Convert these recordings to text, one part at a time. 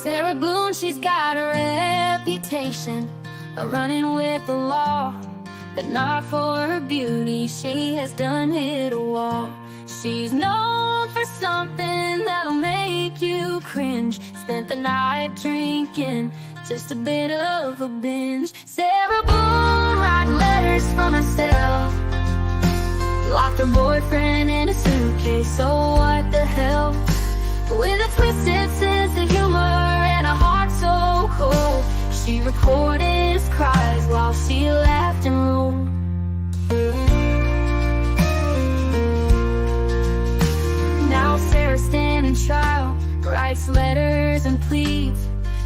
Sarah Boone, she's got a reputation of running with the law, but not for her beauty, she has done hit a wall. She's known for something that'll make you cringe. Spent the night drinking, just a bit of a binge. Sarah Boone writing letters from herself, locked her boyfriend in a suitcase, so what the hell? With a twisted sense of humor and a heart so cold, she recorded his cries while she laughed and rolled. Now Sarah's standing trial, writes letters and pleads.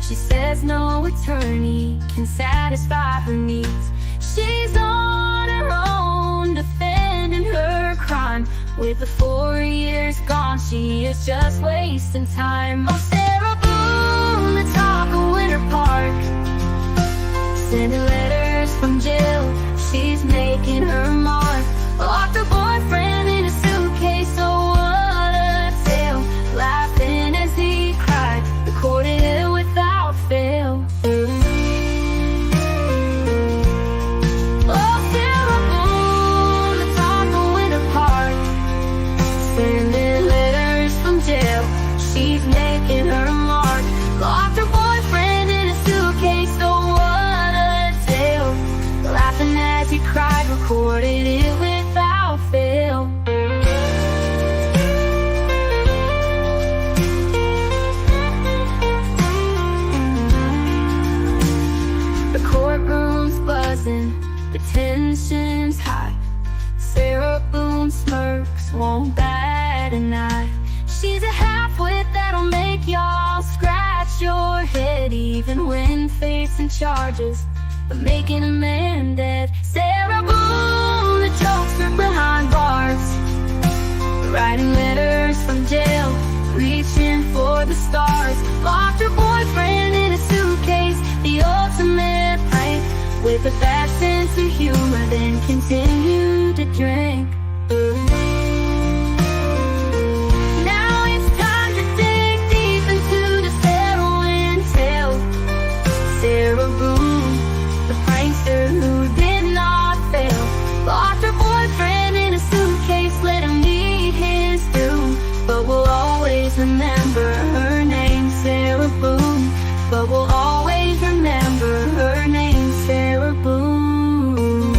She says no attorney can satisfy her needs. She's on her own, defending her crime. With the 4 years gone, she is just wasting time. Oh, Sarah Boone, the talk of Winter Park, sending letters from jail, she's making her mark. Locked her boyfriend in a suitcase, oh what a tale. Laughing as he cried, recorded it without fail. Oh, Sarah Boone, the talk of Winter Park, sending letters from jail, she's making her mark. Locked her boyfriend in a suitcase, oh what a tale. Laughing as he cried, recorded it without fail. The courtroom's buzzing, the tension's high. Sarah Boone smirks, won't bat an eye. She's a half-wit that'll make y'all scratch your head, even when facing charges of making a man dead. Sarah Boone, the jokester behind bars, writing letters from jail, reaching for the stars. Locked her boyfriend in a suitcase, the ultimate prank. With a bad sense of humor, then continued to drink. Now it's time to dig deep into this harrowing tale. Sarah Boone, the prankster who did not fail, locked her boyfriend in a suitcase, let him meet his doom. But we'll always remember her name, Sarah Boone. But we'll always remember her name, Sarah Boone.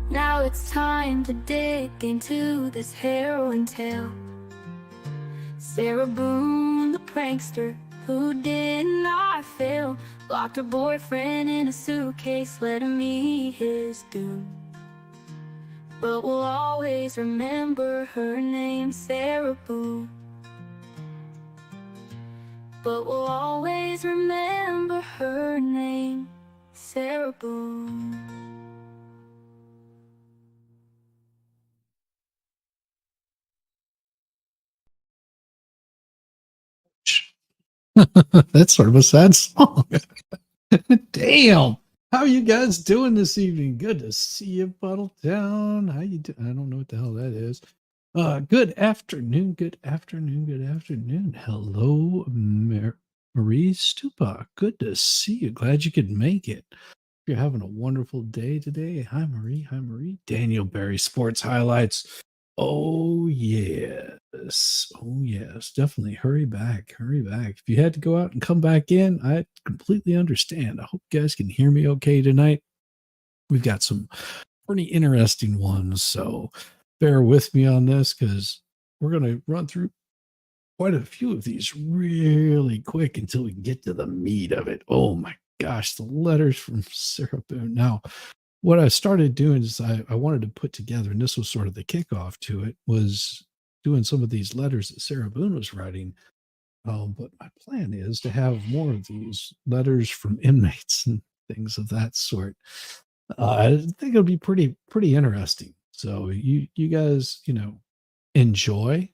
Now it's time to dig into this harrowing tale. Sarah Boone, the prankster who did not fail, locked her boyfriend in a suitcase, let him meet his doom. But we'll always remember her name, Sarah Boone. But we'll always remember her name, Sarah Boone. That's sort of a sad song. Damn. How are you guys doing this evening? Good to see you, Bottle Town. How you doing? I don't know what the hell that is. Good afternoon. Good afternoon. Good afternoon. Hello, Marie Stupa. Good to see you. Glad you could make it. You're having a wonderful day today. Hi, Marie. Hi, Marie. Daniel Berry Sports Highlights. Oh, yes. Oh, yes. Definitely. Hurry back. Hurry back. If you had to go out and come back in, I completely understand. I hope you guys can hear me okay tonight. We've got some pretty interesting ones, so bear with me on this because we're going to run through quite a few of these really quick until we can get to the meat of it. Oh, my gosh. The letters from Sarah Boone. Now, what I started doing is I wanted to put together, and this was sort of the kickoff to it, was doing some of these letters that Sarah Boone was writing. But my plan is to have more of these letters from inmates and things of that sort. I think it'll be pretty interesting. So you guys, enjoy.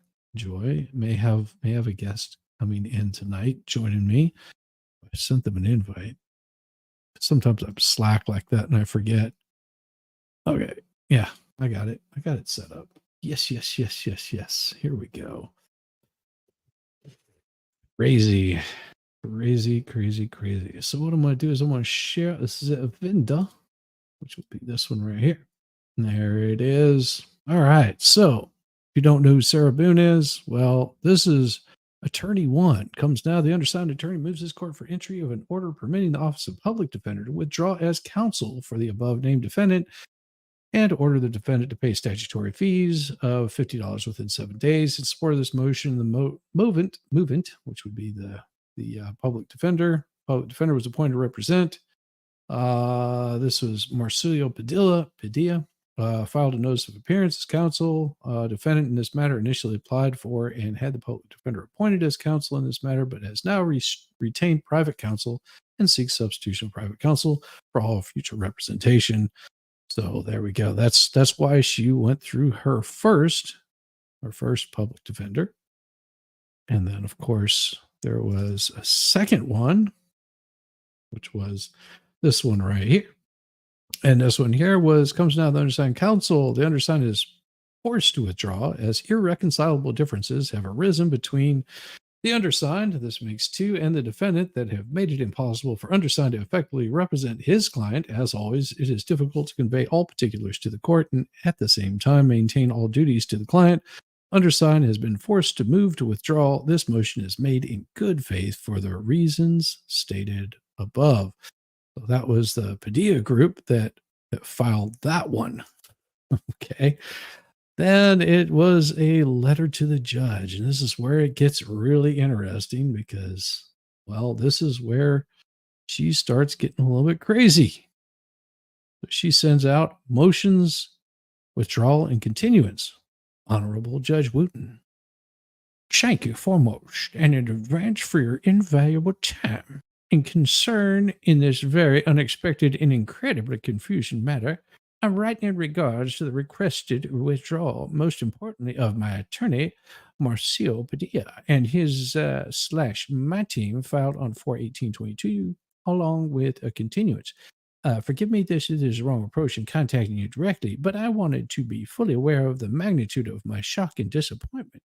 May have a guest coming in tonight joining me. I sent them an invite. Sometimes I'm slack like that and I forget. Okay. Yeah, I got it. I got it set up. Yes, yes, yes, yes, yes. Here we go. Crazy, crazy, crazy, crazy. So what I'm going to do is I'm going to share. This is a Vinda, which will be this one right here. There it is. All right. So if you don't know who Sarah Boone is, well, this is Attorney One. Comes now. The undersigned attorney moves this court for entry of an order permitting the Office of Public Defender to withdraw as counsel for the above named defendant and to order the defendant to pay statutory fees of $50 within 7 days. In support of this motion, the movant, which would be the public defender was appointed to represent. This was Marcilio Padilla, filed a notice of appearance as counsel. Defendant in this matter initially applied for and had the public defender appointed as counsel in this matter, but has now retained private counsel and seeks substitution of private counsel for all future representation. So there we go. That's why she went through her first public defender. And then of course there was a second one, which was this one right here. And this one here comes now the undersigned counsel. The undersigned is forced to withdraw as irreconcilable differences have arisen between the undersigned, this makes two, and the defendant that have made it impossible for undersigned to effectively represent his client. As always, it is difficult to convey all particulars to the court and at the same time maintain all duties to the client. Undersigned has been forced to move to withdraw. This motion is made in good faith for the reasons stated above. So that was the Padilla group that filed that one. Okay. Then it was a letter to the judge. And this is where it gets really interesting because, well, this is where she starts getting a little bit crazy. She sends out motions, withdrawal, and continuance. Honorable Judge Wooten, thank you foremost and in advance for your invaluable time and concern in this very unexpected and incredibly confusing matter. I'm writing in regards to the requested withdrawal, most importantly, of my attorney, Marcio Padilla, and his / my team filed on 4/18/22, along with a continuance. Forgive me, this is the wrong approach in contacting you directly, but I wanted to be fully aware of the magnitude of my shock and disappointment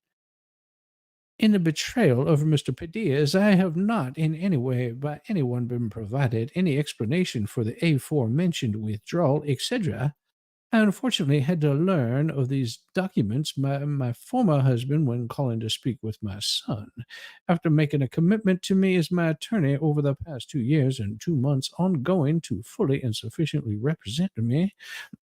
in the betrayal of Mr. Padilla, as I have not in any way by anyone been provided any explanation for the aforementioned withdrawal, etc. I unfortunately had to learn of these documents my former husband when calling to speak with my son. After making a commitment to me as my attorney over the past 2 years and 2 months ongoing to fully and sufficiently represent me,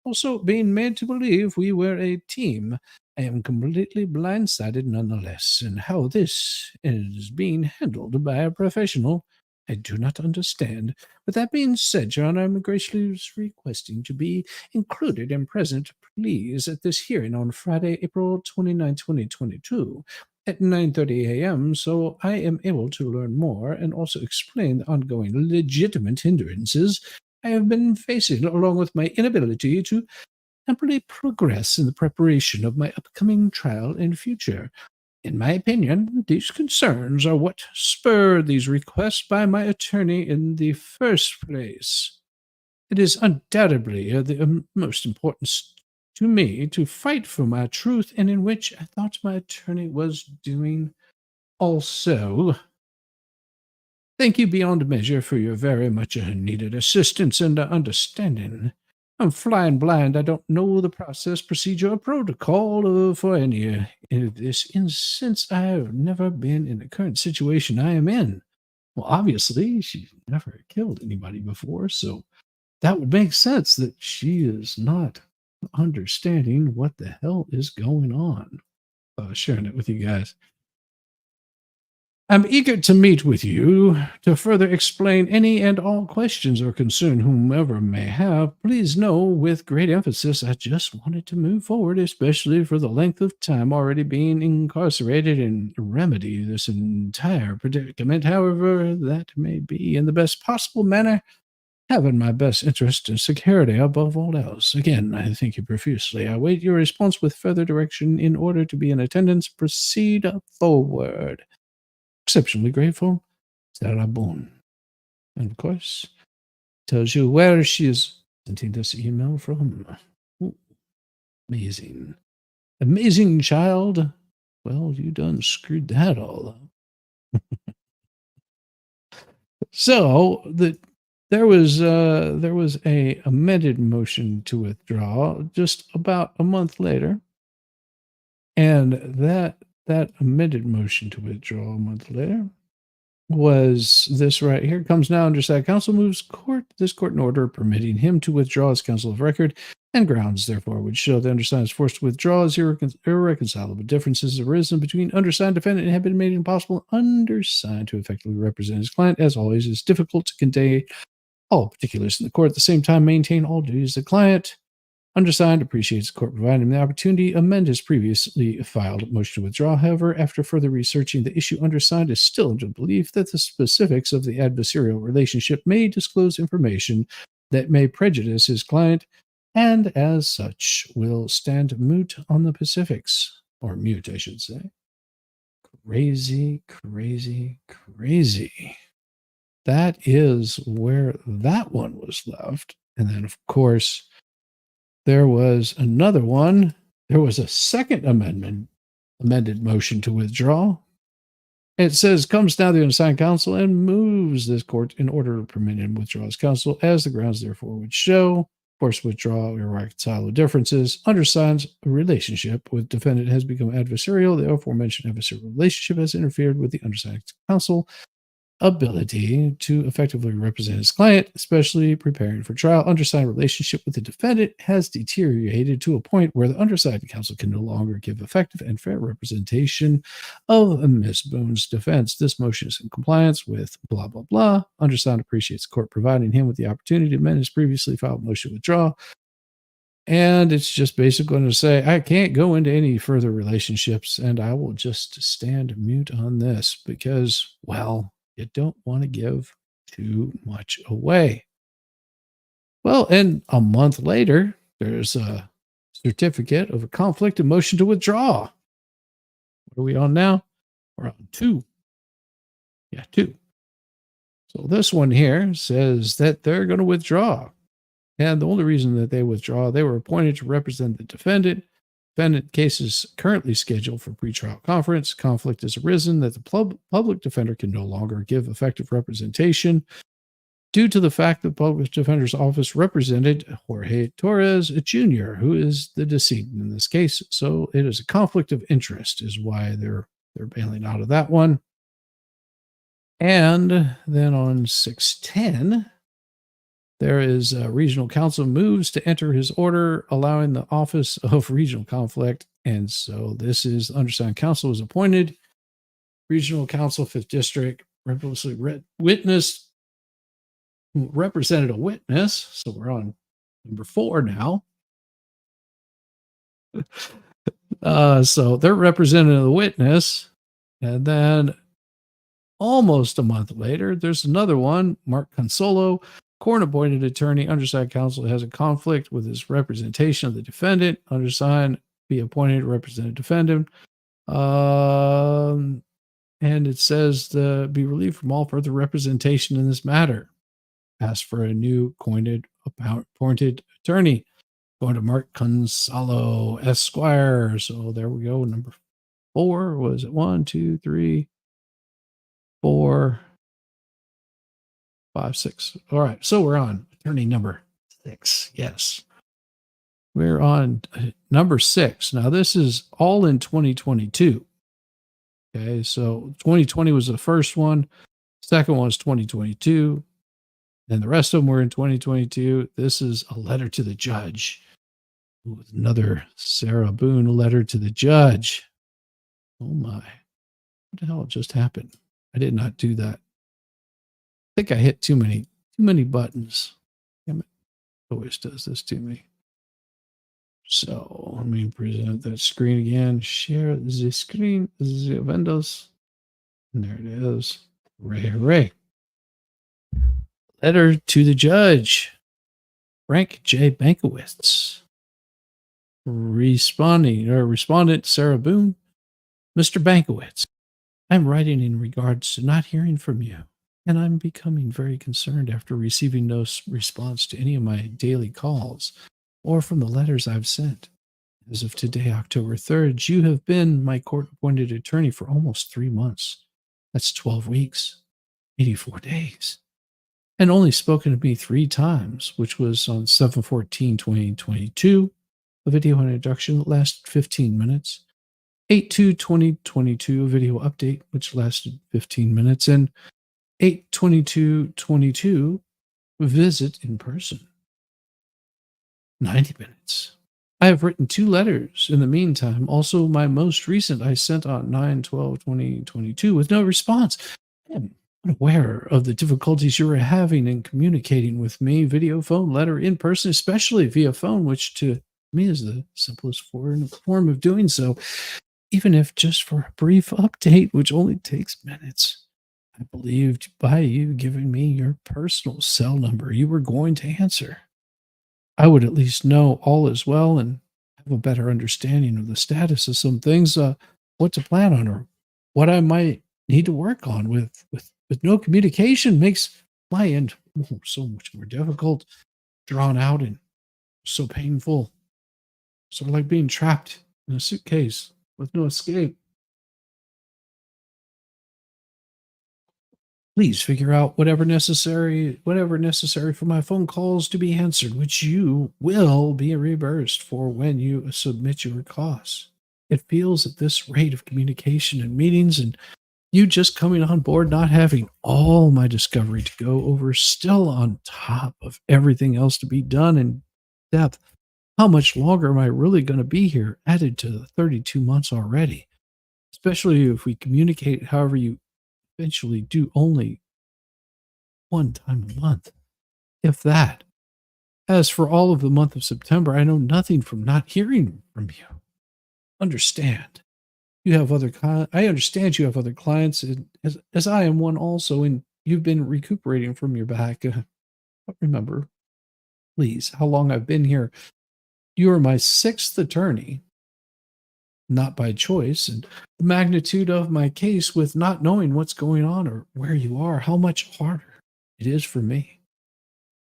also being made to believe we were a team, I am completely blindsided nonetheless, and how this is being handled by a professional I do not understand. With that being said, John, I'm graciously requesting to be included and present, please, at this hearing on Friday, April 29, 2022, at 9:30 a.m., so I am able to learn more and also explain the ongoing legitimate hindrances I have been facing, along with my inability to amply progress in the preparation of my upcoming trial in future. In my opinion, these concerns are what spurred these requests by my attorney in the first place. It is undoubtedly the most important to me to fight for my truth, and in which I thought my attorney was doing also. Thank you beyond measure for your very much needed assistance and understanding. I'm flying blind. I don't know the process, procedure, or protocol for any of this, and since I have never been in the current situation I am in. Well, obviously, she's never killed anybody before, so that would make sense that she is not understanding what the hell is going on. Sharing it with you guys. I'm eager to meet with you to further explain any and all questions or concern whomever may have. Please know with great emphasis I just wanted to move forward, especially for the length of time already being incarcerated, and remedy this entire predicament, however that may be, in the best possible manner, having my best interest and security above all else. Again, I thank you profusely. I await your response with further direction in order to be in attendance. Proceed forward. Exceptionally grateful, Sarah Boone. And of course, tells you where she is sending this email from. Ooh, amazing. Amazing child. Well, you done screwed that all up. So there was a amended motion to withdraw just about a month later, and that amended motion to withdraw a month later was this right here. Comes now under side counsel moves this court an order permitting him to withdraw as counsel of record, and grounds therefore which show the undersigned is forced to withdraw as irreconcilable differences arisen between undersigned defendant and have been made impossible undersigned to effectively represent his client. As always, it's difficult to convey all particulars in the court at the same time maintain all duties of the client. Undersigned appreciates the court providing him the opportunity to amend his previously filed motion to withdraw. However, after further researching the issue, undersigned is still under the belief that the specifics of the adversarial relationship may disclose information that may prejudice his client, and as such will stand moot on the Pacifics. Or mute, I should say. Crazy, crazy, crazy. That is where that one was left. And then, of course, there was another one. There was a second amended motion to withdraw. It says, comes now the unassigned counsel and moves this court in order to permit him to withdraw as counsel, as the grounds therefore would show. Forced withdrawal, irreconcilable differences. Undersigned's relationship with defendant has become adversarial. The aforementioned adversarial relationship has interfered with the undersigned counsel ability to effectively represent his client, especially preparing for trial. Undersigned relationship with the defendant has deteriorated to a point where the undersigned counsel can no longer give effective and fair representation of Ms. Boone's defense. This motion is in compliance with blah, blah, blah. Undersigned appreciates the court providing him with the opportunity to amend his previously filed motion to withdraw. And it's just basically going to say, I can't go into any further relationships, and I will just stand mute on this because, well, you don't want to give too much away. Well, and a month later, there's a certificate of a conflict and motion to withdraw. What are we on now? We're on 2. Yeah, 2. So this one here says that they're going to withdraw. And the only reason that they withdraw, they were appointed to represent the defendant. Defendant case is currently scheduled for pretrial conference. Conflict has arisen that the public defender can no longer give effective representation due to the fact that the public defender's office represented Jorge Torres Jr., who is the decedent in this case. So it is a conflict of interest is why they're bailing out of that one. And then on 6/10, there is a regional counsel moves to enter his order, allowing the office of regional conflict. And so this is undersigned counsel was appointed. Regional counsel, 5th district, represented a witness. So we're on number 4 now. So they're representing the witness. And then almost a month later, there's another one, Mark Consolo, court-appointed attorney. Undersigned counsel has a conflict with his representation of the defendant. Undersigned be appointed to represent the defendant. And it says to be relieved from all further representation in this matter. Ask for a new appointed attorney. Going to Mark Consolo, Esquire. So there we go. Number 4. Was it 1, 2, 3, 4, 5, 6. All right. So we're on attorney number 6. Yes. We're on number 6. Now, this is all in 2022. Okay. So 2020 was the first one. Second one was 2022. And the rest of them were in 2022. This is a letter to the judge. Ooh, another Sarah Boone letter to the judge. Oh my. What the hell just happened? I did not do that. I think I hit too many buttons. Damn it. Always does this to me. So let me present that screen again. Share the screen, the windows. And there it is. Hooray. Letter to the judge. Frank J. Bankowitz. Respondent Sarah Boone. Mr. Bankowitz, I'm writing in regards to not hearing from you. and I'm becoming very concerned after receiving no response to any of my daily calls or from the letters I've sent. As of today, October 3rd, you have been my court appointed attorney for almost 3 months. That's 12 weeks, 84 days, and only spoken to me 3 times, which was on 7/14/2022, a video introduction that lasted 15 minutes, 8/2/2022, a video update, which lasted 15 minutes, and 8/22/22, visit in person, 90 minutes. I have written 2 letters in the meantime. Also, my most recent I sent on 9/12/2022 with no response. I am unaware of the difficulties you are having in communicating with me, video, phone, letter, in person, especially via phone, which to me is the simplest form of doing so, even if just for a brief update, which only takes minutes. I believed by you giving me your personal cell number, you were going to answer. I would at least know all is well and have a better understanding of the status of some things, what to plan on or what I might need to work on. With no communication makes my end so much more difficult, drawn out, and so painful. Sort of like being trapped in a suitcase with no escape. Please figure out whatever necessary for my phone calls to be answered, which you will be reimbursed for when you submit your costs. It feels at this rate of communication and meetings and you just coming on board, not having all my discovery to go over, still on top of everything else to be done in depth. How much longer am I really going to be here, added to the 32 months already? Especially if we communicate however you eventually do only 1 time a month, if that. As for all of the month of September, I know nothing from not hearing from you. Understand. You have other I understand you have other clients, and as I am one also, and you've been recuperating from your back. But remember, please, how long I've been here. You are my 6th attorney, not by choice, and the magnitude of my case with not knowing what's going on or where you are, how much harder it is for me.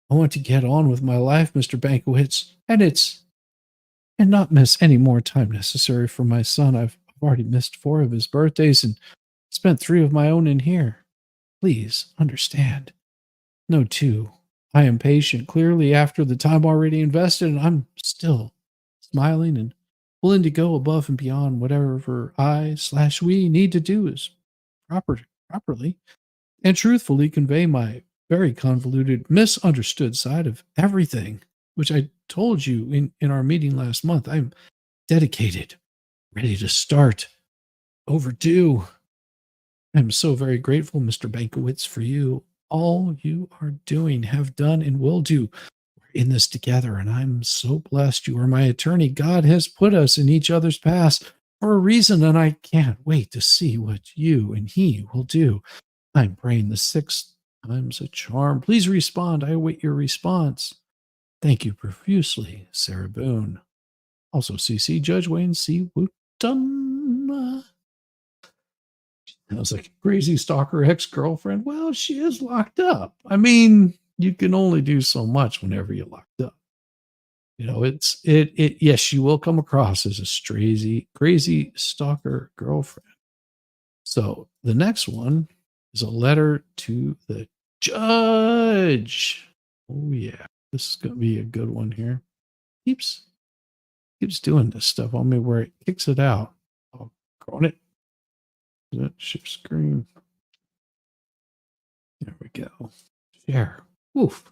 I want to get on with my life, Mr. Bankowitz, and not miss any more time necessary for my son. I've already missed 4 of his birthdays and spent 3 of my own in here. Please understand. No, too. I am patient, clearly, after the time already invested, and I'm still smiling and willing to go above and beyond whatever I/we need to do is properly and truthfully convey my very convoluted, misunderstood side of everything, which I told you in our meeting last month. I'm dedicated, ready to start, overdue. I'm so very grateful, Mr. Bankowitz, for you. All you are doing, have done, and will do. We're in this together, and I'm so blessed you are my attorney. God has put us in each other's paths for a reason, and I can't wait to see what you and he will do. I'm praying the 6th time's a charm. Please respond. I await your response. Thank you profusely, Sarah Boone. Also, CC Judge Wayne C. Wooten. I was like, crazy stalker ex-girlfriend. Well, she is locked up. I mean, you can only do so much whenever you're locked up. You know, yes, you will come across as a crazy stalker girlfriend. So the next one is a letter to the judge. Oh yeah, this is gonna be a good one here. Keeps doing this stuff on me where it kicks it out. I'll go on it. Shift screen. There we go. Share. Oof.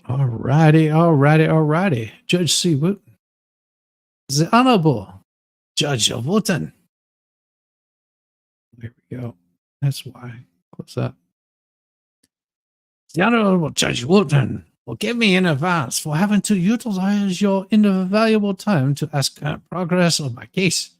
Alrighty. Judge C. Wooten. The Honorable Judge Wooten. There we go. That's why. Close that. The Honorable Judge Wooten will give me in advance for having to utilize your invaluable time to ask progress of my case.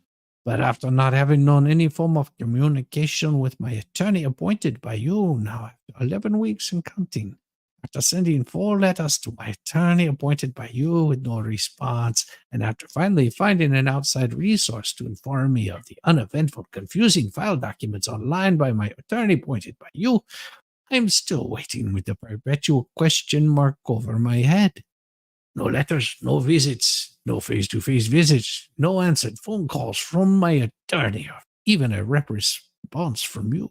But after not having known any form of communication with my attorney appointed by you now after 11 weeks and counting, After sending 4 letters to my attorney appointed by you with no response, and after finally finding an outside resource to inform me of the uneventful, confusing file documents online by my attorney appointed by you, I am still waiting with the perpetual question mark over my head. No letters, no visits, no face-to-face visits, no answered phone calls from my attorney, or even a response from you.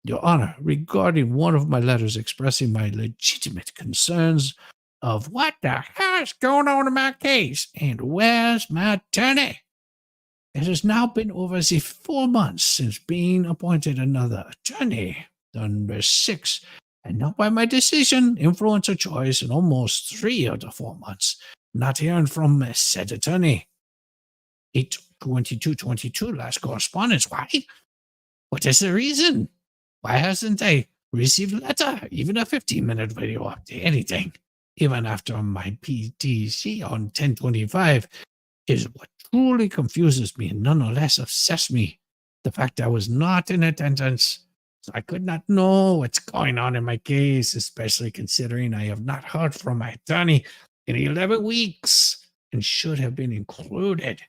Your Honor, regarding one of my letters expressing my legitimate concerns of what the hell is going on in my case and where's my attorney? It has now been over the 4 months since being appointed another attorney, number 6, and not by my decision, influence, or choice in almost 3 of the 4 months, not hearing from said attorney. 8/22/22, last correspondence. Why? What is the reason? Why hasn't I received a letter, even a 15-minute video update, anything? Even after my PTC on 10/25 is what truly confuses me and nonetheless upsets me. The fact I was not in attendance, so I could not know what's going on in my case, especially considering I have not heard from my attorney in 11 weeks and should have been included.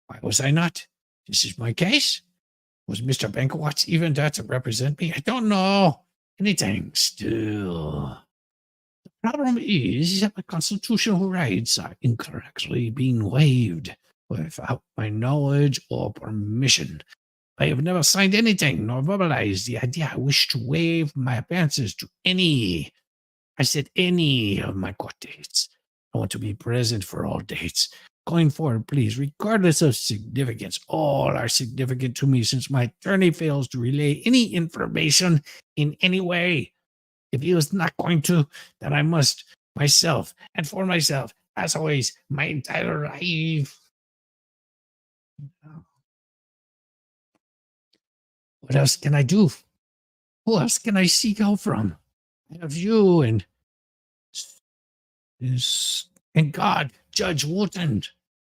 Why was I not? This is my case. Was Mr. Bankowitz even there to represent me? I don't know anything still. The problem is that my constitutional rights are incorrectly being waived without my knowledge or permission. I have never signed anything nor verbalized the idea I wish to waive my appearances to any. I said any of my court dates. I want to be present for all dates. Going forward, please, regardless of significance, all are significant to me since my attorney fails to relay any information in any way. If he is not going to, then I must myself, and for myself, as always, my entire life. What else can I do? Who else can I seek help from? I have you and God, Judge Wooten.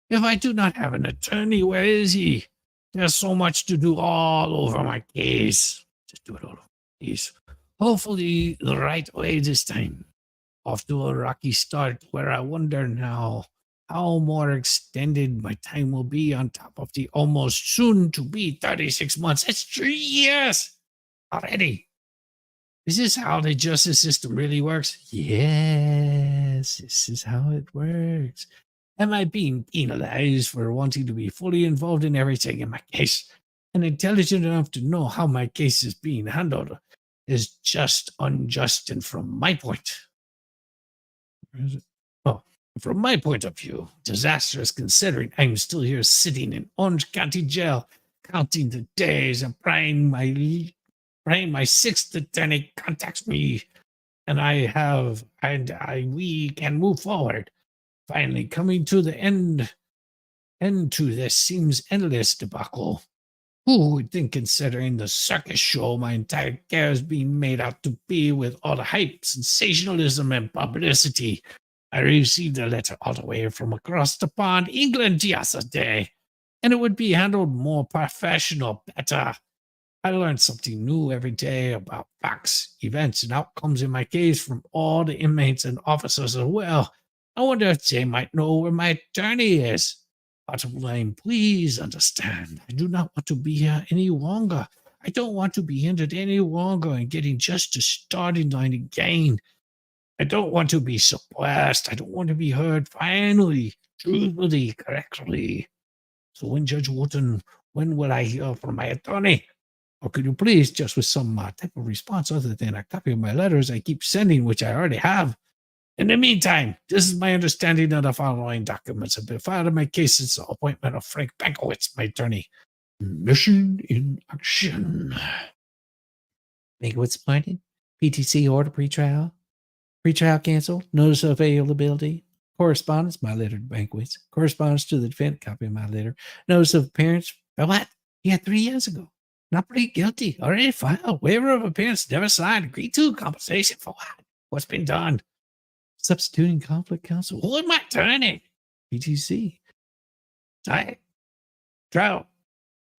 If I do not have an attorney, where is he? There's so much to do all over my case. Just do it all over, please. Hopefully the right way this time. Off to a rocky start where I wonder now how more extended my time will be on top of the almost soon to be 36 months. It's 3 years already. Is this how the justice system really works? Yes, this is how it works. Am I being penalized for wanting to be fully involved in everything in my case and intelligent enough to know how my case is being handled is just unjust and from my point? Where is it? Oh, from my point of view, disastrous considering I'm still here sitting in Orange County Jail, counting the days and praying my sixth attorney contacts me and we can move forward. Finally coming to the end to this seems endless debacle. Who would think, considering the circus show my entire care is being made out to be with all the hype, sensationalism, and publicity? I received a letter all the way from across the pond, England, yesterday, and it would be handled more professional, better. I learned something new every day about facts, events, and outcomes in my case from all the inmates and officers as well. I wonder if they might know where my attorney is. Bottom line, please understand, I do not want to be here any longer. I don't want to be hindered any longer in getting just to starting line again. I don't want to be suppressed. I don't want to be heard finally, truthfully, correctly. So when Judge Wooten, when will I hear from my attorney? Or could you please, just with some type of response other than a copy of my letters I keep sending, which I already have? In the meantime, this is my understanding of the following documents have been filed in my case since the appointment of Frank Bankowitz, my attorney. Mission in action. Bankowitz appointed. PTC order pretrial. Pretrial cancel. Notice of availability. Correspondence. My letter to Bankowitz. Correspondence to the defendant. Copy of my letter. Notice of appearance. What? He had 3 years ago. Not plead guilty. Already filed. Waiver of appearance. Never signed. Agreed to. Compensation for what? What's been done? Substituting conflict counsel. Who is my attorney? PTC. Trial.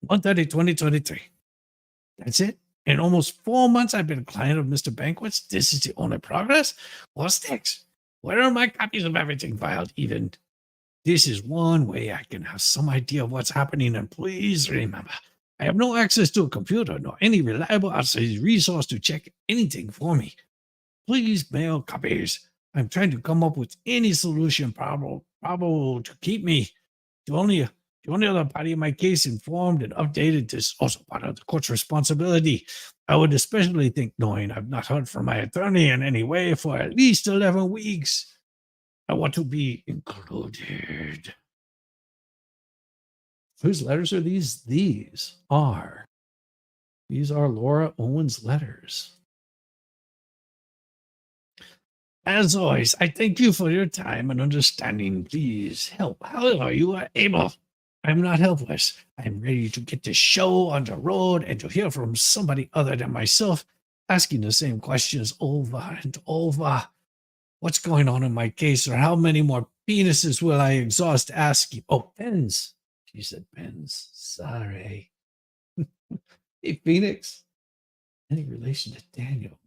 1/30/2023. That's it. In almost 4 months, I've been a client of Mr. Banquet's. This is the only progress? What's next? Where are my copies of everything filed? Even this is one way I can have some idea of what's happening. And please remember, I have no access to a computer nor any reliable outside resource to check anything for me. Please mail copies. I'm trying to come up with any solution probable to keep me. The only other party in my case informed and updated is also part of the court's responsibility. I would especially think, knowing I've not heard from my attorney in any way for at least 11 weeks. I want to be included. Whose letters are these? These are Laura Owen's letters. As always, I thank you for your time and understanding. Please help however you are able. I'm not helpless. I'm ready to get this show on the road and to hear from somebody other than myself, asking the same questions over and over. What's going on in my case, or how many more penises will I exhaust asking? Oh, pens. She said pens. Sorry. Hey, Phoenix. Any relation to Daniel?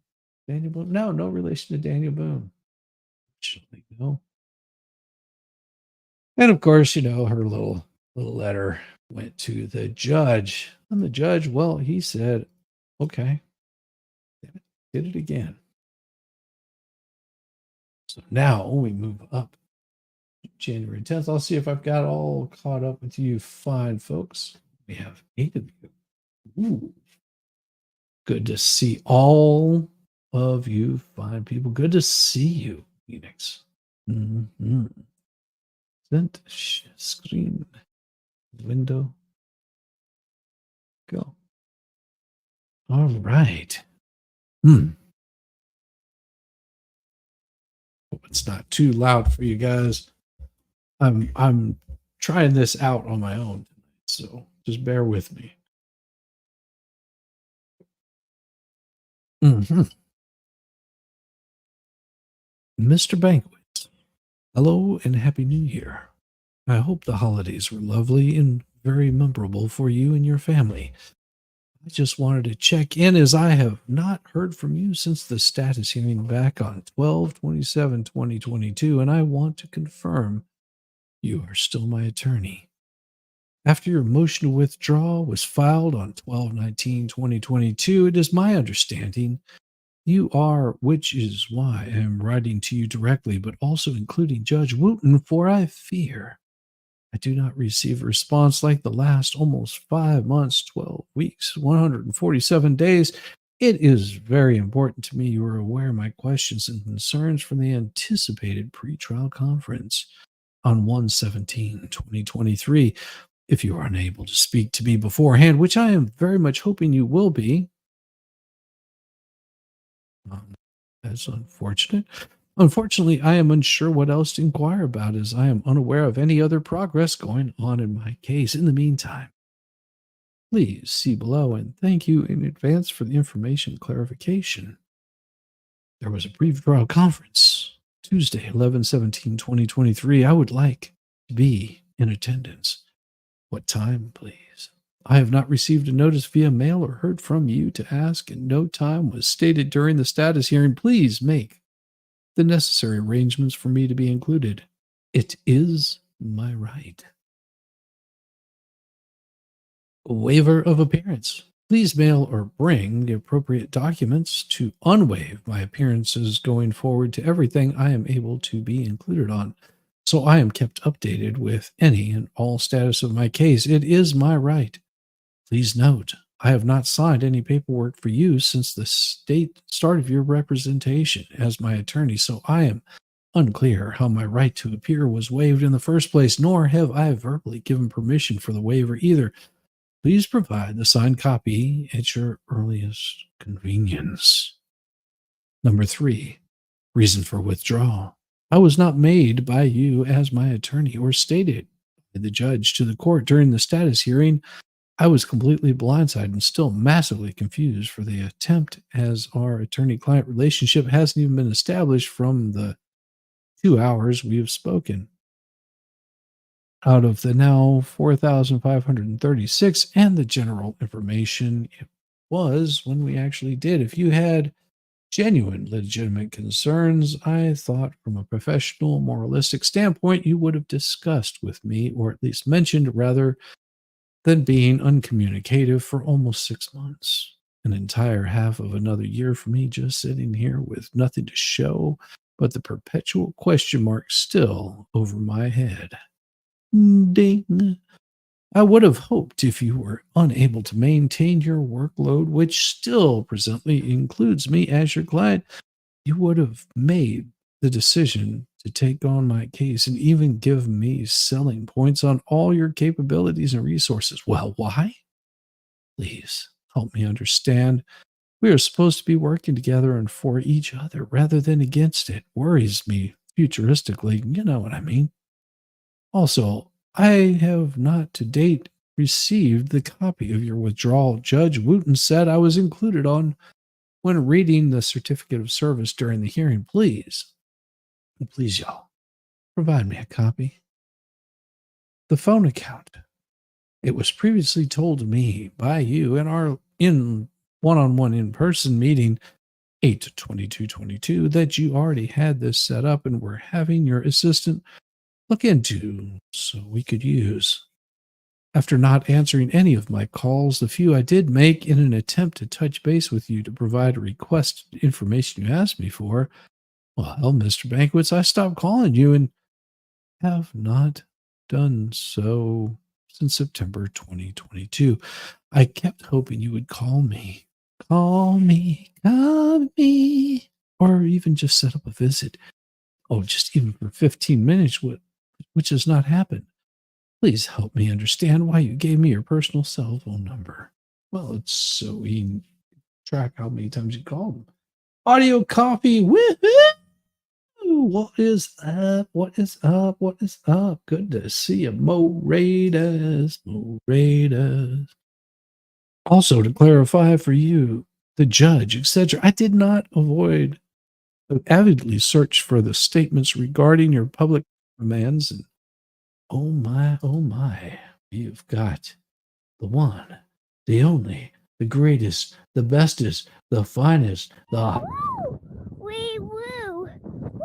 Daniel Boone? No, no relation to Daniel Boone. Actually, no. And of course, her little letter went to the judge. And the judge, well, he said, okay, did it again. So now we move up January 10th. I'll see if I've got all caught up with you fine folks. We have 8 of you. Ooh. Good to see all of you fine people. Good to see you, Phoenix. Mm-hmm. Sent screen window. Go. All right. Hope it's not too loud for you guys. I'm trying this out on my own tonight, so just bear with me. Mr. Banquet, hello and Happy New Year. I hope the holidays were lovely and very memorable for you and your family. I just wanted to check in as I have not heard from you since the status hearing back on 12/27/2022, and I want to confirm you are still my attorney. After your motion to withdraw was filed on 12/19/2022, it is my understanding you are, which is why I am writing to you directly, but also including Judge Wooten, for I fear I do not receive a response like the last almost 5 months, 12 weeks, 147 days. It is very important to me you are aware of my questions and concerns from the anticipated pretrial conference on 1/17/2023. If you are unable to speak to me beforehand, which I am very much hoping you will be, that's unfortunate. Unfortunately, I am unsure what else to inquire about, as I am unaware of any other progress going on in my case. In the meantime, please see below, and thank you in advance for the information clarification. There was a brief trial conference Tuesday, 11/17/2023. I would like to be in attendance. What time, please? I have not received a notice via mail or heard from you to ask, and no time was stated during the status hearing. Please make the necessary arrangements for me to be included. It is my right. A waiver of appearance. Please mail or bring the appropriate documents to unwaive my appearances going forward to everything I am able to be included on, so I am kept updated with any and all status of my case. It is my right. Please note, I have not signed any paperwork for you since the start of your representation as my attorney, so I am unclear how my right to appear was waived in the first place, nor have I verbally given permission for the waiver either. Please provide the signed copy at your earliest convenience. Number 3, reason for withdrawal. I was not made by you as my attorney or stated by the judge to the court during the status hearing. I was completely blindsided and still massively confused for the attempt, as our attorney-client relationship hasn't even been established from the 2 hours we have spoken. Out of the now 4,536 and the general information was when we actually did. If you had genuine, legitimate concerns, I thought from a professional, moralistic standpoint, you would have discussed with me, or at least mentioned rather than being uncommunicative for almost 6 months. An entire half of another year for me just sitting here with nothing to show but the perpetual question mark still over my head. Ding. I would have hoped if you were unable to maintain your workload, which still presently includes me as your client, you would have made the decision to take on my case and even give me selling points on all your capabilities and resources. Well, why? Please help me understand. We are supposed to be working together and for each other rather than against it. Worries me futuristically. You know what I mean. Also, I have not to date received the copy of your withdrawal. Judge Wooten said I was included on when reading the certificate of service during the hearing. Please, y'all, provide me a copy. The phone account. It was previously told to me by you in our one-on-one in-person meeting 8/22/22 that you already had this set up and were having your assistant look into so we could use. After not answering any of my calls, the few I did make in an attempt to touch base with you to provide a requested information you asked me for, well, Mr. Banquets, I stopped calling you and have not done so since September 2022. I kept hoping you would call me, or even just set up a visit. Oh, just even for 15 minutes, which has not happened. Please help me understand why you gave me your personal cell phone number. Well, it's so we can track how many times you called him. Audio copy. Woohoo! What is up? What is up? What is up? Good to see you, Mo Raiders. Mo Raiders. Also, to clarify for you, the judge, etc., I did not avidly search for the statements regarding your public demands. And oh my, you've got the one, the only, the greatest, the bestest, the finest, the Wee woo! Wee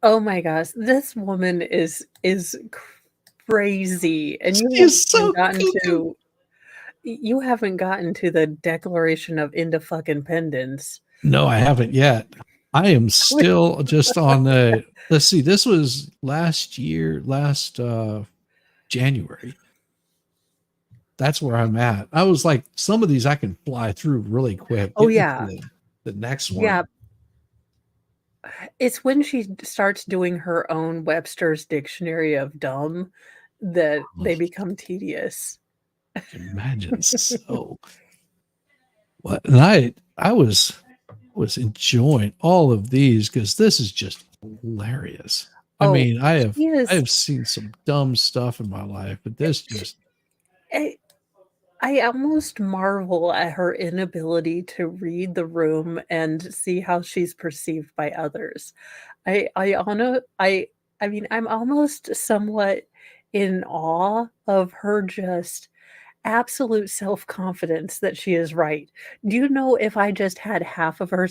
Oh my gosh, this woman is crazy, and She's so cuckoo. You haven't gotten to the Declaration of Independence. No, I haven't yet. I am still just on the. Let's see. This was last January. That's where I'm at. I was like, some of these I can fly through really quick. Oh, Get me yeah. to the next one. Yeah. It's when she starts doing her own Webster's Dictionary of Dumb that they become tedious. Imagine so. What? And I was enjoying all of these because this is just hilarious. I Oh, mean, I she is have seen some dumb stuff in my life, but this just I almost marvel at her inability to read the room and see how she's perceived by others. I honor I mean, I'm almost somewhat in awe of her just absolute self-confidence that she is right. Do you know if I just had half of her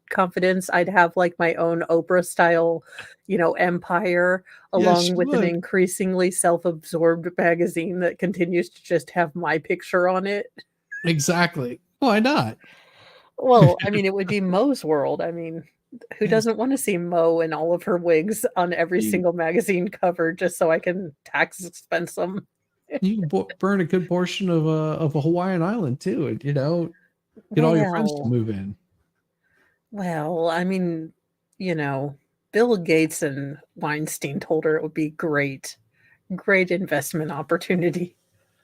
confidence, I'd have, like, my own Oprah style, empire yes, along you with an would. increasingly self-absorbed magazine that continues to just have my picture on it? Exactly. Why not? Well, I mean, it would be Mo's world. I mean, who Yes, doesn't wanna see Mo in all of her wigs on every you single magazine cover just so I can tax expense them? you can burn a good portion of a Hawaiian island too, and get all your friends to Well move in. Well, I mean, you know, Bill Gates and Weinstein told her it would be great. Great investment opportunity.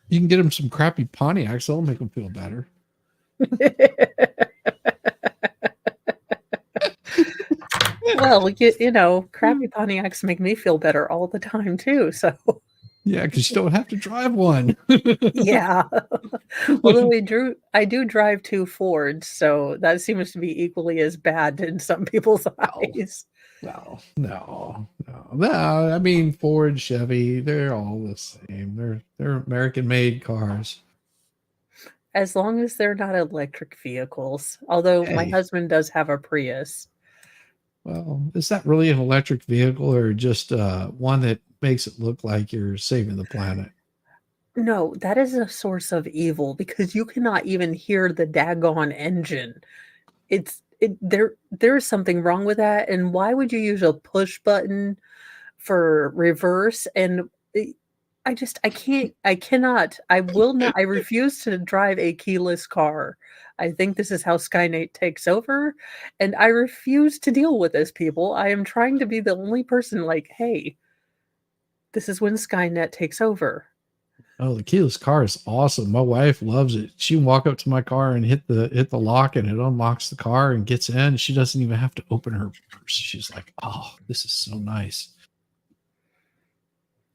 You can get them some crappy Pontiacs. That'll make them feel better. Well, crappy Pontiacs make me feel better all the time too, so Yeah, because you don't have to drive one. Yeah. Although I do drive 2 Fords, so that seems to be equally as bad in some people's Oh, eyes. no. I mean, Ford, Chevy, they're all the same. They're American-made cars. As long as they're not electric vehicles, although my Hey, husband does have a Prius. well, is that really an electric vehicle or just one that makes it look like you're saving the planet? No, that is a source of evil because you cannot even hear the daggone engine. There's something wrong with that, and why would you use a push button for reverse? And I cannot, I will not, I refuse to drive a keyless car. I think this is how Skynet takes over, and I refuse to deal with this, people. I am trying to be the only person like, "Hey, this is when Skynet takes over." Oh, the keyless car is awesome. My wife loves it. She can walk up to my car and hit the lock, and it unlocks the car and gets in. She doesn't even have to open her purse. She's like, "Oh, this is so nice."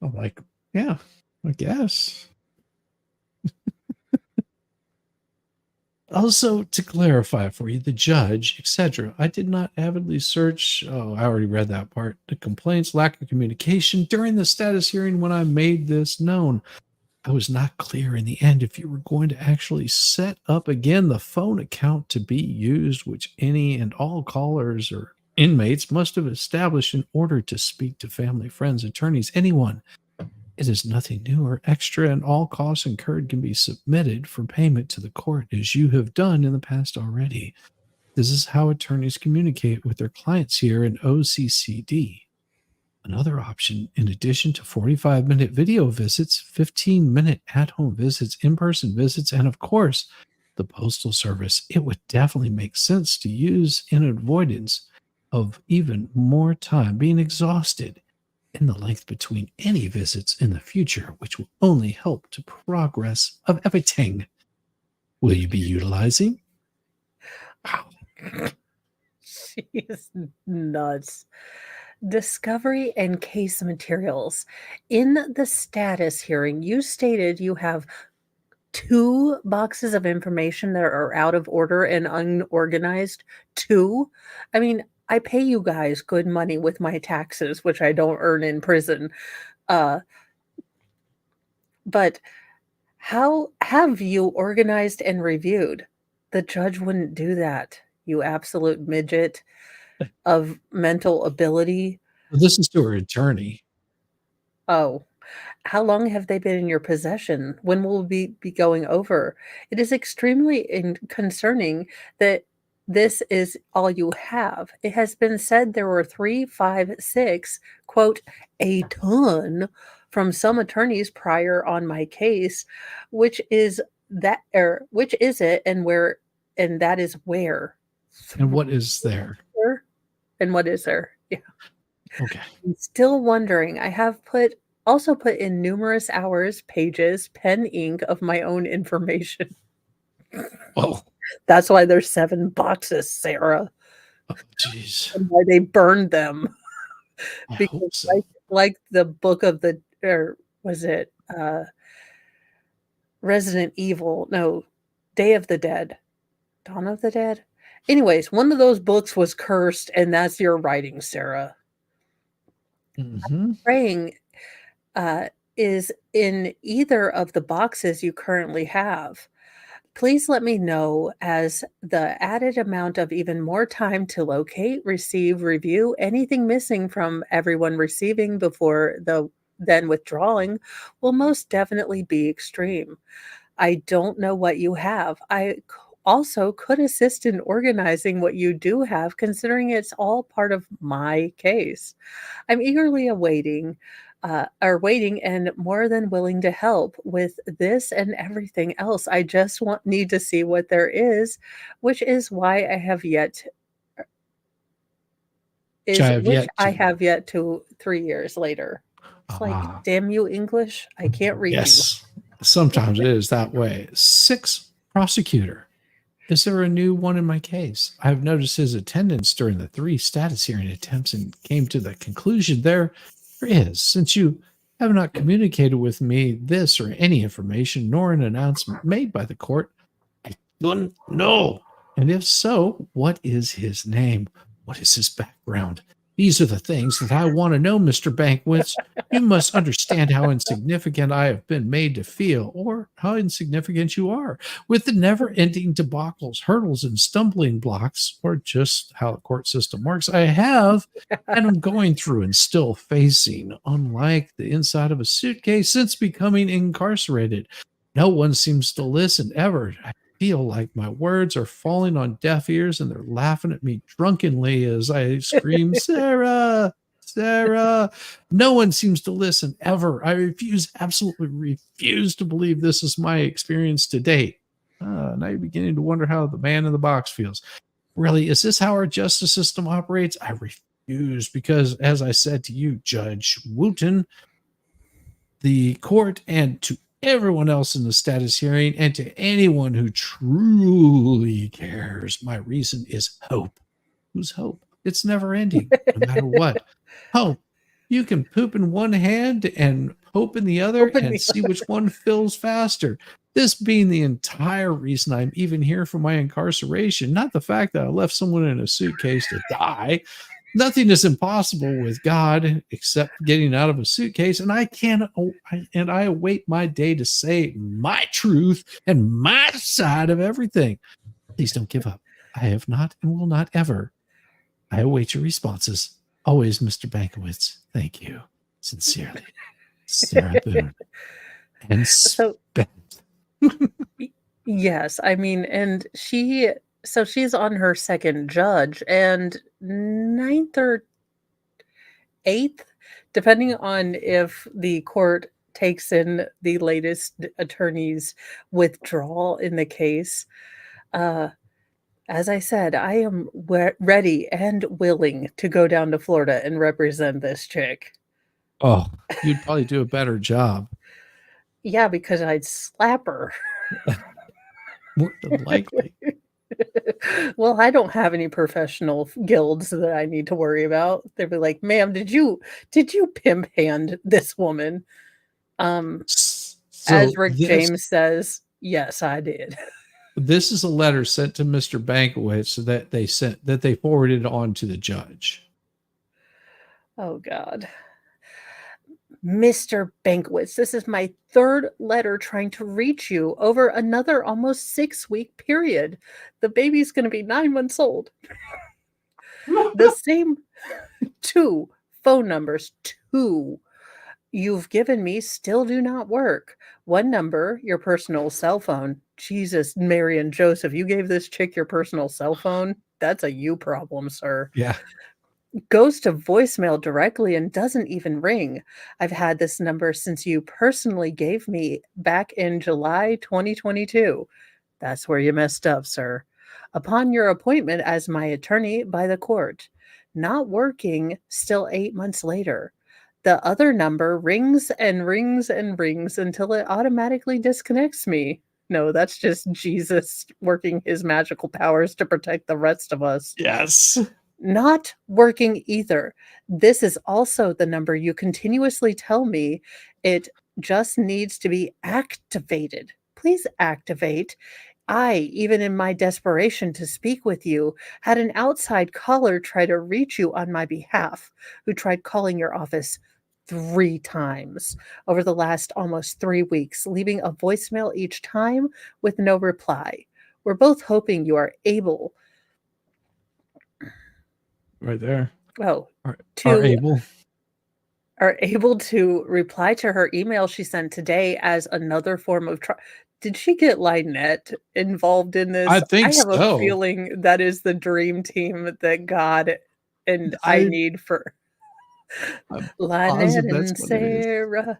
I'm like, "Yeah, I guess." Also, to clarify for you, the judge, etc. I did not avidly search. Oh, I already read that part. The complaints, lack of communication during the status hearing when I made this known. I was not clear in the end if you were going to actually set up again the phone account to be used, which any and all callers or inmates must have established in order to speak to family, friends, attorneys, anyone. It is nothing new or extra, and all costs incurred can be submitted for payment to the court, as you have done in the past already. This is how attorneys communicate with their clients here in OCCD. Another option, in addition to 45-minute video visits, 15-minute at-home visits, in-person visits, and of course, the Postal Service, it would definitely make sense to use in avoidance of even more time being exhausted in the length between any visits in the future, which will only help to progress of everything. Will you be utilizing? Wow. She is nuts. Discovery and case materials. In the status hearing, you stated you have 2 boxes of information that are out of order and unorganized. 2? I mean, I pay you guys good money with my taxes, which I don't earn in prison. Uh, but how have you organized and reviewed? The judge wouldn't do that, you absolute midget of mental ability. This is to her attorney. Oh, how long have they been in your possession? When will we be going over? It is extremely concerning that this is all you have. It has been said there were 3, 5, 6, quote, a ton from some attorneys prior on my case, which is that, or which is it, and where, and that is where. And what is there? And what is there? Yeah. Okay. I'm still wondering. I have also put in numerous hours, pages, pen ink of my own information. Oh, That's why there's 7 boxes, Sarah, jeez. and why they burned them. I hope Because so. like the book of the, or was it Resident Evil? No, Day of the Dead. Dawn of the Dead? Anyways, one of those books was cursed, and that's your writing, Sarah. Mm-hmm. Praying is in either of the boxes you currently have. Please let me know as the added amount of even more time to locate, receive, review anything missing from everyone receiving before the then withdrawing will most definitely be extreme. I don't know what you have. Also could assist in organizing what you do have, considering it's all part of my case. I'm eagerly waiting and more than willing to help with this and everything else. I just need to see what there is, which is why I have yet Which I have which yet I to. have yet to 3 years later. It's like, Ah, damn you, English. I can't read you. yes. Sometimes it is that way. 6, prosecutor. Is there a new one in my case? I have noticed his attendance during the 3 status hearing attempts and came to the conclusion there is. Since you have not communicated with me this or any information, nor an announcement made by the court. I don't know. And if so, what is his name? What is his background? These are the things that I want to know, Mr. Bankwitz. You must understand how insignificant I have been made to feel, or how insignificant you are, with the never ending debacles, hurdles, and stumbling blocks, or just how the court system works. I have and I'm going through and still facing, unlike the inside of a suitcase since becoming incarcerated. No one seems to listen ever. I feel like my words are falling on deaf ears and they're laughing at me drunkenly as I scream, Sarah, Sarah. No one seems to listen ever. I refuse, absolutely refuse to believe this is my experience to date. Now you're beginning to wonder how the man in the box feels. Really, is this how our justice system operates? I refuse because, as I said to you, Judge Wooten, the court, and to everyone else in the status hearing, and to anyone who truly cares, my reason is hope. Whose hope? It's never ending, no matter what. Hope. You can poop in one hand and hope in the other and see which one fills faster. This being the entire reason I'm even here for my incarceration, not the fact that I left someone in a suitcase to die. Nothing is impossible with God except getting out of a suitcase, and I await my day to say my truth and my side of everything. Please don't give up. I have not and will not ever. I await your responses. Always, Mr. Bankowitz. Thank you. Sincerely, Sarah Boone. And So, yes, I mean, and she's on her second judge, and ninth or eighth, depending on if the court takes in the latest attorney's withdrawal in the case. As I said, I am ready and willing to go down to Florida and represent this chick. Oh, you'd probably do a better job. Yeah, because I'd slap her. More than likely. Well, I don't have any professional guilds that I need to worry about. They'd be like, "Ma'am, did you pimp hand this woman?" As Rick James says, "Yes, I did." This is a letter sent to Mr. Bankowitz that they forwarded on to the judge. Oh God. Mr. Bankwitz, this is my third letter trying to reach you over another almost 6-week period. The baby's going to be 9 months old. The same 2 phone numbers, 2 you've given me still do not work. One number, your personal cell phone. Jesus, Mary and Joseph, you gave this chick your personal cell phone? That's a you problem, sir. Yeah. Goes to voicemail directly and doesn't even ring. I've had this number since you personally gave me back in July 2022. That's where you messed up, sir. Upon your appointment as my attorney by the court. Not working still 8 months later. The other number rings and rings and rings until it automatically disconnects me. No, that's just Jesus working his magical powers to protect the rest of us. Yes. Not working either. This is also the number you continuously tell me it just needs to be activated. Please activate. I, even in my desperation to speak with you, had an outside caller try to reach you on my behalf, who tried calling your office 3 times over the last almost 3 weeks, leaving a voicemail each time with no reply. We're both hoping you are able Right there. are able to reply to her email she sent today as another form of Did she get Lynette involved in this? I think I have so. a feeling that is the dream team that God and I need for Lynette and Sarah.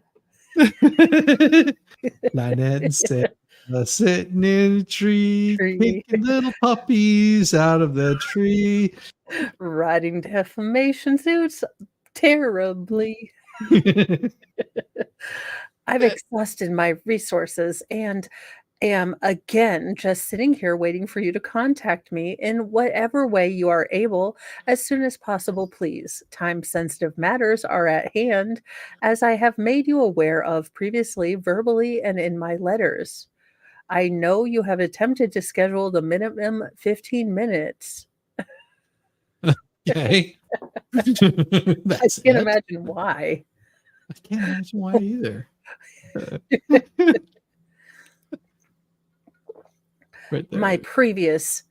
Lynette and Sarah sitting in a tree, kicking little puppies out of the tree. Writing defamation suits terribly. I've exhausted my resources and am again just sitting here waiting for you to contact me in whatever way you are able as soon as possible, please. Time sensitive matters are at hand, as I have made you aware of previously, verbally, and in my letters. I know you have attempted to schedule the minimum 15 minutes. Okay. I That's can't it. imagine why. I can't imagine why either. Right My there. previous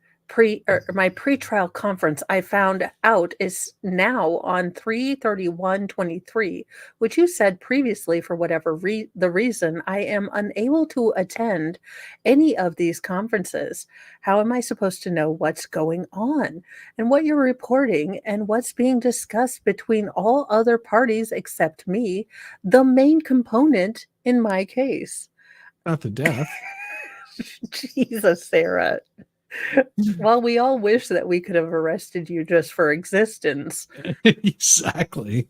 my pretrial conference, I found out, is now on 3/31/23, which you said previously, for whatever the reason, I am unable to attend any of these conferences. How am I supposed to know what's going on and what you're reporting and what's being discussed between all other parties except me, the main component in my case? Not the death. Jesus, Sarah. While we all wish that we could have arrested you just for existence, Exactly.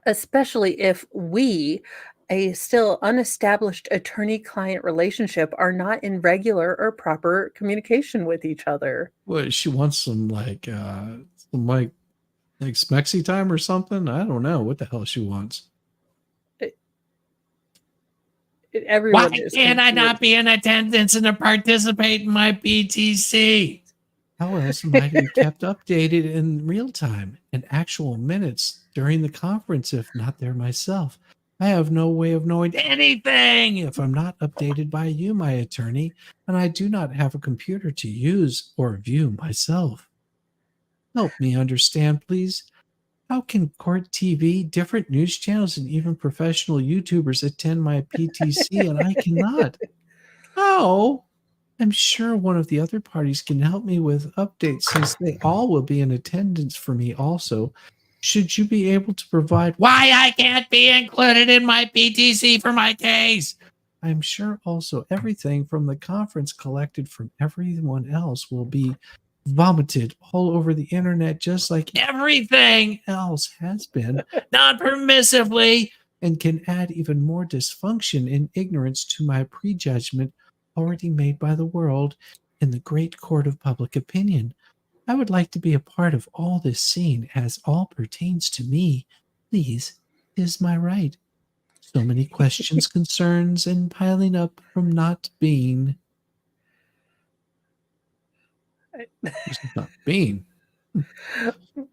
especially if we, a still unestablished attorney-client relationship, are not in regular or proper communication with each other. What, she wants some smexy time or something? I don't know what the hell she wants. Everyone Why is can't I confused. not be in attendance and to participate in my PTC? How else am I to be kept updated in real time and actual minutes during the conference if not there myself? I have no way of knowing anything if I'm not updated by you, my attorney, and I do not have a computer to use or view myself. Help me understand, please. How can court TV, different news channels, and even professional YouTubers attend my PTC and I cannot? How? I'm sure one of the other parties can help me with updates since they all will be in attendance for me also. Should you be able to provide Why I can't be included in my PTC for my case? I'm sure also everything from the conference collected from everyone else will be vomited all over the internet just like everything else has been Non permissively. and can add even more dysfunction and ignorance to my prejudgment already made by the world in the great court of public opinion. I would like to be a part of all this scene as all pertains to me. Please, is my right. So many questions, concerns, and piling up from not being. Just not being.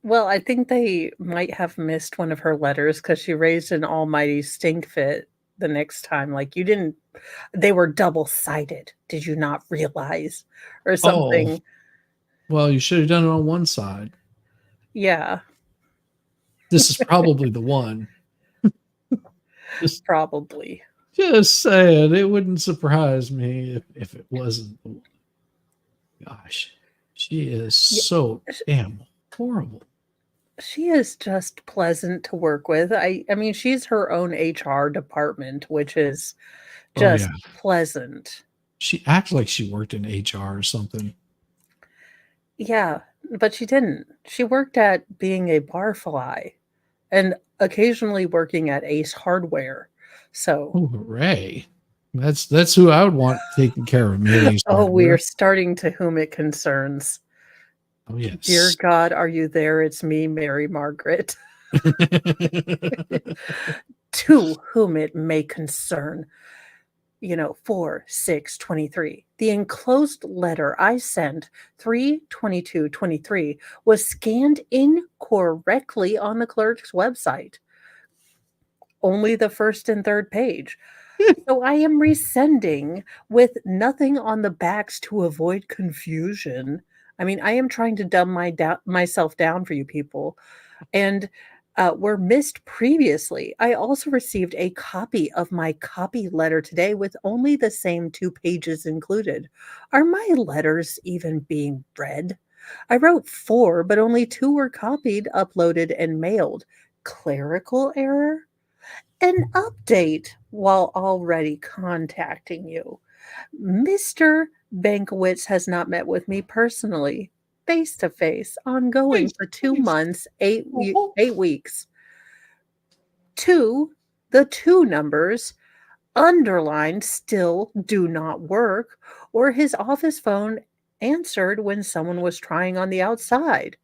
Well, I think they might have missed one of her letters because she raised an almighty stink fit the next time. Like, you didn't, they were double-sided. Did you not realize? Or Oh, something. well, you should have done it on one side. Yeah, This is probably the one. probably. Just saying, it wouldn't surprise me if it wasn't the one. Gosh, she is Yeah, so damn horrible. she is just pleasant to work with. I mean, she's her own HR department, which is Oh, yeah. just pleasant. She acts like she worked in HR or something. Yeah, but she didn't. She worked at being a barfly and occasionally working at Ace Hardware. So, Oh, hooray. That's who I would want taking care of me at Ace oh, we are Hardware. starting to whom it concerns. Oh, Dear yes. God, are you there? It's me, Mary Margaret. To whom it may concern. 4/6/23. The enclosed letter I sent 3/22/23 was scanned incorrectly on the clerk's website. Only the first and third page. So I am resending with nothing on the backs to avoid confusion. I mean, I am trying to dumb myself down for you people, and were missed previously. I also received a copy of my copy letter today with only the same 2 pages included. Are my letters even being read? I wrote 4, but only 2 were copied, uploaded, and mailed. Clerical error? An update while already contacting you. Mr. Bankowitz has not met with me personally, face to face, ongoing for 2 months, 8 weeks. 2, the 2 numbers underlined still do not work, or his office phone answered when someone was trying on the outside.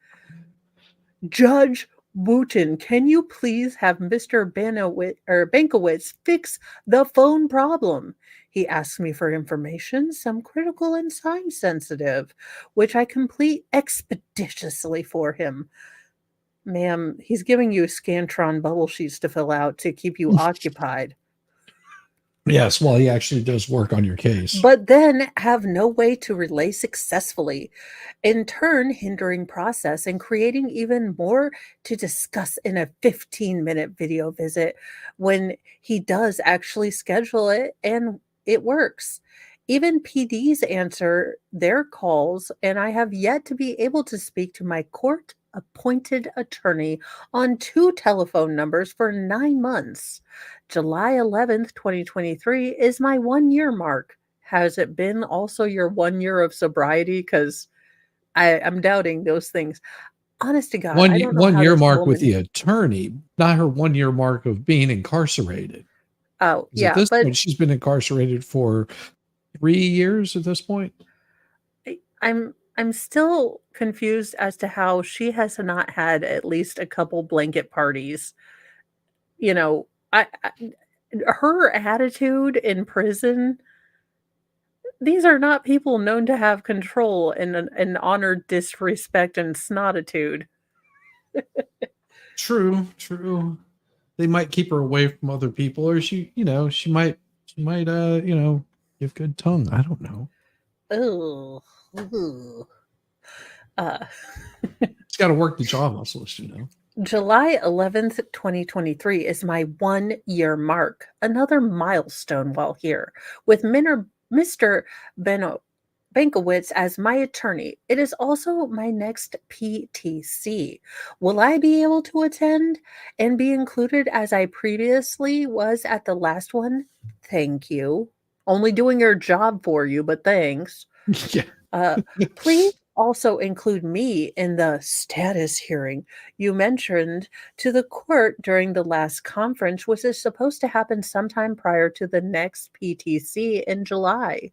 Judge Wooten, can you please have Mr. Bankowitz fix the phone problem? He asked me for information, some critical and time sensitive, which I complete expeditiously for him. Ma'am, he's giving you Scantron bubble sheets to fill out to keep you occupied, Yes, well, he actually does work on your case. but then have no way to relay successfully, in turn hindering process and creating even more to discuss in a 15-minute video visit when he does actually schedule it and it works. Even PDs answer their calls, and I have yet to be able to speak to my court appointed attorney on 2 telephone numbers for 9 months. July 11th, 2023 is my 1-year mark. Has it been also your 1 year of sobriety? Because I'm doubting those things. Honest to God, I don't know One how year this mark with woman. the attorney, not her 1 year mark of being incarcerated. Oh, 'Cause at yeah, this but point, she's been incarcerated for 3 years at this point. I'm still confused as to how she has not had at least a couple blanket parties. You know, I her attitude in prison, these are not people known to have control and honor disrespect and snotitude. True, true. They might keep her away from other people, or she might give good tongue. I don't know. Ugh. Ugh. Uh, She's got to work the jaw muscles. July 11th, 2023 is my 1 year mark, another milestone while here, with Mr. Beno Bankowitz as my attorney. It is also my next PTC. Will I be able to attend and be included as I previously was at the last one? Thank you. Only doing your job for you, but thanks. Yeah. Uh, please also include me in the status hearing you mentioned to the court during the last conference, which is supposed to happen sometime prior to the next PTC in July.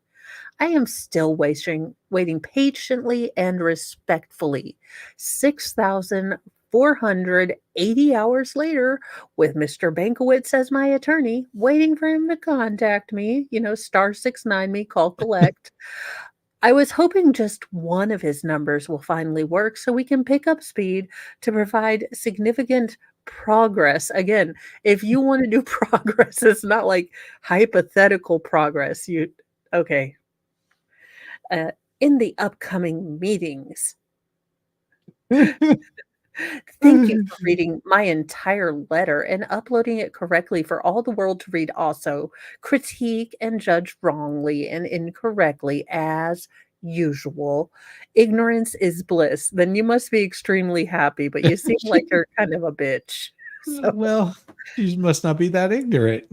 I am still waiting patiently and respectfully. 6,480 hours later, with Mr. Bankowitz as my attorney, waiting for him to contact me, *69 me, call collect. I was hoping just one of his numbers will finally work so we can pick up speed to provide significant progress. Again, if you want to do progress, it's not like hypothetical progress. Okay, uh, in the upcoming meetings. Thank you for reading my entire letter and uploading it correctly for all the world to read also. Critique and judge wrongly and incorrectly as usual. Ignorance is bliss. Then you must be extremely happy, but you seem like you're kind of a bitch. So Well, she must not be that ignorant.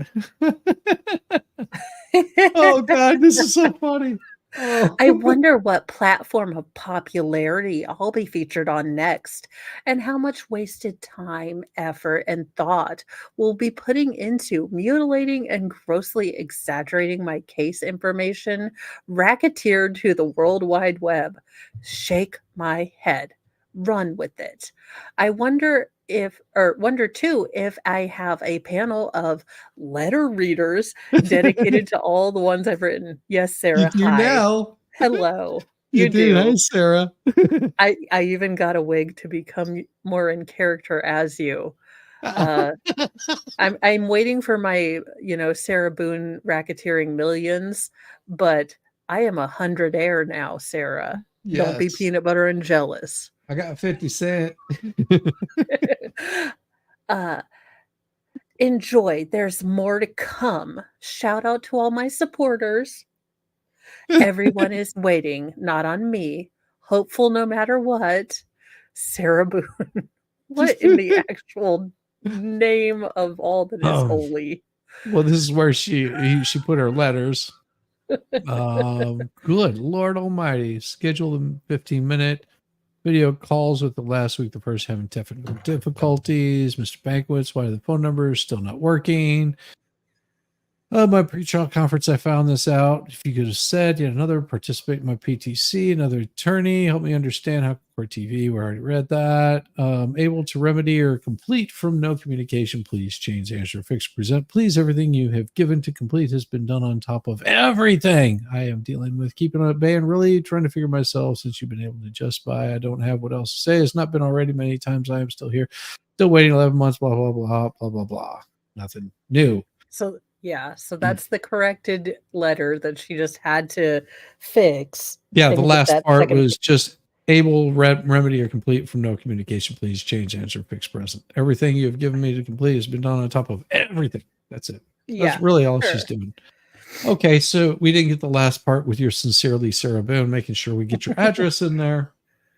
Oh God, this is so funny. Oh. I wonder what platform of popularity I'll be featured on next, and how much wasted time, effort, and thought we'll be putting into mutilating and grossly exaggerating my case information racketeered to the World Wide Web. Shake my head. Run with it. I wonder too if I have a panel of letter readers dedicated to all the ones I've written. Yes, You Sarah, do hi. now. Hello. You You do. Hey, do. Sarah. I even got a wig to become more in character as you. Uh, I'm waiting for my, Sarah Boone racketeering millions, but I am 100 air now, Sarah. Don't be Yes. peanut butter and jealous. I got 50 cent. uh, enjoy. There's more to come. Shout out to all my supporters. Everyone is waiting, not on me. Hopeful no matter what. Sarah Boone. What in the actual name of all that is Oh, holy? well, this is where she put her letters. Good Lord Almighty. Schedule them 15-minute video calls with the last week, the first having technical difficulties. Mr. Banquets, why are the phone numbers still not working? My pre-trial conference, I found this out. If you could have said, yet another participate in my PTC, another attorney, help me understand how court TV. We already read that. Able to remedy or complete from no communication. Please change, answer, fix, present. Please, everything you have given to complete has been done on top of everything I am dealing with. Keeping it at bay and really trying to figure myself since you've been able to just buy. I don't have what else to say. It's not been already many times. I am still here, still waiting 11 months. Blah blah blah blah blah blah. Nothing new. So yeah, so that's the corrected letter that she just had to fix. Yeah, and the get last that part second- was just able, remedy, or complete from no communication. Please change, answer, fix, present. Everything you have given me to complete has been done on top of everything. That's it. Yeah, That's really all she's sure. doing. Okay, so we didn't get the last part with your sincerely Sarah Boone, making sure we get your address in there.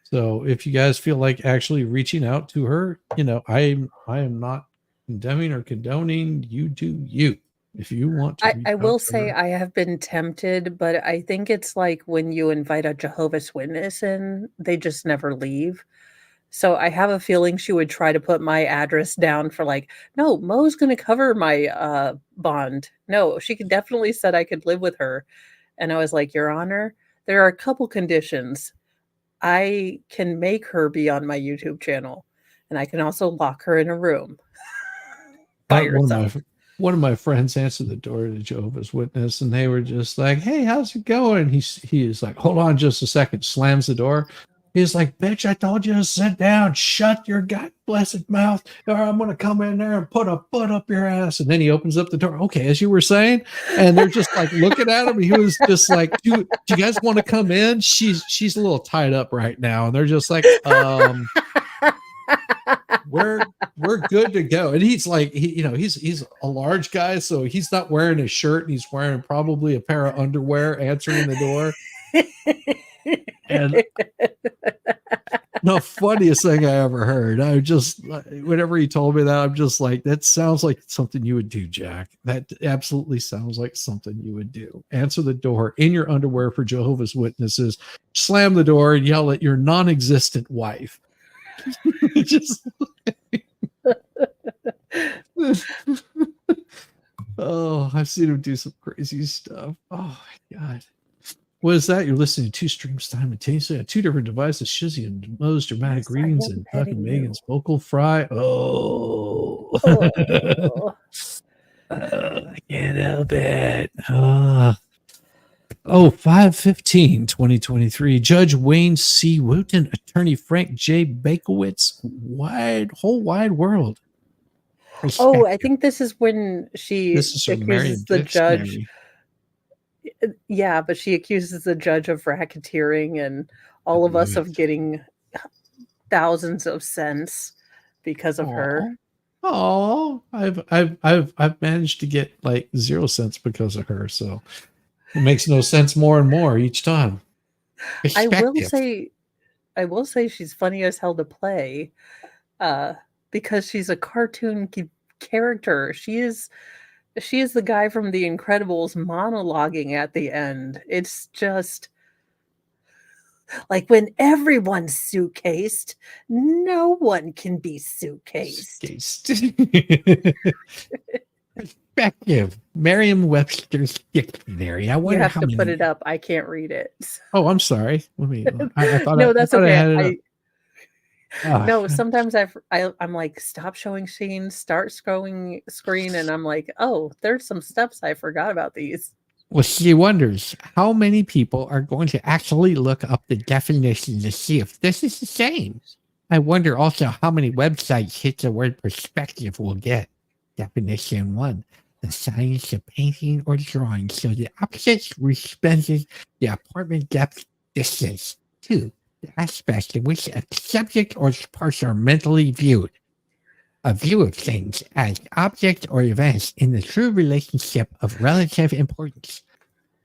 So if you guys feel like actually reaching out to her, I am not condemning or condoning. You do you. If you want to, I reach will out to say her. I have been tempted, but I think it's like when you invite a Jehovah's Witness in, they just never leave. So I have a feeling she would try to put my address down for like, no, Mo's going to cover my bond. No, she could definitely said I could live with her. And I was like, Your Honor, there are a couple conditions. I can make her be on my YouTube channel, and I can also lock her in a room by herself. One of my friends answered the door to Jehovah's Witness, and they were just like, "Hey, how's it going?" He is like, "Hold on, just a second." Slams the door. He's like, "Bitch, I told you to sit down. Shut your god blessed mouth, or I'm gonna come in there and put a foot up your ass." And then he opens up the door. Okay, as you were saying, and they're just like looking at him. He was just like, do you guys want to come in? She's a little tied up right now, and they're just like, we're good to go. And he's like, he's a large guy, so he's not wearing a shirt, and he's wearing probably a pair of underwear answering the door. And the funniest thing I ever heard, I just, whenever he told me that, I'm just like, that sounds like something you would do, Jack. That absolutely sounds like something you would do. Answer the door in your underwear for Jehovah's Witnesses, slam the door, and yell at your non-existent wife. Just oh, I've seen him do some crazy stuff. Oh my god. What is that? You're listening to two streams simultaneously on two different devices. Shizzy and Mo's dramatic Yes, I readings am and petting fucking you. Megan's vocal fry. Oh. Oh. I can't help it. 5/15/2023. Judge Wayne C. Wooten, attorney Frank J. Bakowitz, whole wide world. Oh, I think this is when she This is from Marion accuses the judge. Dictionary. Yeah, but she accuses the judge of racketeering and all of us of getting thousands of cents because of her. Oh, I've managed to get like 0 cents because of her, so it makes no sense more and more each time. I will say she's funny as hell to play, because she's a cartoon character. She is the guy from The Incredibles monologuing at the end. It's just like when everyone's suitcased, no one can be suitcased. Perspective. Merriam-Webster's dictionary. I wonder You have how to many. put it up. I can't read it. Oh, I'm sorry. Let me. I thought No, I that's thought I okay. had it up. No, sometimes I'm like, stop showing scene, start scrolling screen, and I'm like, oh, there's some steps I forgot about these. Well, she wonders how many people are going to actually look up the definition to see if this is the same. I wonder also how many websites hit the word perspective will get. Definition 1, the science of painting or drawing. So the opposites represent the apartment depth distance. 2, the aspect in which a subject or parts are mentally viewed. A view of things as objects or events in the true relationship of relative importance.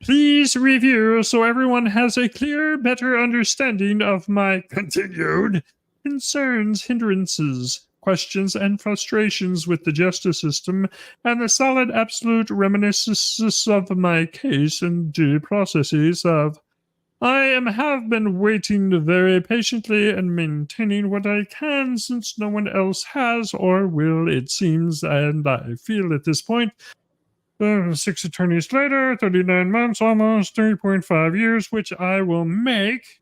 Please review so everyone has a clear, better understanding of my continued concerns, hindrances, questions, and frustrations with the justice system, and the solid absolute reminiscences of my case and due processes of have been waiting very patiently and maintaining what I can since no one else has or will, it seems, and I feel at this point 6 attorneys later, 39 months, almost 3.5 years, which I will make,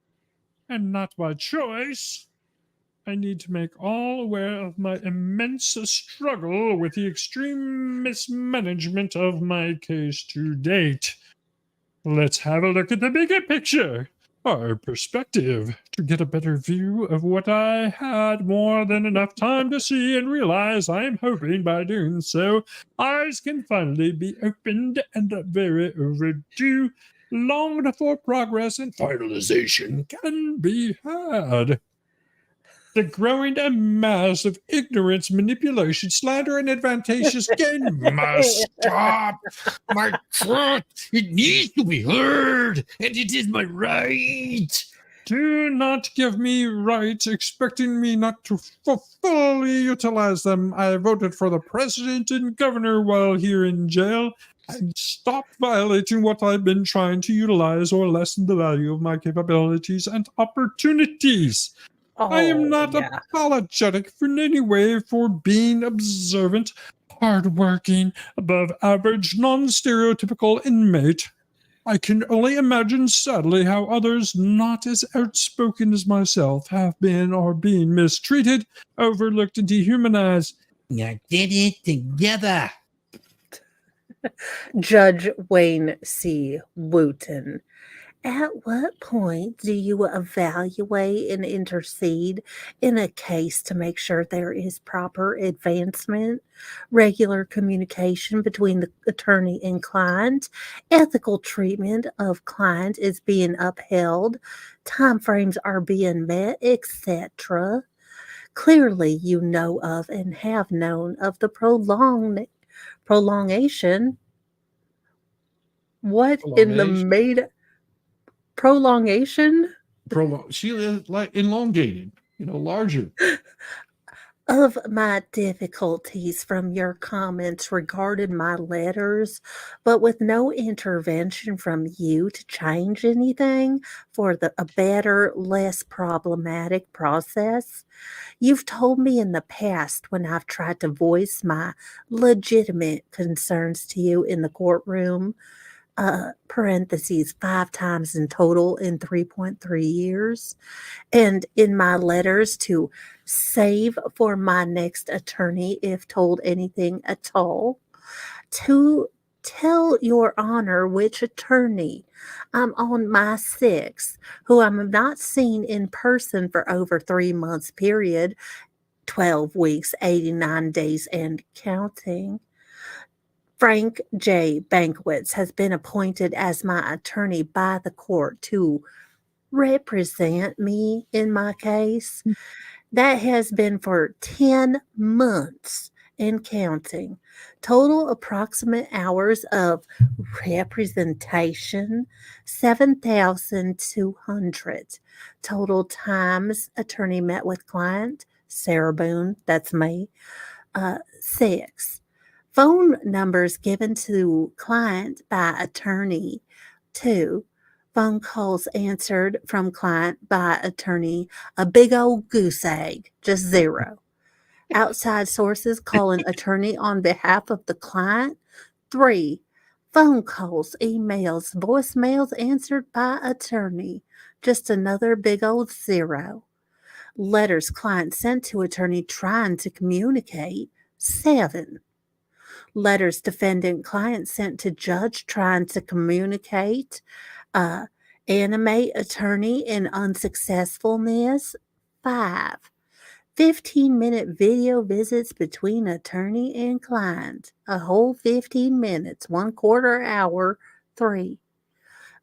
and not by choice. I need to make all aware of my immense struggle with the extreme mismanagement of my case to date. Let's have a look at the bigger picture, our perspective, to get a better view of what I had more than enough time to see and realize. I am hoping by doing so, eyes can finally be opened and very overdue, longed for progress and finalization can be had. The growing mass of ignorance, manipulation, slander, and advantageous gain must stop. My truth, it needs to be heard, and it is my right. Do not give me rights, expecting me not to fully utilize them. I voted for the president and governor while here in jail, and stop violating what I've been trying to utilize or lessen the value of my capabilities and opportunities. I am not yeah. apologetic in any way for being observant, hardworking, above average, non stereotypical inmate. I can only imagine sadly how others not as outspoken as myself have been or being mistreated, overlooked, and dehumanized. Now get it together. Judge Wayne C. Wooten. At what point do you evaluate and intercede in a case to make sure there is proper advancement, regular communication between the attorney and client, ethical treatment of client is being upheld, timeframes are being met, etc.? Clearly, you know of and have known of the prolongation. What in the Prolongation. prolongation She is like elongated, larger. of my difficulties from your comments regarding my letters, but with no intervention from you to change anything for a better, less problematic process? You've told me in the past when I've tried to voice my legitimate concerns to you in the courtroom, parentheses, 5 times in total in 3.3 years. And in my letters to save for my next attorney, if told anything at all, to tell your honor which attorney I'm on my sixth, who I'm not seen in person for over 3 months period, 12 weeks, 89 days and counting. Frank J. Banquets has been appointed as my attorney by the court to represent me in my case. That has been for 10 months and counting. Total approximate hours of representation 7,200. Total times attorney met with client Sarah Boone, that's me, 6. Phone numbers given to client by attorney 2. Phone calls answered from client by attorney, a big old goose egg, just 0. Outside sources calling attorney on behalf of the client, 3. Phone calls, emails, voicemails answered by attorney, just another big old 0. Letters client sent to attorney trying to communicate, 7. Letters defendant client sent to judge trying to communicate, animate attorney in unsuccessfulness, 5. 15-minute video visits between attorney and client, a whole 15 minutes, 1/4 hour, 3.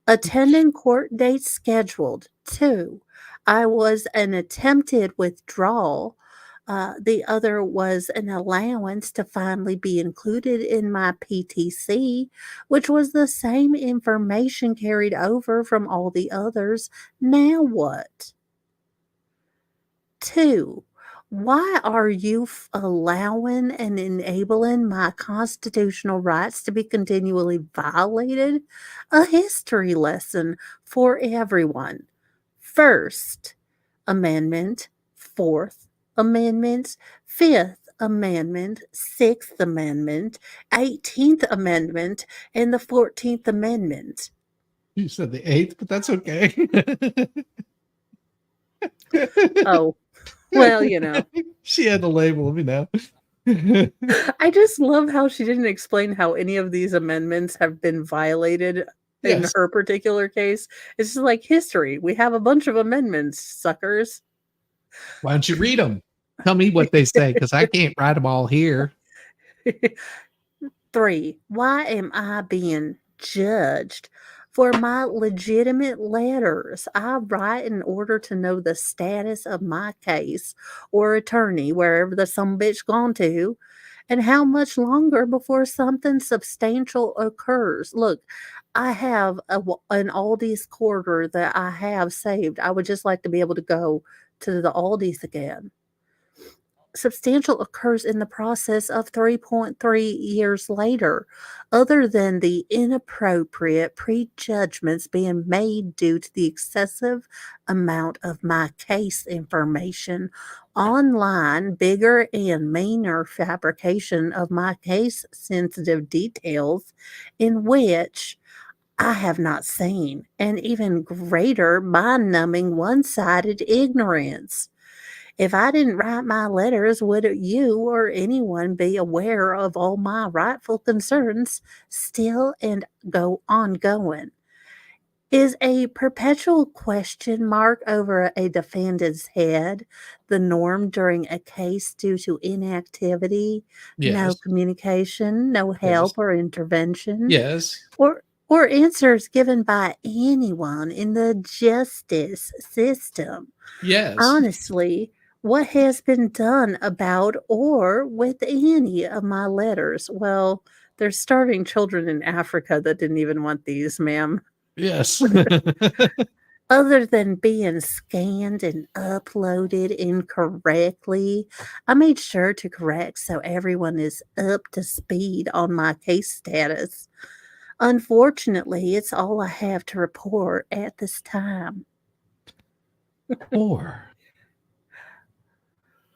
Attending court dates scheduled, 2. I was an attempted withdrawal. The other was an allowance to finally be included in my PTC, which was the same information carried over from all the others. Now what? 2. Why are you allowing and enabling my constitutional rights to be continually violated? A history lesson for everyone. First Amendment, Fourth Amendment, Fifth Amendment, 6th Amendment, 18th Amendment, and the 14th Amendment. You said the 8th, but that's okay. Oh, well, you know. She had to label them, you know. I just love how she didn't explain how any of these amendments have been violated in Yes. her particular case. It's just like history. We have a bunch of amendments, suckers. Why don't you read them? Tell me what they say, because I can't write them all here. 3. Why am I being judged for my legitimate letters I write in order to know the status of my case or attorney, wherever the sumbitch gone to, and how much longer before something substantial occurs? Look, I have an Aldi's quarter that I have saved. I would just like to be able to go to the Aldi's again. Substantial occurs in the process of 3.3 years later, other than the inappropriate prejudgments being made due to the excessive amount of my case information online, bigger and meaner fabrication of my case sensitive details in which I have not seen, and even greater mind numbing one sided ignorance. If I didn't write my letters, would you or anyone be aware of all my rightful concerns still and go ongoing? Is a perpetual question mark over a defendant's head the norm during a case due to inactivity, no Yes. communication, no help Yes. or intervention, Yes. or answers given by anyone in the justice system? Yes. Honestly, what has been done about or with any of my letters? Well, there's starving children in Africa that didn't even want these, ma'am. Yes. Other than being scanned and uploaded incorrectly, I made sure to correct so everyone is up to speed on my case status. Unfortunately, it's all I have to report at this time. 4.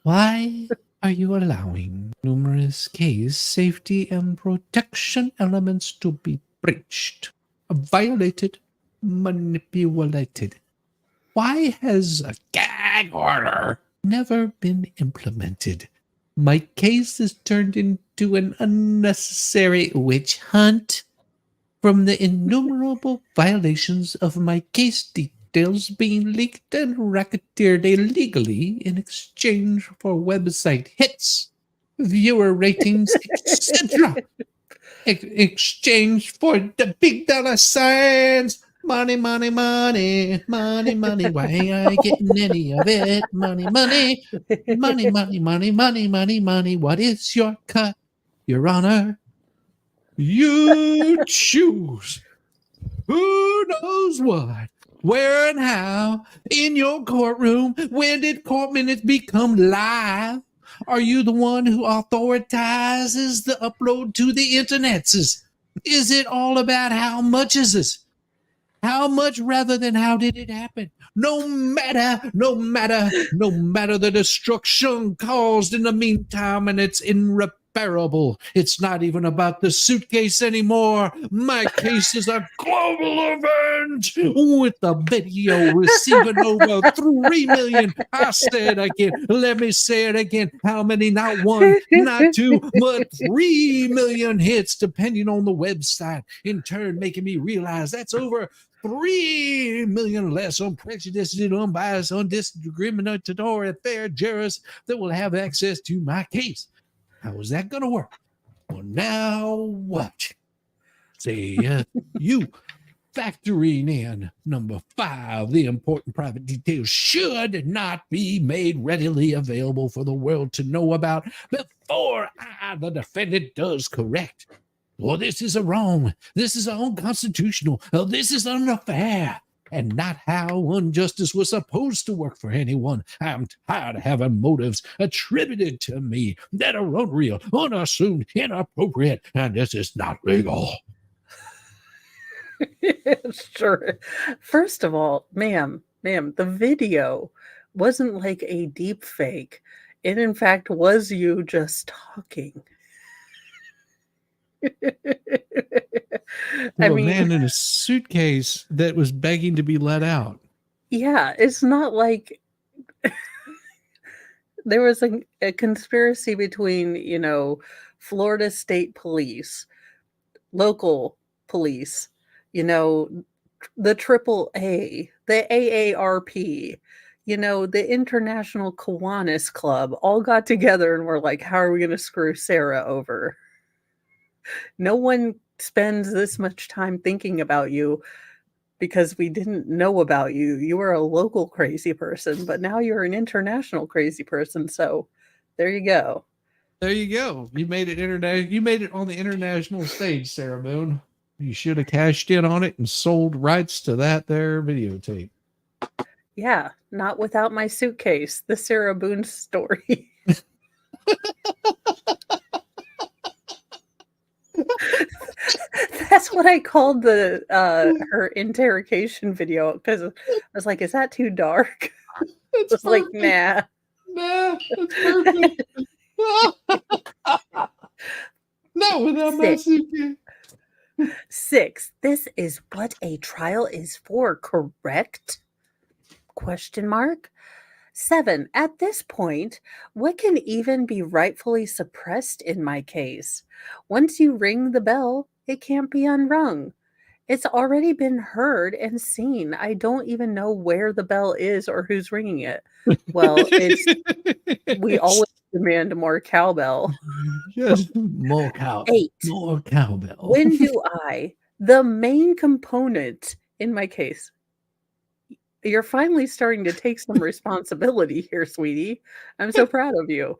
Why are you allowing numerous case safety and protection elements to be breached, violated, manipulated? Why has a gag order never been implemented? My case is turned into an unnecessary witch hunt. From the innumerable violations of my case details being leaked and racketeered illegally in exchange for website hits, viewer ratings, etc. Exchange for the big dollar signs. Money, money, money, money, money. Why ain't I getting any of it? Money, money, money, money, money, money, money, money. What is your cut, Your Honor? You choose. Who knows what, where, and how in your courtroom? When did court minutes become live? Are you the one who authorizes the upload to the internets? Is it all about how much is this? How much rather than how did it happen? No matter the destruction caused in the meantime, and it's irreparable. It's not even about the suitcase anymore. My case is a global event with the video receiving over 3 million. I say it again. Let me say it again. How many? Not one, not two, but 3 million hits, depending on the website. In turn, making me realize that's over 3 million less unprejudiced, unbiased, undiscriminatory, fair jurors that will have access to my case. How is that going to work? Well, now watch. Say, you factoring in number 5, the important private details should not be made readily available for the world to know about before I, the defendant, does correct. Well, this is a wrong. This is unconstitutional. This is unfair. And not how injustice was supposed to work for anyone. I'm tired of having motives attributed to me that are unreal, unassumed, inappropriate, and this is not legal. Sure. First of all, ma'am, the video wasn't like a deep fake. It in fact was you just talking. To I a mean, man in a suitcase that was begging to be let out. yeah, it's not like there was a conspiracy between, Florida State Police, local police, you know, the AAA, the AARP, the International Kiwanis Club all got together and were like, how are we going to screw Sarah over? No one spends this much time thinking about you because we didn't know about you. You were a local crazy person, but now you're an international crazy person. So there you go. There you go. You made it You made it on the international stage, Sarah Moon. You should have cashed in on it and sold rights to that there videotape. Yeah, not without my suitcase. The Sarah Boone story. That's what I called the her interrogation video because I was like, "Is that too dark?" It's was like, perfect. "Nah." Nah, that's perfect. Not without my Six. suitcase. 6. This is what a trial is for, correct? Question mark. 7. At this point, what can even be rightfully suppressed in my case? Once you ring the bell, it can't be unrung. It's already been heard and seen. I don't even know where the bell is or who's ringing it. Well, we always demand more cowbell. Just more cow. 8. More cowbell. When do I, the main component in my case, you're finally starting to take some responsibility here, sweetie. I'm so proud of you.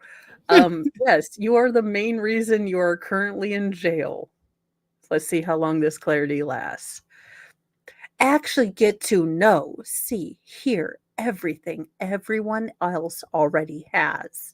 Yes, you are the main reason you are currently in jail. Let's see how long this clarity lasts. Actually get to know, see, hear everything everyone else already has.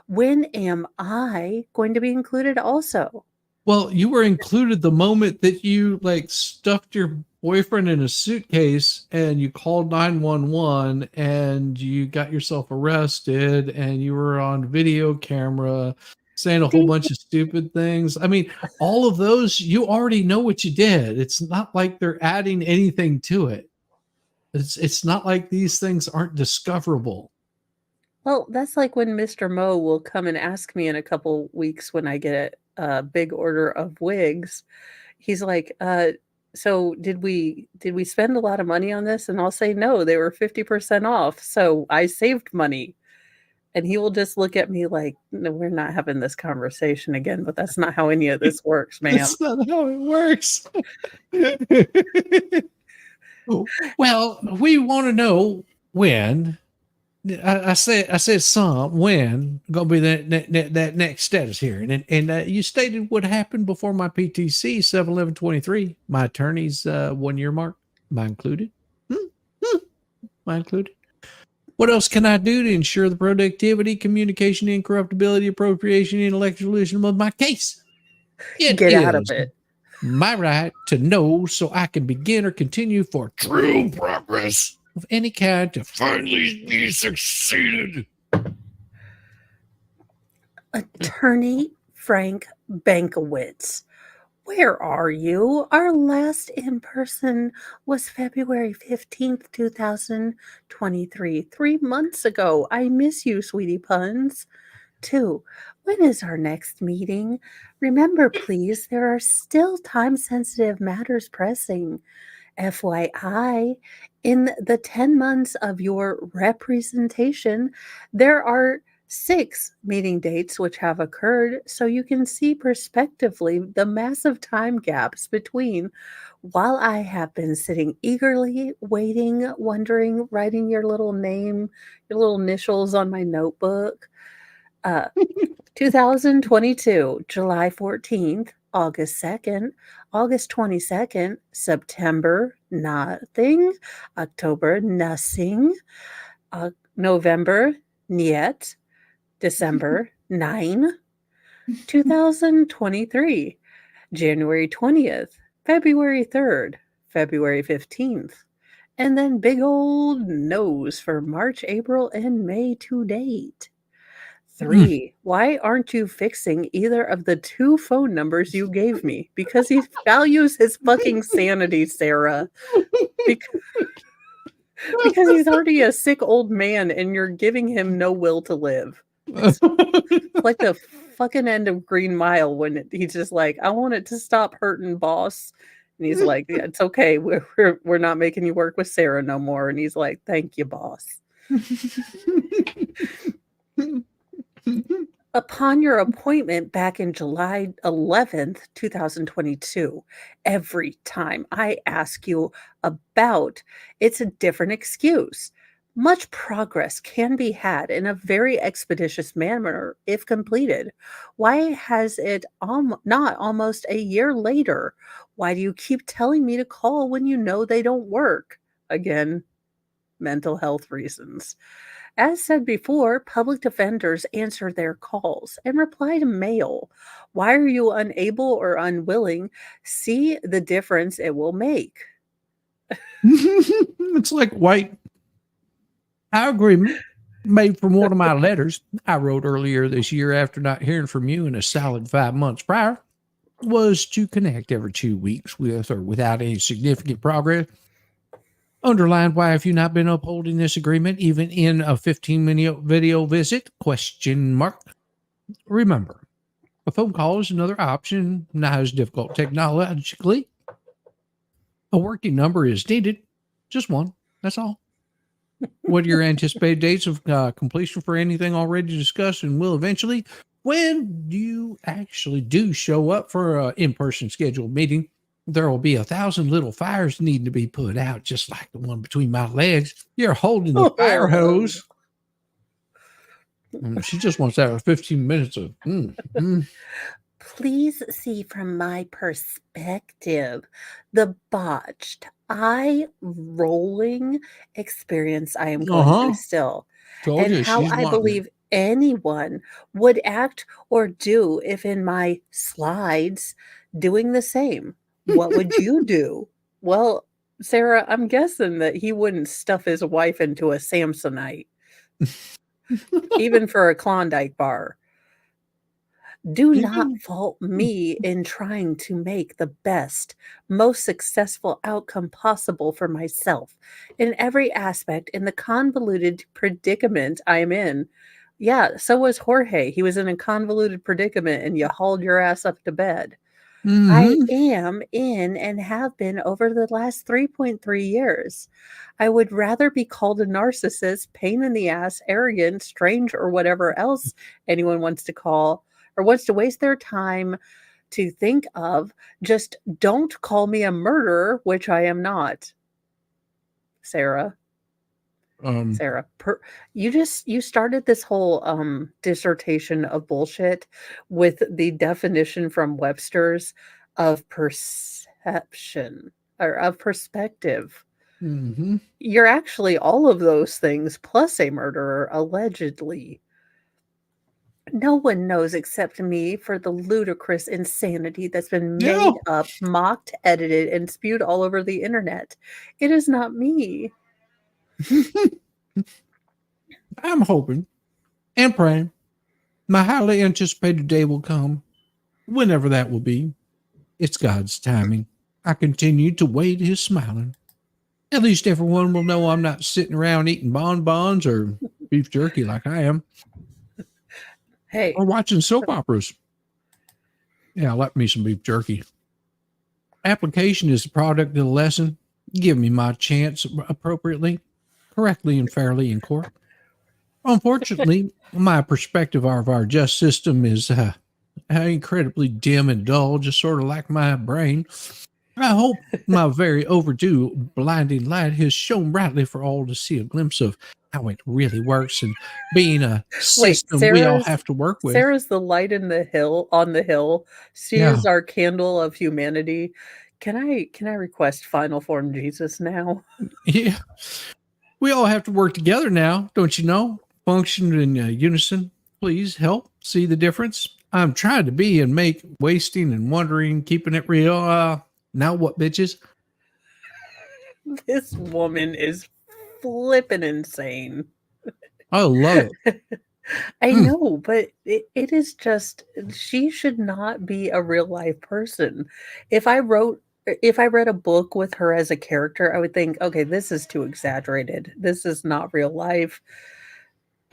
When am I going to be included also? Well, you were included the moment that you like stuffed your boyfriend in a suitcase and you called 911 and you got yourself arrested and you were on video camera saying a whole See? bunch of stupid things. I mean, all of those, you already know what you did. It's not like they're adding anything to it. It's not like these things aren't discoverable. Well, that's like when Mr. Mo will come and ask me in a couple weeks when I get a big order of wigs. He's like, so did we spend a lot of money on this? And I'll say, no, they were 50% off. So I saved money. And he will just look at me like, no, we're not having this conversation again, but that's not how any of this works, ma'am. That's not how it works. Well, we want to know when. I said some when gonna be that next status here, and you stated what happened before my PTC 7/11/23. My attorney's 1 year mark. Am I included? Am I included? What else can I do to ensure the productivity, communication, incorruptibility, appropriation, intellectualism of my case? It Get out of is it. my right to know so I can begin or continue for true progress of any kind to finally be succeeded. Attorney Frank Bankowitz. Where are you? Our last in person was February 15th, 2023. 3 months ago. I miss you, sweetie puns. 2. When is our next meeting? Remember, please, there are still time sensitive matters pressing. FYI, in the 10 months of your representation, there are 6 meeting dates which have occurred, so you can see prospectively the massive time gaps between while I have been sitting eagerly, waiting, wondering, writing your little name, your little initials on my notebook. 2022, July 14th, August 2nd, August 22nd, September, nothing, October, nothing, November, niet, December, 9, 2023, January 20th, February 3rd, February 15th, and then big old nose for March, April, and May to date. 3, why aren't you fixing either of the 2 phone numbers you gave me? Because he values his fucking sanity, Sarah. Bec because he's already a sick old man and you're giving him no will to live. It's like the fucking end of Green Mile when he's just like, "I want it to stop hurting, boss." And he's like, "Yeah, it's okay. We're not making you work with Sarah no more." And he's like, "Thank you, boss." Upon your appointment back in July 11th, 2022, every time I ask you about, it's a different excuse. Much progress can be had in a very expeditious manner if completed. Why has it not almost a year later? Why do you keep telling me to call when you know they don't work? Again, mental health reasons. As said before, public defenders answer their calls and reply to mail. Why are you unable or unwilling? See the difference it will make. It's like white agreement made from one of my letters I wrote earlier this year after not hearing from you in a solid 5 months prior was to connect every 2 weeks with or without any significant progress. Underlined why have you not been upholding this agreement even in a 15-minute video visit? Question mark. Remember, a phone call is another option, not as difficult technologically. A working number is needed. Just one. That's all. What are your anticipated dates of completion for anything already discussed and will eventually? When you actually do show up for an in-person scheduled meeting, there will be 1,000 little fires needing to be put out, just like the one between my legs. You're holding the fire hose. She just wants that 15 minutes of. Please see from my perspective the botched, eye rolling experience I am going through still, Told and you how she's I wanting it. believe anyone would act or do if in my slides doing the same. What would you do? Well, Sarah, I'm guessing that he wouldn't stuff his wife into a Samsonite, even for a Klondike bar. Do not fault me in trying to make the best, most successful outcome possible for myself in every aspect in the convoluted predicament I am in. Yeah, so was Jorge. He was in a convoluted predicament and you hauled your ass up to bed. I am in and have been over the last 3.3 years. I would rather be called a narcissist, pain in the ass, arrogant, strange, or whatever else anyone wants to call or wants to waste their time to think of. Just don't call me a murderer, which I am not. Sarah. Sarah, you started this whole dissertation of bullshit with the definition from Webster's of perception or of perspective. You're actually all of those things plus a murderer, allegedly. No one knows except me for the ludicrous insanity that's been made up, mocked, edited, and spewed all over the internet. It is not me. I'm hoping and praying my highly anticipated day will come, whenever that will be. It's God's timing. I continue to wait his smiling. At least everyone will know I'm not sitting around eating bonbons or beef jerky like I am. Hey. Or watching soap operas. Yeah, I like me some beef jerky. Application is the product of the lesson. Give me my chance appropriately, correctly, and fairly in court. Unfortunately, my perspective of our just system is incredibly dim and dull, just sort of like my brain. I hope my very overdue blinding light has shone brightly for all to see a glimpse of how it really works and being a system we all have to work with. Sarah's the light in the hill on the hill. She is our candle of humanity. Can I request final form Jesus now? Yeah. We all have to work together now, don't you know? Function in unison. Please help see the difference. I'm trying to be and make wasting and wondering, keeping it real. Now what, bitches? This woman is flipping insane. I love it. I Mm. know, but it is just she should not be a real life person. If I read a book with her as a character, I would think, okay, this is too exaggerated. This is not real life.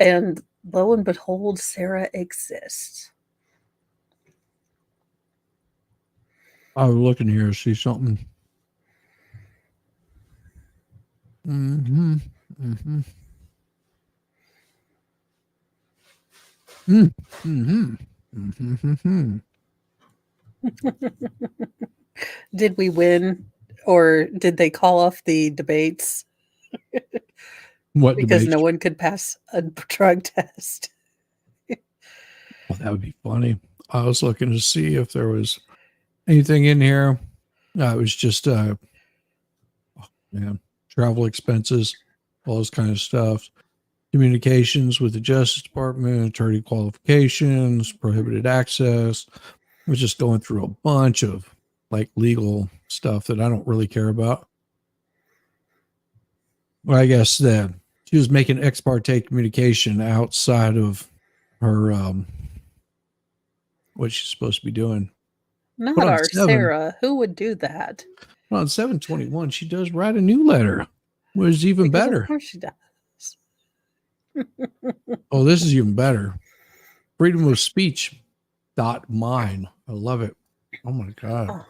And lo and behold, Sarah exists. I was looking here to see something. Mm-hmm. Mm-hmm. Mm-hmm. Mm-hmm. Did we win or did they call off the debates What because debates? no one could pass a drug test? Well, that would be funny. I was looking to see if there was anything in here. It was just travel expenses, all this kind of stuff. Communications with the Justice Department, attorney qualifications, prohibited access. I was just going through a bunch of like legal stuff that I don't really care about. Well, I guess that she was making ex parte communication outside of her what she's supposed to be doing. Not But on our Sarah. Who would do that? on 721, she does write a new letter, which is even Because of better. course she does. Oh, this is even better. Freedom of speech dot mine. I love it. Oh my god. Oh,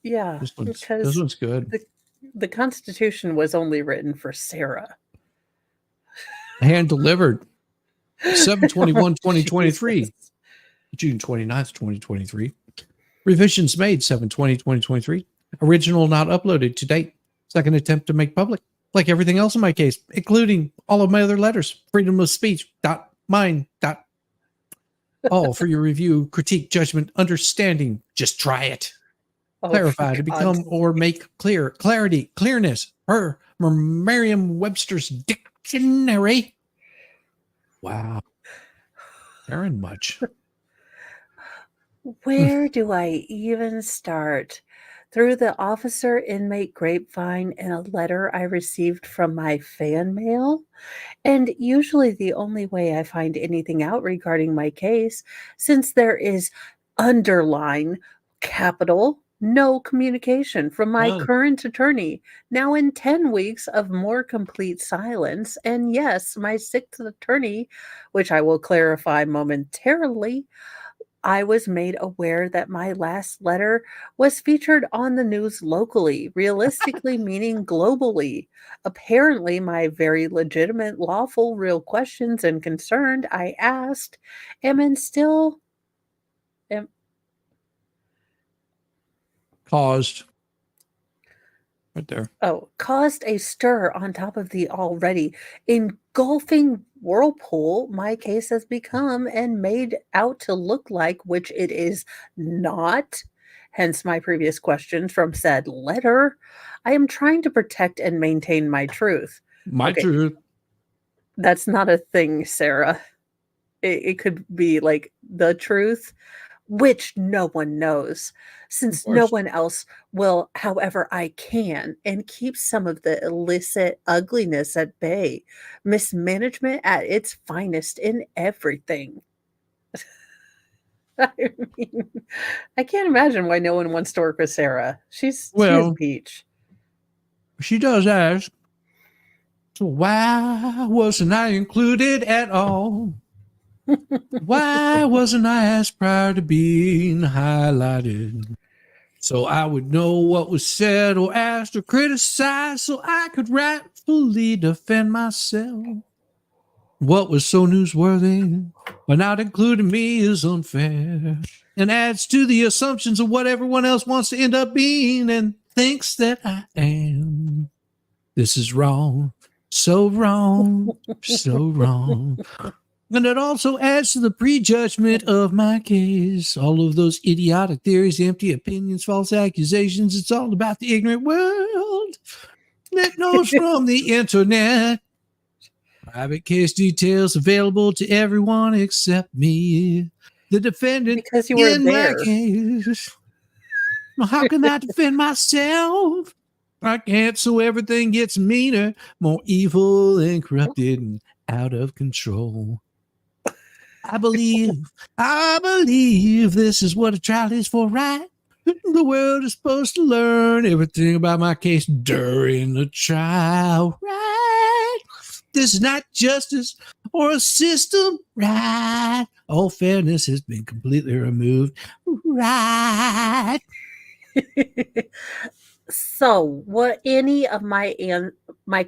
yeah, This because one's good. the Constitution was only written for Sarah. Hand delivered 721 Oh, 2023. Jesus. June 29th, 2023. Revisions made 7/20/2023. Original not uploaded to date. Second attempt to make public. Like everything else in my case, including all of my other letters. Freedom of speech dot mine dot all for your review, critique, judgment, understanding. Just try it. Oh, Clarify for to become God's or sake. make clear. Clarity, clearness. Per Merriam-Webster's dictionary. Wow. Karen much. Where do I even start? Through the officer inmate grapevine and a letter I received from my fan mail? And usually the only way I find anything out regarding my case, since there is underline, capital, no communication from my None. current attorney, now in 10 weeks of more complete silence. And yes, my sixth attorney, which I will clarify momentarily, I was made aware that my last letter was featured on the news locally, realistically meaning globally. Apparently, my very legitimate, lawful, real questions and concerned I asked am and still am. Caused. Right there. Oh, caused a stir on top of the already engulfing whirlpool my case has become and made out to look like, which it is not. Hence my previous questions from said letter. I am trying to protect and maintain my truth. My Okay, truth. that's not a thing, Sarah. It could be like the truth, which no one knows, Of since no course. one else will, however I can, and keep some of the illicit ugliness at bay, mismanagement at its finest in everything. I mean, I can't imagine why no one wants to work with Sarah. She is Well, peach. she does ask, so why wasn't I included at all? Why wasn't I asked prior to being highlighted? So I would know what was said or asked or criticized so I could rightfully defend myself. What was so newsworthy by not including me is unfair and adds to the assumptions of what everyone else wants to end up being and thinks that I am. This is wrong, so wrong, so wrong. And it also adds to the prejudgment of my case. All of those idiotic theories, empty opinions, false accusations. It's all about the ignorant world that knows from the internet. Private case details available to everyone except me, the defendant Because you were in my there. case. How can I defend myself? I can't, so everything gets meaner, more evil and corrupted and out of control. I believe this is what a trial is for, right? The world is supposed to learn everything about my case during the trial, right? This is not justice or a system, right? All fairness has been completely removed, right? So, were any of my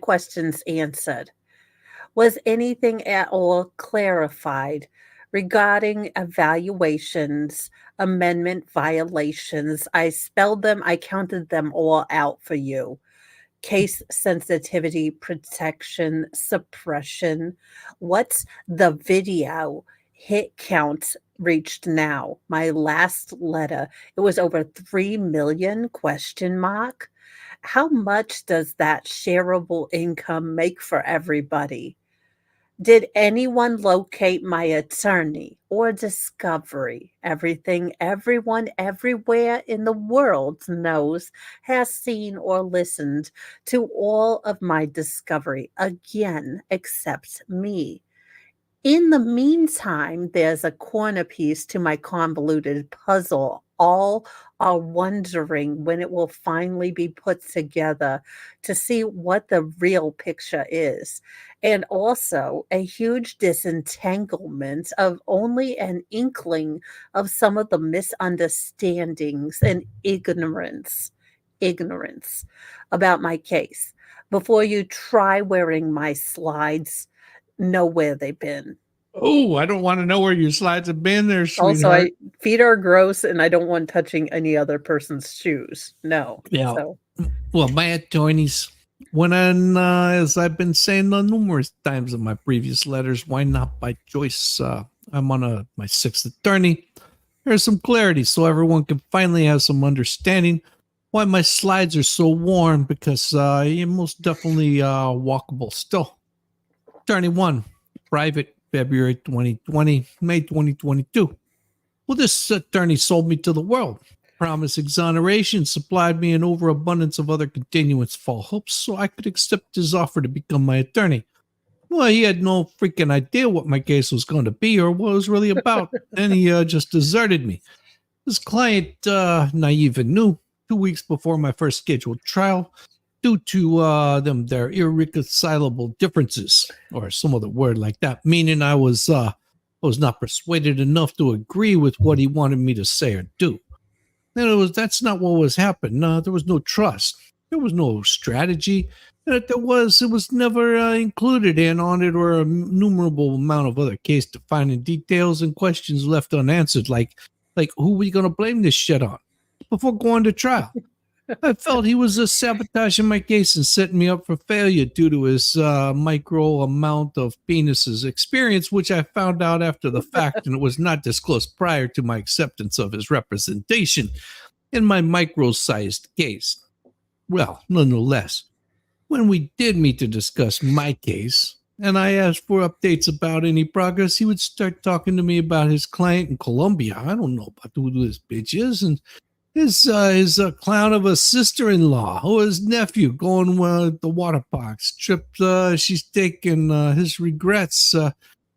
questions answered? Was anything at all clarified regarding evaluations, amendment violations? I spelled them, I counted them all out for you. Case sensitivity, protection, suppression. What's the video hit count reached now? My last letter, it was over 3 million question mark. How much does that shareable income make for everybody? Did anyone locate my attorney or discovery? Everything everyone everywhere in the world knows, has seen or listened to all of my discovery again, except me. In the meantime, there's a corner piece to my convoluted puzzle. All are wondering when it will finally be put together to see what the real picture is. And also a huge disentanglement of only an inkling of some of the misunderstandings and ignorance about my case. Before you try wearing my slides, know where they've been. Oh, I don't want to know where your slides have been there, Also, sweetheart. feet are gross, and I don't want touching any other person's shoes. No. Yeah. So Well, my attorneys went on, as I've been saying numerous times in my previous letters, why not by choice? I'm on my sixth attorney. There's some clarity so everyone can finally have some understanding why my slides are so worn, because you're most definitely walkable still. Attorney 1, private, February 2020, May 2022. Well, this attorney sold me to the world. Promised exoneration, supplied me an overabundance of other continuance fall hopes so I could accept his offer to become my attorney. Well, he had no freaking idea what my case was going to be or what it was really about, and he just deserted me. His client, naive and new, 2 weeks before my first scheduled trial, due to their irreconcilable differences, or some other word like that, meaning I was not persuaded enough to agree with what he wanted me to say or do. And that's not what was happening. There was no trust. There was no strategy. And if there was, it was never included in on it, or a numerable amount of other case defining details and questions left unanswered, like who we going to blame this shit on before going to trial. I felt he was sabotaging my case and setting me up for failure due to his micro amount of penises experience, which I found out after the fact, and it was not disclosed prior to my acceptance of his representation in my micro-sized case. Well, nonetheless, when we did meet to discuss my case, and I asked for updates about any progress, he would start talking to me about his client in Colombia. I don't know about who this bitch is, and his clown of a sister-in-law or his nephew going the water parks trip she's taken, his regrets,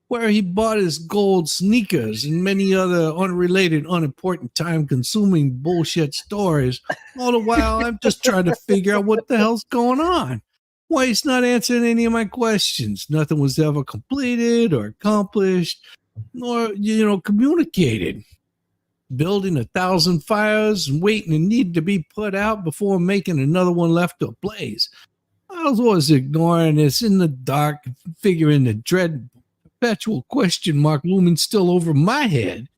where he bought his gold sneakers, and many other unrelated, unimportant, time-consuming bullshit stories. All the while, I'm just trying to figure out what the hell's going on. Why he's not answering any of my questions. Nothing was ever completed or accomplished, nor communicated. Building 1,000 fires and waiting and needing to be put out before making another one left ablaze. I was always ignoring this in the dark, figuring the dread perpetual question mark looming still over my head.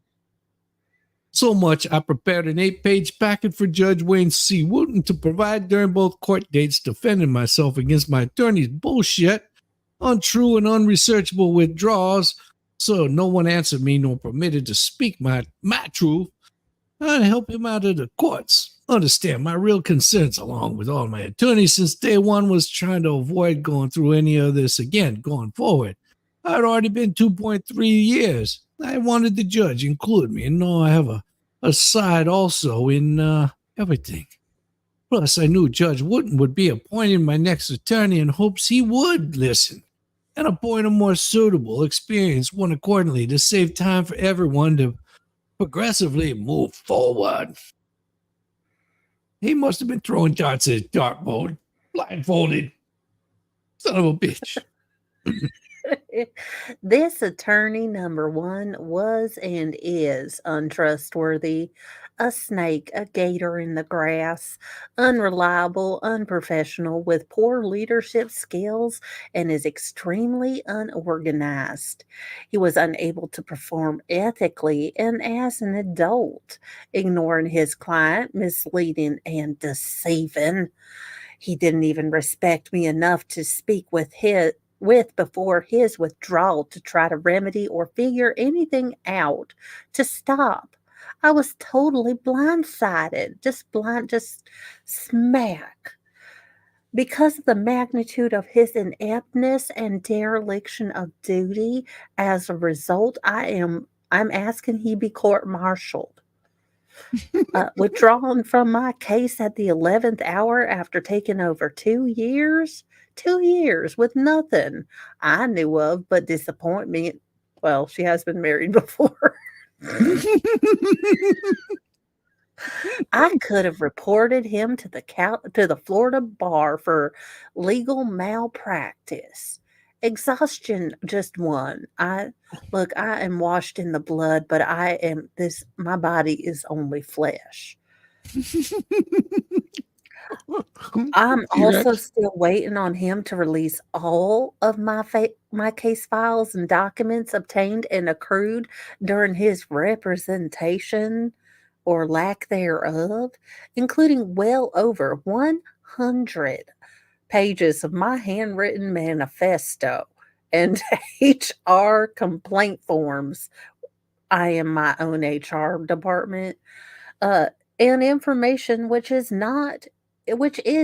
So much I prepared an 8-page packet for Judge Wayne C. Wooten to provide during both court dates, defending myself against my attorney's bullshit, untrue and unresearchable withdrawals, so no one answered me nor permitted to speak my truth. I'd help him out of the courts. Understand my real concerns, along with all my attorneys since day one, was trying to avoid going through any of this again going forward. I'd already been 2.3 years. I wanted the judge include me, and know I have a side also in everything. Plus, I knew Judge Wooten would be appointing my next attorney in hopes he would listen. and appoint a more suitable, experienced one accordingly to save time for everyone to progressively move forward. He must have been throwing darts at his dartboard, blindfolded. Son of a bitch. This attorney number one was and is untrustworthy, a snake, a gator in the grass, unreliable, unprofessional, with poor leadership skills, and is extremely unorganized. He was unable to perform ethically and as an adult, ignoring his client, misleading and deceiving. He didn't even respect me enough to speak with before his withdrawal to try to remedy or figure anything out to stop. I was totally blindsided, just smack. Because of the magnitude of his ineptness and dereliction of duty, as a result, I'm asking he be court-martialed. Withdrawn from my case at the 11th hour after taking over 2 years. 2 years with nothing I knew of but disappointment. Well, she has been married before. I could have reported him to the Florida bar for legal malpractice. Exhaustion just one. I am washed in the blood, but my body is only flesh. I'm also still waiting on him to release all of my case files and documents obtained and accrued during his representation or lack thereof, including well over 100 pages of my handwritten manifesto and HR complaint forms. I am my own HR department. And information which is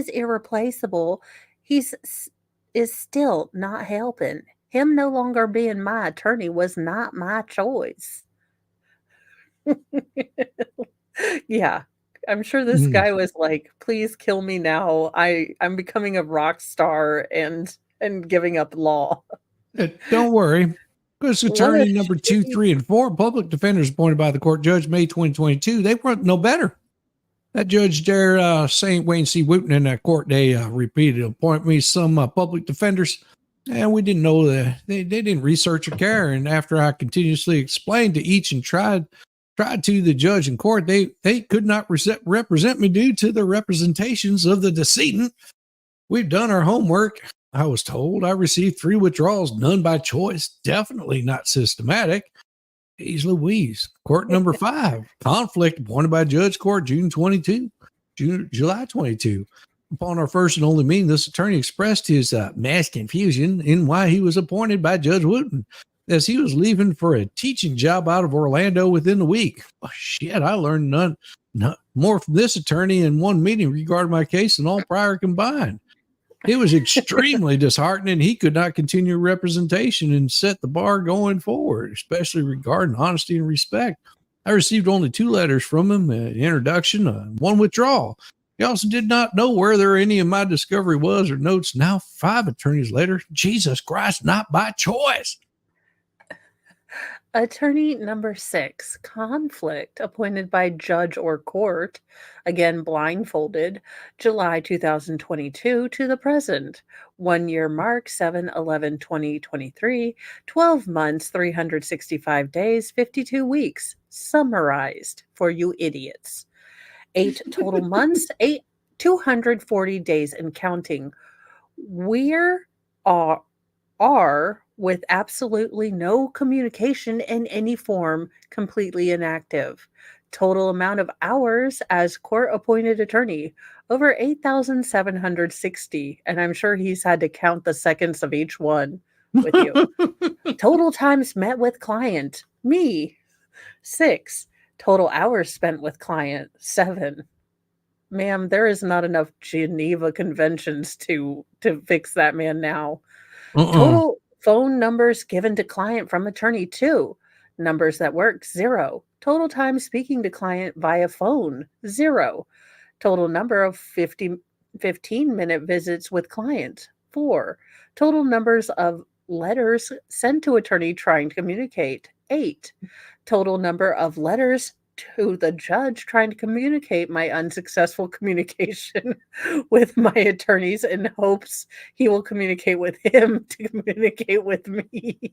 irreplaceable. Is still not helping. Him no longer being my attorney was not my choice. Yeah. I'm sure this guy was like, please kill me now. I'm becoming a rock star and giving up law. Don't worry. Because attorney number 2, 3, and 4, public defenders appointed by the court judge May 2022, they weren't no better. That judge there, St. Wayne C. Wooten in that court, they repeated appoint me some public defenders, and we didn't know that they didn't research or care. And after I continuously explained to each and tried to the judge in court, they could not represent me due to the representations of the decedent. We've done our homework. I was told I received 3 withdrawals, none by choice, definitely not systematic. Jeez Louise. Court number 5, conflict appointed by Judge Court, July 22. Upon our first and only meeting, this attorney expressed his mass confusion in why he was appointed by Judge Wooten, as he was leaving for a teaching job out of Orlando within the week. Oh, shit, I learned none more from this attorney in one meeting regarding my case than all prior combined. It was extremely disheartening. He could not continue representation and set the bar going forward, especially regarding honesty and respect. I received only 2 letters from him, an introduction, 1 withdrawal. He also did not know whether any of my discovery was or notes. Now, 5 attorneys later, Jesus Christ, not by choice. Attorney number 6, conflict appointed by judge or court, again blindfolded, July 2022 to the present. 1 year mark, 7/11/2023, 12 months, 365 days, 52 weeks. Summarized for you idiots. 8 total months, 240 days and counting. We are with absolutely no communication in any form, completely inactive. Total amount of hours as court-appointed attorney, over 8,760, and I'm sure he's had to count the seconds of each one with you. Total times met with client, me, 6. Total hours spent with client, 7. Ma'am, there is not enough Geneva Conventions to fix that man now. Total phone numbers given to client from attorney, 2. Numbers that work, 0. Total time speaking to client via phone, 0. Total number of 15-minute visits with client, 4. Total numbers of letters sent to attorney trying to communicate. 8. Total number of letters to the judge trying to communicate my unsuccessful communication with my attorneys in hopes he will communicate with him to communicate with me.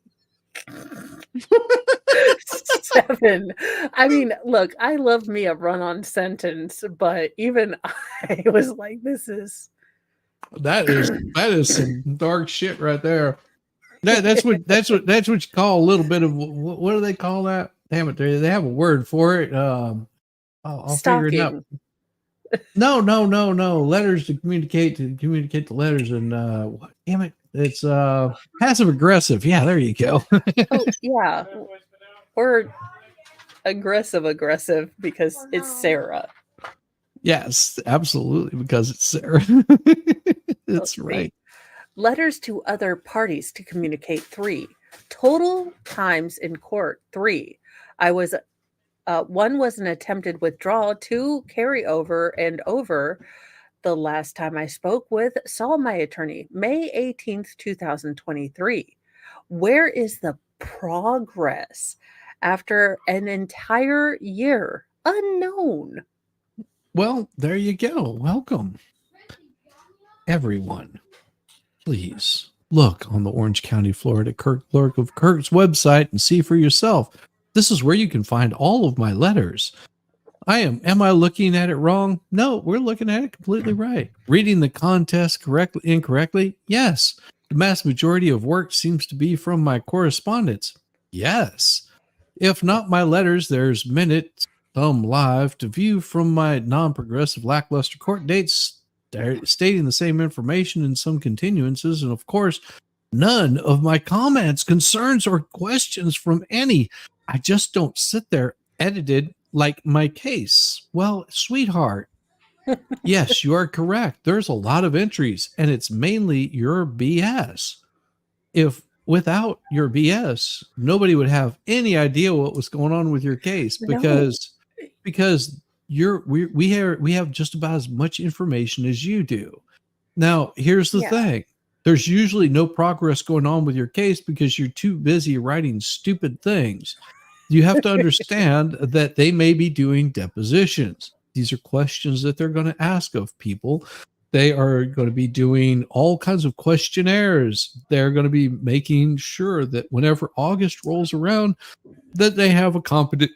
7. I mean, look, I love me a run-on sentence, but even I was like, this is That is some dark shit right there. That's what you call a little bit of what do they call that? Damn it, they have a word for it. I'll figure it out. stalking. No. Letters to communicate the letters, and damn it, it's passive aggressive. Yeah, there you go. Oh, yeah. Or aggressive because it's Sarah. Yes, absolutely, because it's Sarah. That's right. Letters to other parties to communicate. 3. Total times in court. 3. I was 1 was an attempted withdrawal. 2 carryover and over. The last time I spoke with saw my attorney, May 18th, 2023. Where is the progress after an entire year? Unknown. Well, there you go. Welcome, everyone. Please look on the Orange County, Florida Clerk of Court's website and see for yourself. This is where you can find all of my letters. Am I looking at it wrong? No, we're looking at it completely right. Reading the contest incorrectly? Yes. The mass majority of work seems to be from my correspondence. Yes. If not my letters, there's minutes, some live, to view from my non-progressive lackluster court dates stating the same information and some continuances, and of course, none of my comments, concerns, or questions from any. I just don't sit there edited like my case. Well, sweetheart, yes, you are correct. There's a lot of entries, and it's mainly your BS. If without your BS, nobody would have any idea what was going on with your case because we have just about as much information as you do. Now, here's the thing. There's usually no progress going on with your case because you're too busy writing stupid things. You have to understand that they may be doing depositions. These are questions that they're going to ask of people. They are going to be doing all kinds of questionnaires. They're going to be making sure that whenever August rolls around, that they have a competent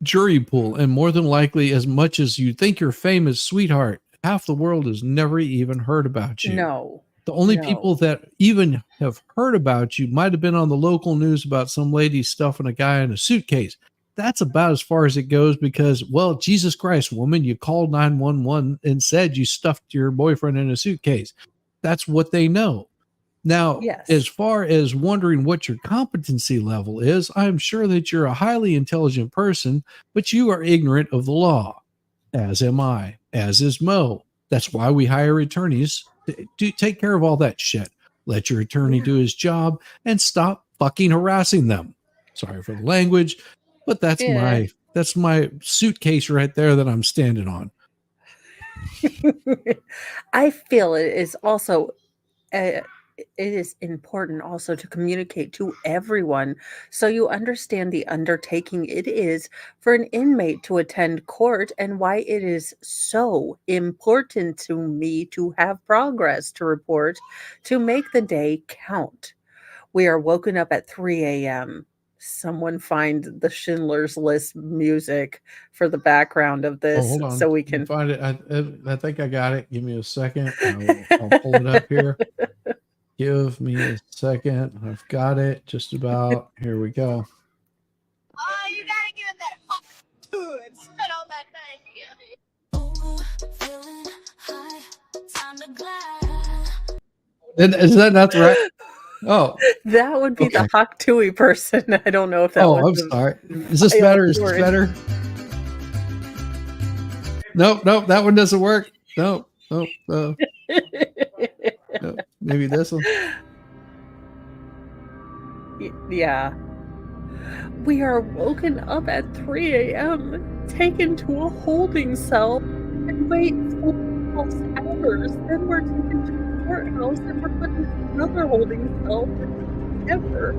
jury pool. And more than likely, as much as you think you're famous, sweetheart, half the world has never even heard about you. No. The only people that even have heard about you might have been on the local news about some lady stuffing a guy in a suitcase. That's about as far as it goes because, well, Jesus Christ, woman, you called 911 and said you stuffed your boyfriend in a suitcase. That's what they know. Now, as far as wondering what your competency level is, I'm sure that you're a highly intelligent person, but you are ignorant of the law, as am I, as is Mo. That's why we hire attorneys to take care of all that shit. Let your attorney do his job and stop fucking harassing them. Sorry for the language, but that's my suitcase right there that I'm standing on. I feel it is also it is important also to communicate to everyone so you understand the undertaking it is for an inmate to attend court and why it is so important to me to have progress to report to make the day count. We are woken up at 3 a.m. Someone find the Schindler's List music for the background of this hold on. so we can find it. I think I got it. Give me a second. I'll pull it up here. Give me a second. I've got it just about. Here we go. Oh, you gotta give it that hot to it. Spit all that thing. Is that not right? Oh, that would be the Hawk Tui person. I don't know if that I'm sorry. Is this better? Is this better? Nope, that one doesn't work. Nope. Maybe this one. Yeah. We are woken up at 3 a.m., taken to a holding cell, and wait for 12 hours. Then we're taken to the courthouse and we're put in another holding cell for ever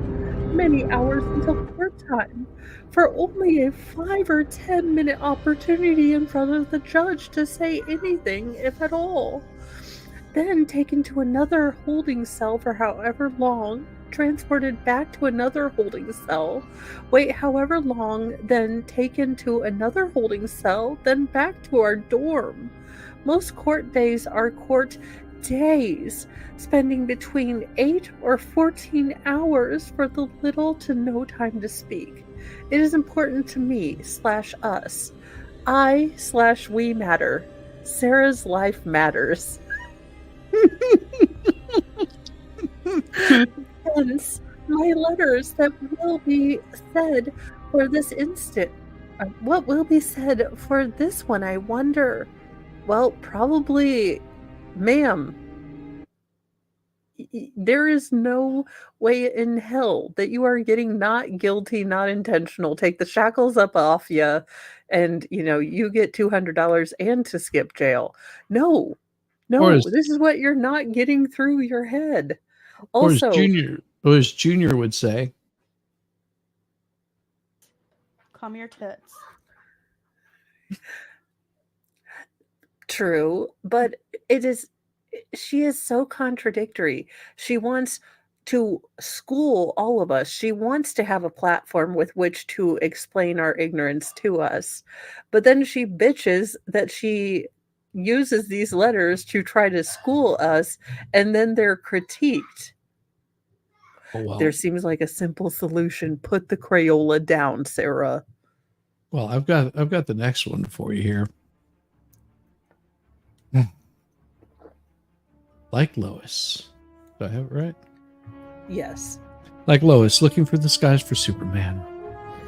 many hours until court time for only a 5 or 10-minute opportunity in front of the judge to say anything, if at all. Then taken to another holding cell for however long, transported back to another holding cell, wait however long, then taken to another holding cell, then back to our dorm. Most court days are court days, spending between 8 or 14 hours for the little to no time to speak. It is important to me / us. I / we matter. Sarah's life matters. Hence, my letters that will be said for this instant. What will be said for this one, I wonder? Well, probably, ma'am, there is no way in hell that you are getting not guilty, not intentional. Take the shackles up off you, and you get $200 and to skip jail. No, Or no, as this is what you're not getting through your head. or as Also, Junior would say, Calm your tits. true, but she is so contradictory. She wants to school all of us. She wants to have a platform with which to explain our ignorance to us. But then she bitches that she uses these letters to try to school us, and then they're critiqued. "Oh well, There seems like a simple solution. Put the Crayola down, Sarah. well, I've got the next one for you here." Like Lois, do I have it right? Yes. Like Lois, looking for the skies for Superman.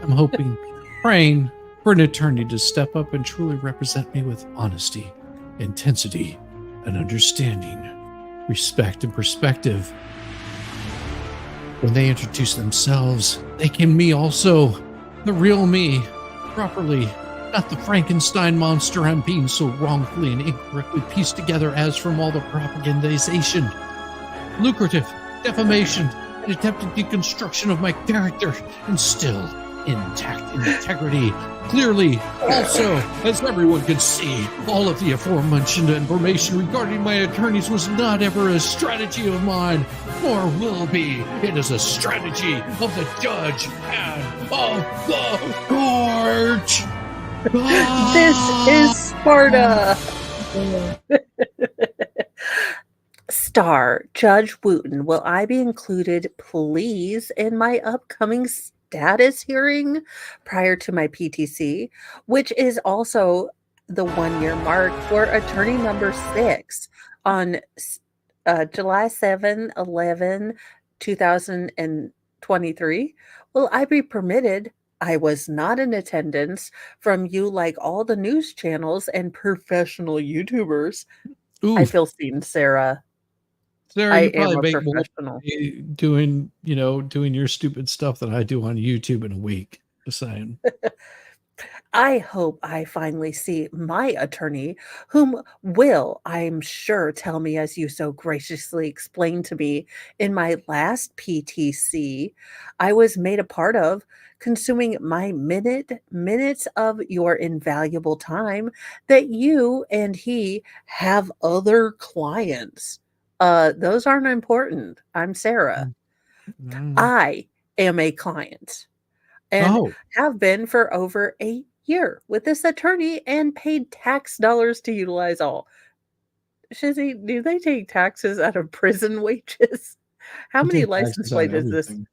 I'm hoping, praying for an attorney to step up and truly represent me with honesty, intensity, and understanding, respect, and perspective. When they introduce themselves, they can me also, the real me, properly, not the Frankenstein monster I'm being so wrongfully and incorrectly pieced together as from all the propagandization, lucrative, defamation, and attempted deconstruction of my character, and still intact integrity. Clearly, also, as everyone can see, all of the aforementioned information regarding my attorneys was not ever a strategy of mine, nor will be. It is a strategy of the judge and of the court. This is Sparta. Star Judge Wooten, will I be included, please, in my upcoming status hearing prior to my PTC, which is also the 1-year mark for attorney number 6 on July 7, 11, 2023? Will I be permitted? I was not in attendance from you like all the news channels and professional YouTubers. I Oof, feel seen, Sarah. Sarah, I you am probably a make more professional. doing your stupid stuff that I do on YouTube in a week. Just saying. I hope I finally see my attorney, whom will, I'm sure, tell me, as you so graciously explained to me in my last PTC I was made a part of, consuming my minutes of your invaluable time, that you and he have other clients. Those aren't important. I'm Sarah. I am a client and Oh, have been for over a year with this attorney and paid tax dollars to utilize all. Shizzy, do they take taxes out of prison wages? How I many take license taxes on plate is this? everything.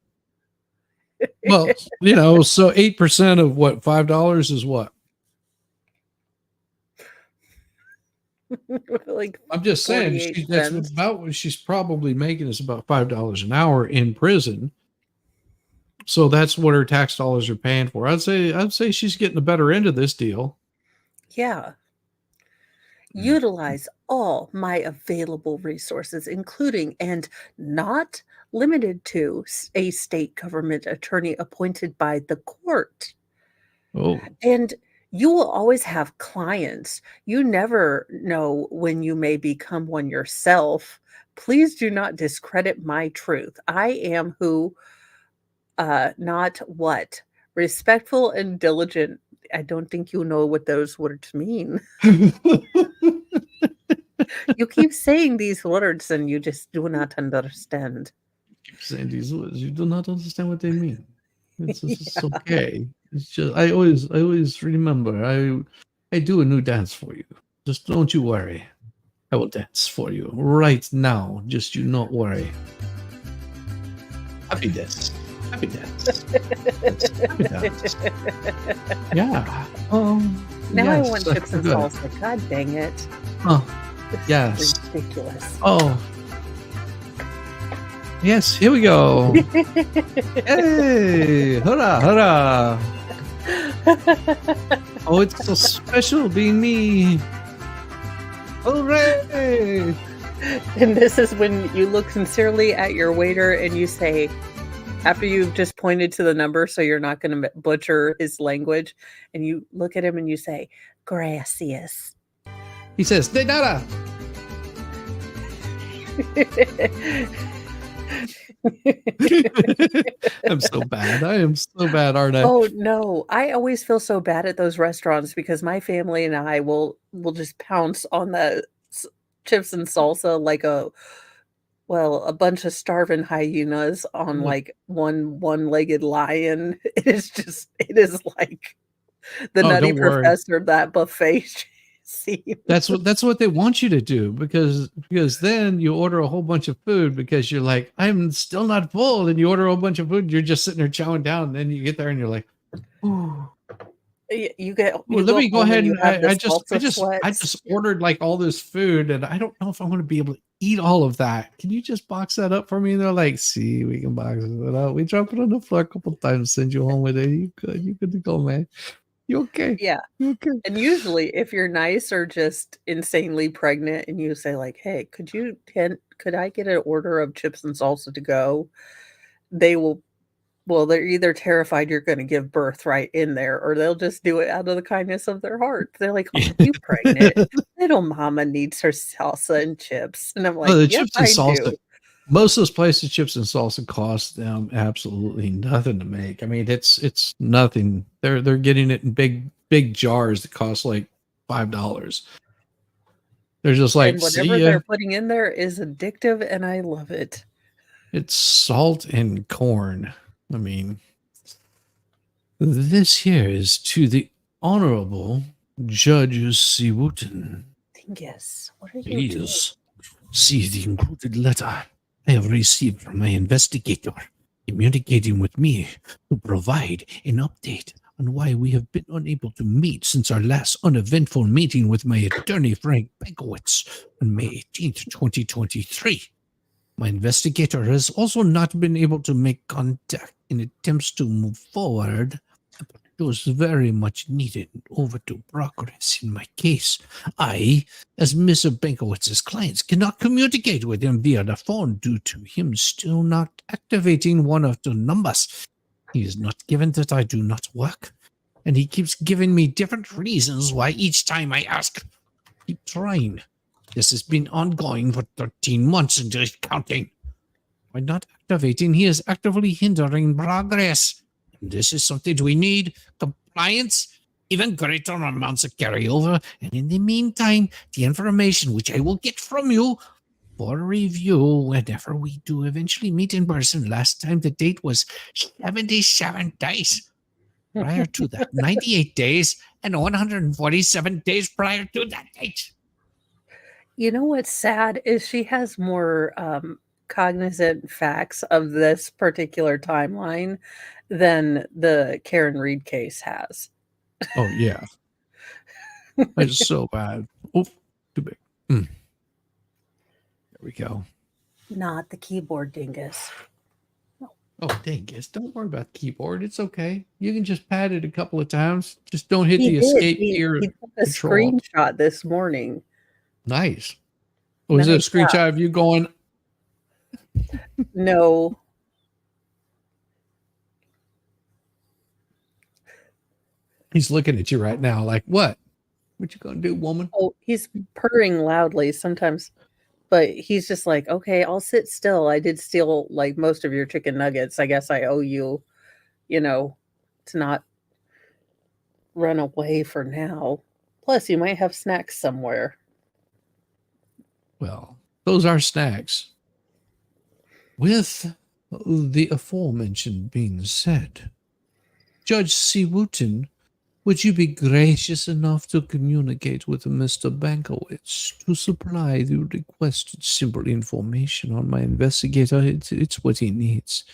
Well, so 8% of what, $5 is what? Like I'm just saying 48 that's cents. about what she's probably making is about $5 an hour in prison. So that's what her tax dollars are paying for. I'd say she's getting the better end of this deal. Yeah. Mm. Utilize all my available resources, including and not limited to a state government attorney appointed by the court. Oh, And You will always have clients. You never know when you may become one yourself. Please do not discredit my truth. I am who, not what. Respectful and diligent. I don't think you know what those words mean. You keep saying these words and you just do not understand. Keep saying these words. You do not understand what they mean. It's Yeah. okay. It's just I always remember. I do a new dance for you. Just don't you worry. I will dance for you right now. Just you not worry. Happy dance. Happy dance. Happy dance. Yeah. Now I yes, want that's chips and good. salsa. God dang it. Oh, This is yes. ridiculous. Oh, yes. Here we go. Hey, hurrah, hurrah. Oh, it's so special being me. Hooray! And this is when you look sincerely at your waiter and you say, after you've just pointed to the number, so you're not going to butcher his language, and you look at him and you say, gracias. He says, de nada. I'm so bad. I am so bad, aren't I? Oh, no. I always feel so bad at those restaurants because my family and I will just pounce on the chips and salsa like a bunch of starving hyenas on, Like, like, one-legged lion. It is like the oh, Nutty don't worry. Professor, that buffet scene. That's what they want you to do because then you order a whole bunch of food because you're like, I'm still not full, and you order a whole bunch of food, and you're just sitting there chowing down, and then you get there and you're like, ooh. You Well, let go me go home ahead and you and have the I salsa sweats. just ordered like all this food and I don't know if I'm going to be able to eat all of that. Can you just box that up for me? And they're like, see, we can box it up. We drop it on the floor a couple times, send you home with it. You good to go, man. You okay? Yeah, You okay? and usually, if you're nice or just insanely pregnant and you say like, "Hey, could I get an order of chips and salsa to go?" They will they're either terrified you're gonna give birth right in there, or they'll just do it out of the kindness of their heart. They're like, "Aren't you pregnant? Little mama needs her salsa and chips." And I'm Oh, like, the "Yep, chips and I salsa. do." Most of those places, chips and salsa cost them absolutely nothing to make. I mean, it's nothing. They're getting it in big jars that cost like $5. They're just like, And see whatever ya. they're putting in there is addictive, and I love it. It's salt and corn. I mean, this here is to the Honorable Judge Siwutin. Dingus, what are you doing? Please see the included letter I have received from my investigator, communicating with me to provide an update on why we have been unable to meet since our last uneventful meeting with my attorney, Frank Benkowitz, on May 18th, 2023. My investigator has also not been able to make contact in attempts to move forward, but shows very much needed overdue progress in my case. I, as Mr. Benkowitz's clients, cannot communicate with him via the phone due to him still not activating one of the numbers. He is not given that I do not work, and he keeps giving me different reasons why each time I ask. Keep trying. This has been ongoing for 13 months and is counting. By not activating, he is actively hindering progress. And this is something we need. Compliance, even greater amounts of carryover. And in the meantime, the information which I will get from you for review whenever we do eventually meet in person. Last time the date was 77 days. Prior to that, 98 days and 147 days prior to that date. You know what's sad is she has more, cognizant facts of this particular timeline than the Karen Reed case has. Oh, yeah. It's so bad. Oh, too big. There we go. Not the keyboard dingus. Oh, dang it. Don't worry about the keyboard. It's okay. You can just pat it a couple of times. Just don't hit He the did. escape He key or took a control. screenshot this morning. Nice. Was it a Nice job. screenshot of you going, No. He's looking at you right now like, what? What you gonna do, woman? Oh, he's purring loudly sometimes, but he's just like, okay, I'll sit still. I did steal like most of your chicken nuggets. I guess I owe you, to not run away for now. Plus, you might have snacks somewhere. Well, those are snacks. With the aforementioned being said, Judge C. Wooten, would you be gracious enough to communicate with Mr. Bankowitz to supply the requested simple information on my investigator? It's what he needs,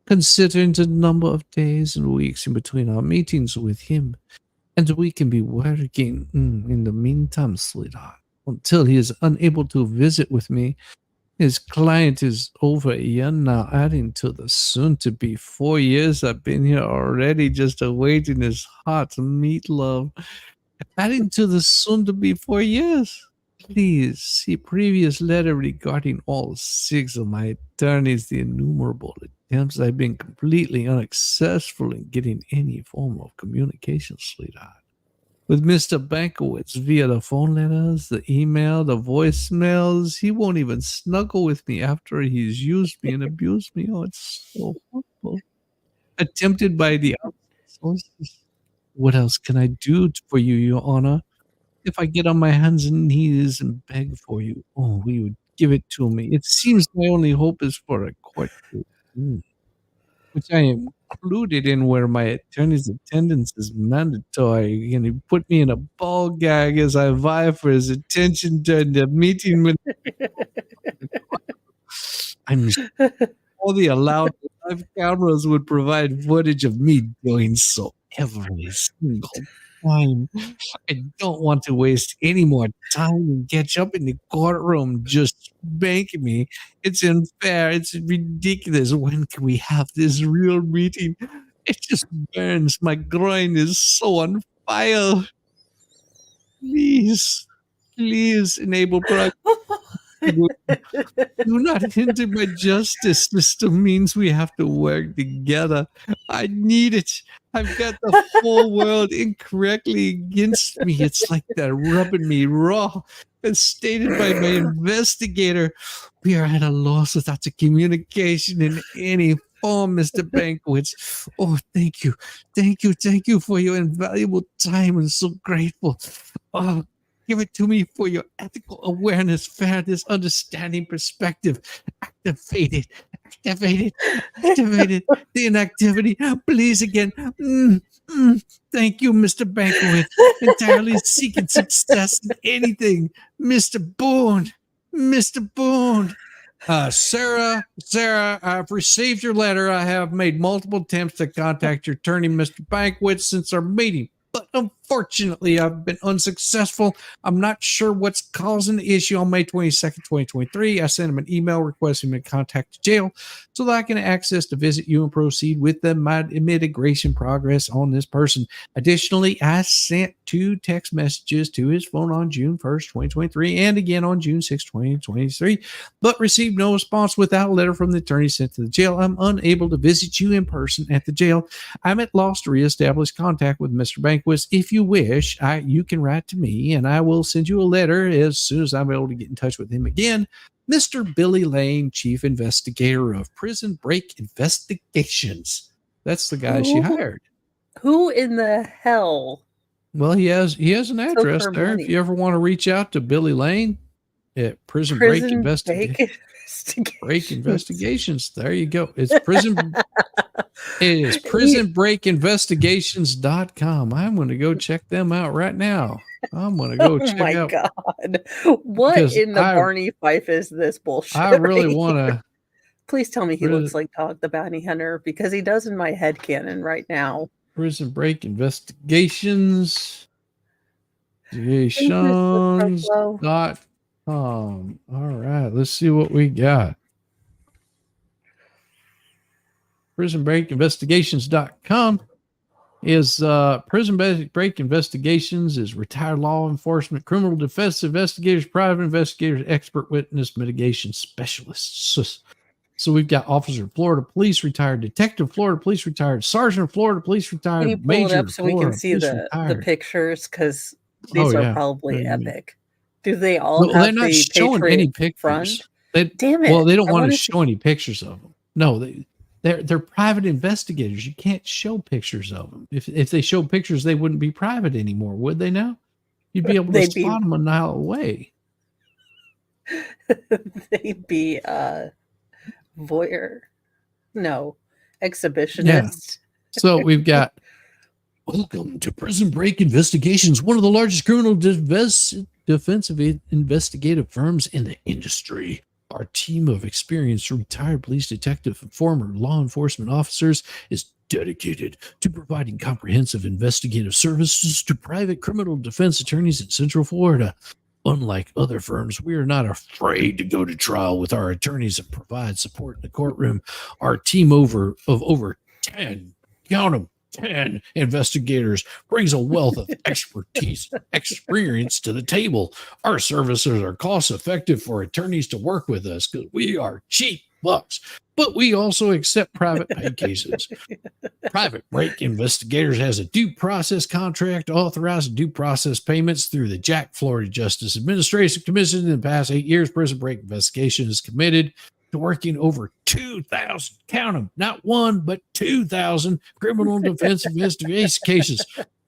considering the number of days and weeks in between our meetings with him. And we can be working in the meantime, sweetheart, until he is unable to visit with me. His client is over a year now, adding to the soon-to-be 4 years I've been here already, just awaiting his hot meatloaf. Adding to the soon-to-be 4 years. Please see previous letter regarding all 6 of my attorneys, the innumerable attempts I've been completely unsuccessful in getting any form of communication, sweetheart. With Mr. Bankowitz via the phone letters, the email, the voicemails, he won't even snuggle with me after he's used me and abused me. Oh, it's so horrible. Attempted by the sources. What else can I do for you, Your Honor? If I get on my hands and knees and beg for you, oh, you would give it to me. It seems my only hope is for a court case, which I am included in, where my attorney's attendance is mandatory. And he put me in a ball gag as I vie for his attention during the meeting with I'm sure all the allowed live cameras would provide footage of me doing so every single time. I don't want to waste any more time and catch up in the courtroom just spanking me. It's unfair. It's ridiculous. When can we have this real meeting? It just burns. My groin is so on fire. Please, please enable progress. Do not hinder my justice. System means we have to work together. I need it. I've got the whole world incorrectly against me. It's like they're rubbing me raw. As stated by my investigator, we are at a loss without the communication in any form, Mr. Bankowitz. Oh, thank you. Thank you. Thank you for your invaluable time. I'm so grateful. Oh, give it to me for your ethical awareness, fairness, understanding, perspective. Activate it. Activate it. Activate it. The inactivity. Please again. Thank you, Mr. Bankowitz. Entirely seeking success in anything. Mr. Boone. Mr. Boone. Sarah, I've received your letter. I have made multiple attempts to contact your attorney, Mr. Bankowitz, since our meeting, but unfortunately, I've been unsuccessful. I'm not sure what's causing the issue. On May 22nd, 2023, I sent him an email requesting me to contact the jail so that I can access to visit you and proceed with my mitigation progress on this person. Additionally, I sent 2 text messages to his phone on June 1st, 2023, and again on June 6th, 2023, but received no response. Without a letter from the attorney sent to the jail, I'm unable to visit you in person at the jail. I'm at loss to reestablish contact with Mr. Bankwitz. If you wish, you can write to me, and I will send you a letter as soon as I'm able to get in touch with him again. Mr. Billy Lane, Chief Investigator of Prison Break Investigations. That's the guy she hired. Who in the hell? Well, he has an address her there. money? If you ever want to reach out to Billy Lane at Prison Break Investigations. There you go. It's it is prisonbreakinvestigations.com. I'm going to go check them out right now. I'm going to go check out. Oh my God. What in the Barney Fife is this bullshit? I really want to. Please tell me he looks like Dog the Bounty Hunter, because he does in my head canon right now. Prison Break Investigations. All right, let's see what we got. prisonbreakinvestigations.com is Prison Break Investigations is retired law enforcement, criminal defense investigators, private investigators, expert witness mitigation specialists. So we've got officer Florida Police retired, detective Florida Police retired, sergeant Florida Police retired, Can you pull major it up so we can Florida see Police the retired. pictures? Because Oh, these are yeah. probably Yeah, yeah. epic. Do they all Well, they're have not the showing Patriot any pictures. front? They, Damn well, it. they don't I want to wanna show any pictures of them. No, they're private investigators. You can't show pictures of them. If they show pictures, they wouldn't be private anymore, would they now? You'd be able to They'd be spot them a mile away. they'd be voyeur. No, Yeah. exhibitionist. So we've got welcome to Prison Break Investigations, one of the largest criminal defensive investigative firms in the industry. Our team of experienced retired police detective and former law enforcement officers is dedicated to providing comprehensive investigative services to private criminal defense attorneys in Central Florida. Unlike other firms, we are not afraid to go to trial with our attorneys and provide support in the courtroom. Our team of over 10, count them, 10 investigators brings a wealth of expertise, experience to the table. Our services are cost effective for attorneys to work with us because we are cheap bucks, but we also accept private pay cases. Private Break Investigators has a due process contract authorizing due process payments through the Jack Florida Justice Administration Commission. In the past 8 years, Prison Break Investigation is committed to working over 2,000, count them, not one, but 2,000 criminal defense investigation cases.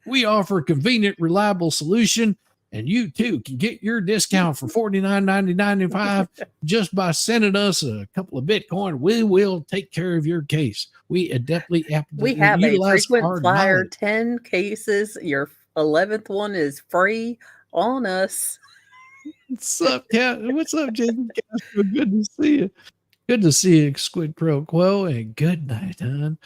We offer a convenient, reliable solution, and you too can get your discount for $49.95 just by sending us a couple of Bitcoin. We will take care of your case. We adeptly We have a utilize frequent our flyer, knowledge. 10 cases. Your 11th one is free on us. What's up, Cat? What's up, Jason Castro? Good to see you. Good to see you, Squid Pro Quo, and good night, hon.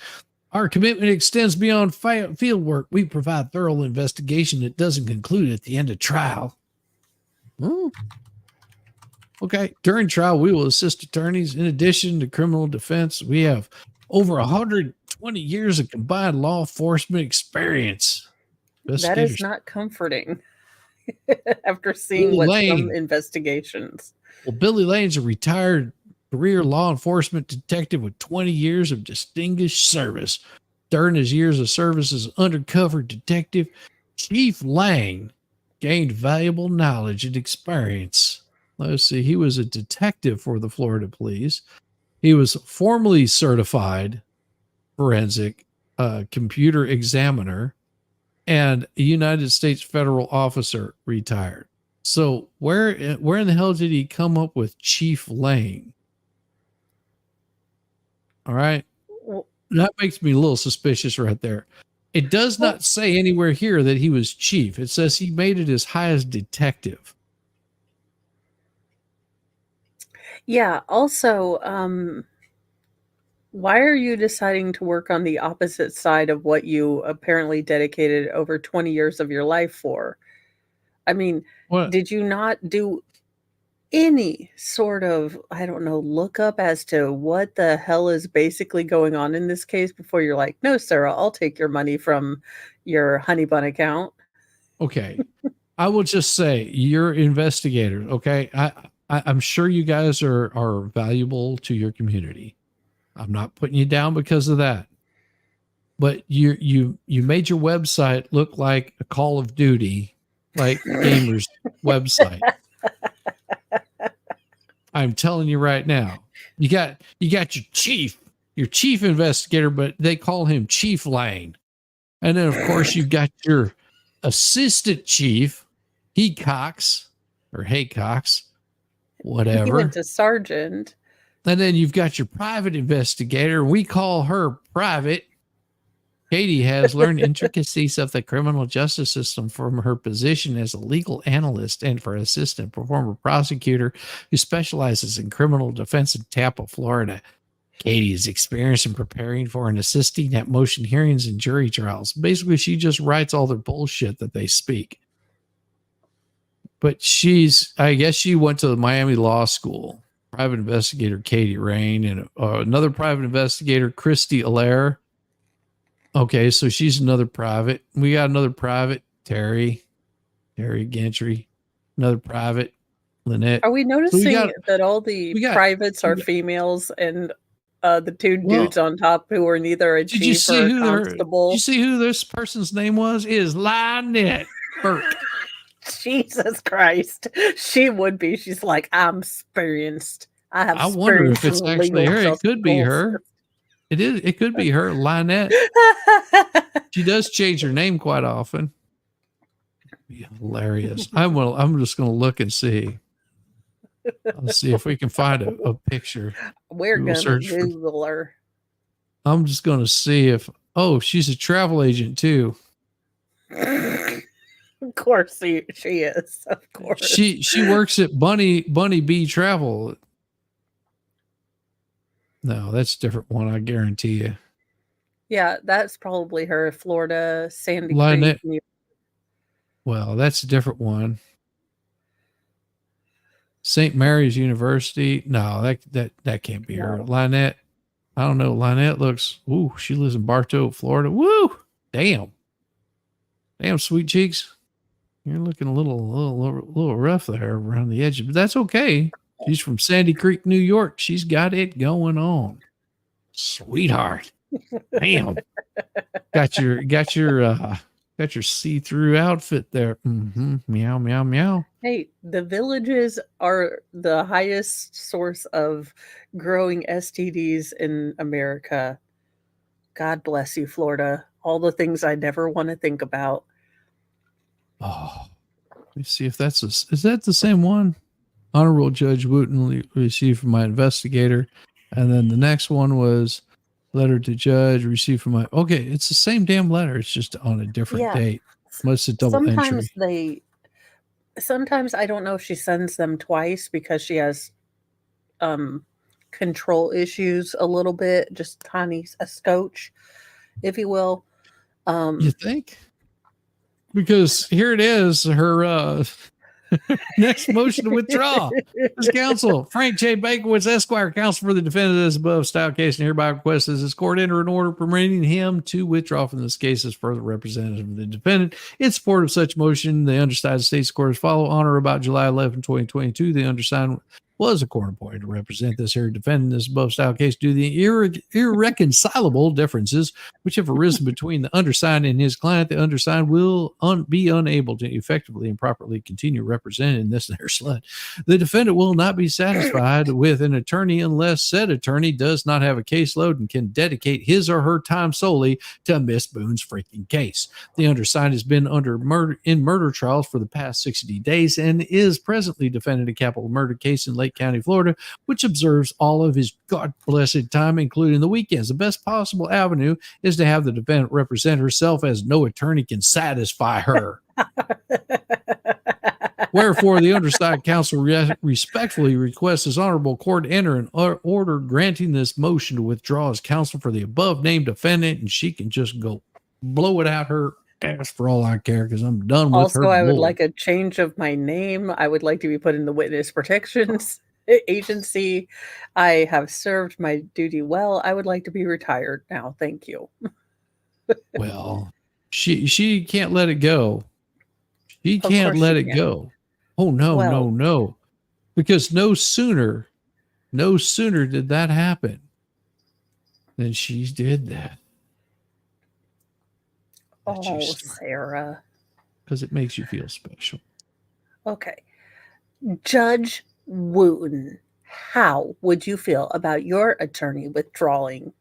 Our commitment extends beyond field work. We provide thorough investigation that doesn't conclude at the end of trial. Okay. During trial, we will assist attorneys. In addition to criminal defense, we have over 120 years of combined law enforcement experience. That is not comforting after seeing Billy what Lane. some investigations. Well, Billy Lane's a retired career law enforcement detective with 20 years of distinguished service. During his years of service as undercover detective, Chief Lang gained valuable knowledge and experience. Let's see, he was a detective for the Florida Police. He was formally certified forensic computer examiner and a United States federal officer, retired. So where in the hell did he come up with Chief Lang? All right. Well, That makes me a little suspicious right there. It does not say anywhere here that he was chief. It says he made it as high as detective. yeah. Also, why are you deciding to work on the opposite side of what you apparently dedicated over 20 years of your life for? I mean, What? did you not do any sort of, I don't know, lookup as to what the hell is basically going on in this case before you're like, no, Sarah, I'll take your money from your honey bun account? Okay. I will just say you're investigators. Okay. I'm sure you guys are valuable to your community. I'm not putting you down because of that. But you made your website look like a Call of Duty, like gamers website. I'm telling you right now. You got your chief investigator, but they call him Chief Lang. And then of course you've got your assistant chief, Haycox, whatever. He went to sergeant. And then you've got your private investigator. We call her Private. Katie has learned intricacies of the criminal justice system from her position as a legal analyst and for assistant former prosecutor who specializes in criminal defense in Tampa, Florida. Katie is experienced in preparing for and assisting at motion hearings and jury trials. Basically, she just writes all their bullshit that they speak. But I guess she went to the Miami Law School. Private investigator Katie Rain and another private investigator, Christy Allaire. Okay, so she's another private. We got another private, Terry Gentry, another private. Lynette. Are we noticing got- that all the we got- privates are we got- females and the two Well, dudes on top who are neither a Did you chief see or a who their, constable? Did you see who this person's name was? Is Lynette Burke. Jesus Christ. She would be. She's like, I'm experienced. I have I wonder if experience it's in actually legal her. It could be justice." her. It is. It could be her, Lynette. She does change her name quite often. Be hilarious. I'm just going to look and see. Let's see if we can find a picture. We're Google going to search for- Google her. I'm just going to see if. Oh, she's a travel agent too. Of course she is. Of course. She works at Bunny Bee Travel. No, that's a different one. I guarantee you. Yeah, that's probably her. Florida, Sandy Lynette. Creek. New- Well, that's a different one. St. Mary's University. No, that can't be her. No. Lynette. I don't know. Lynette looks. Ooh, she lives in Bartow, Florida. Woo! Damn, sweet cheeks. You're looking a little rough there around the edges, but that's okay. She's from Sandy Creek, New York. She's got it going on, sweetheart. Damn, got your see-through outfit there. Meow, meow, meow. Hey, the villages are the highest source of growing STDs in America. God bless you, Florida. All the things I never want to think about. Oh, let me see if is that the same one? Honorable Judge Wooten received from my investigator. And then the next one was letter to judge received from my, okay, it's the same damn letter. It's just on a different date. Must have double entry. Sometimes I don't know if she sends them twice because she has control issues a little bit, just tiny, a scotch, if you will. You think? Because here it is, her next motion to withdraw. This counsel, Frank J. Bakewitz, Esquire, counsel for the defendant of this above style case, and hereby requests this court enter an order permitting him to withdraw from this case as further representative of the defendant. In support of such motion, the undersigned states court as follow. On or about July 11, 2022, the undersigned was a court appointed to represent this here defendant in this above style case due to the irreconcilable differences which have arisen between the undersigned and his client. The undersigned will be unable to effectively and properly continue representing this there slut. The defendant will not be satisfied with an attorney unless said attorney does not have a caseload and can dedicate his or her time solely to Miss Boone's freaking case. The undersigned has been under murder trials for the past 60 days and is presently defending a capital murder case in Lake County, Florida, which observes all of his God-blessed time, including the weekends. The best possible avenue is to have the defendant represent herself, as no attorney can satisfy her. Wherefore, the undersigned counsel respectfully requests his honorable court enter an order granting this motion to withdraw as counsel for the above-named defendant, and she can just go blow it out her ass for all I care, because I'm done with her. Also, I would like a change of my name. I would like to be put in the witness protections agency. I have served my duty well. I would like to be retired now. Thank you. Well, she can't let it go. She Of can't course let she it can. go. Oh no, Well- no. Because no sooner did that happen than she did that. That's your Oh, story. Sarah. Because it makes you feel special. Okay. Judge Wooten, how would you feel about your attorney withdrawing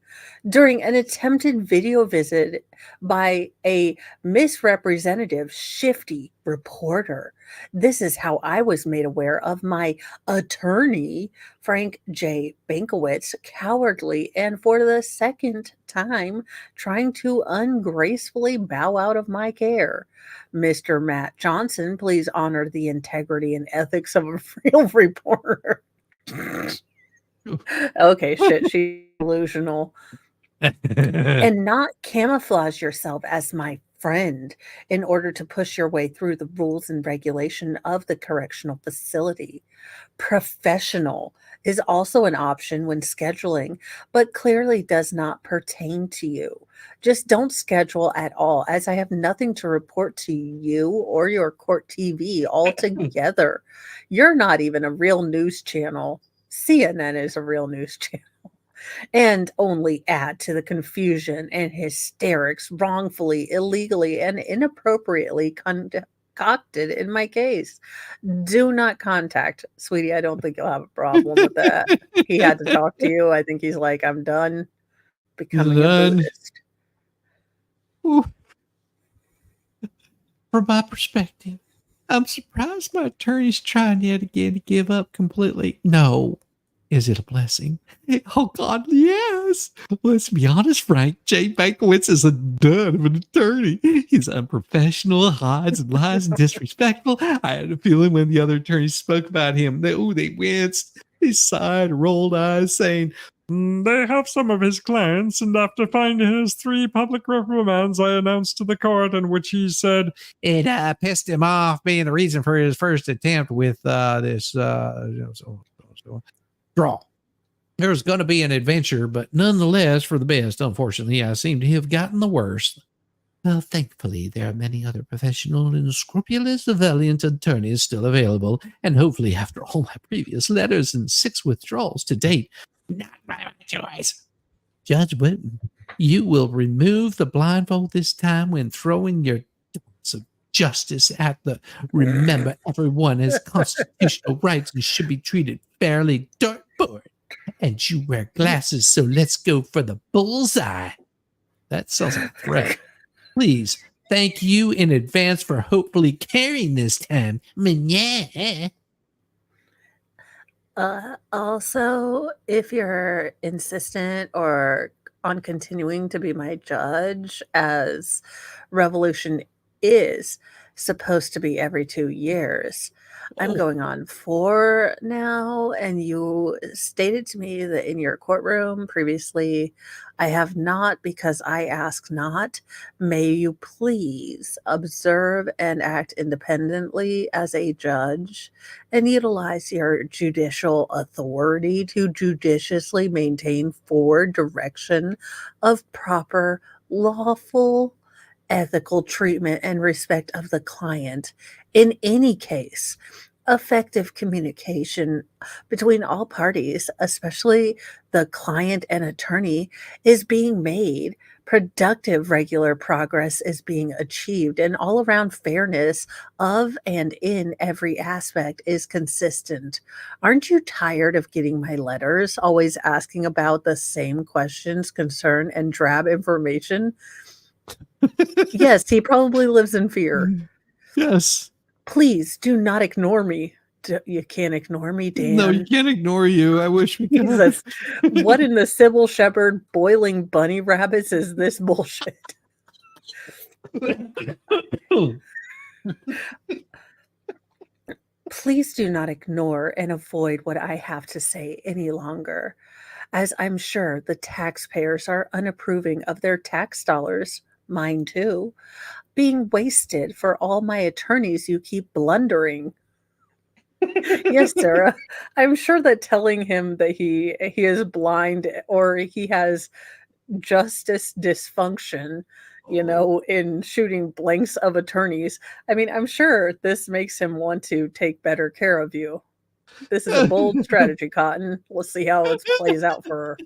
during an attempted video visit by a misrepresentative, shifty reporter? This is how I was made aware of my attorney, Frank J. Bankowitz, cowardly and for the second time trying to ungracefully bow out of my care. Mr. Matt Johnson, please honor the integrity and ethics of a real reporter. Okay, shit, she's delusional. And not camouflage yourself as my friend in order to push your way through the rules and regulation of the correctional facility. Professional is also an option when scheduling, but clearly does not pertain to you. Just don't schedule at all, as I have nothing to report to you or your court TV altogether. You're not even a real news channel. CNN is a real news channel and only add to the confusion and hysterics wrongfully, illegally, and inappropriately concocted in my case. Do not contact, sweetie. I don't think you'll have a problem with that. He had to talk to you. I think he's like, I'm done becoming a done. Buddhist. Ooh. From my perspective, I'm surprised my attorney's trying yet again to give up completely. No. Is it a blessing? Oh, God, yes. Let's be honest, Frank. Jay Bankowitz is a dud of an attorney. He's unprofessional, hides and lies and disrespectful. I had a feeling when the other attorneys spoke about him, they winced. They sighed, rolled eyes, saying, They have some of his clients, and after finding his 3 public reprimands, I announced to the court in which he said, it pissed him off being the reason for his first attempt with this draw. There's going to be an adventure, but nonetheless for the best. Unfortunately, I seem to have gotten the worst. Well, thankfully, there are many other professional and scrupulous, valiant attorneys still available, and hopefully, after all my previous letters and 6 withdrawals to date, not my choice. Judge Witten, you will remove the blindfold this time when throwing your darts of justice at the remember everyone has constitutional rights and should be treated fairly dartboard. And you wear glasses, so let's go for the bullseye. That sounds like a threat. Please, thank you in advance for hopefully carrying this time. Yeah. Also, if you're insistent or on continuing to be my judge, as Revolution is supposed to be every 2 years, I'm going on 4 now, and you stated to me that in your courtroom previously, I have not because I ask not. May you please observe and act independently as a judge and utilize your judicial authority to judiciously maintain forward direction of proper, lawful, ethical treatment and respect of the client. In any case, effective communication between all parties, especially the client and attorney, is being made. Productive regular progress is being achieved, and all around fairness of and in every aspect is consistent. Aren't you tired of getting my letters, always asking about the same questions, concern, and drab information? Yes, he probably lives in fear. Yes. Please do not ignore me. You can't ignore me, Dan. No, you can't ignore you. I wish we could. Jesus. What in the Sybil Shepherd boiling bunny rabbits is this bullshit? Please do not ignore and avoid what I have to say any longer, as I'm sure the taxpayers are unapproving of their tax dollars, mine too, being wasted for all my attorneys you keep blundering. Yes, Sarah. I'm sure that telling him that he is blind or he has justice dysfunction, in shooting blanks of attorneys. I mean, I'm sure this makes him want to take better care of you. This is a bold strategy, Cotton. Let's see how it plays out for her.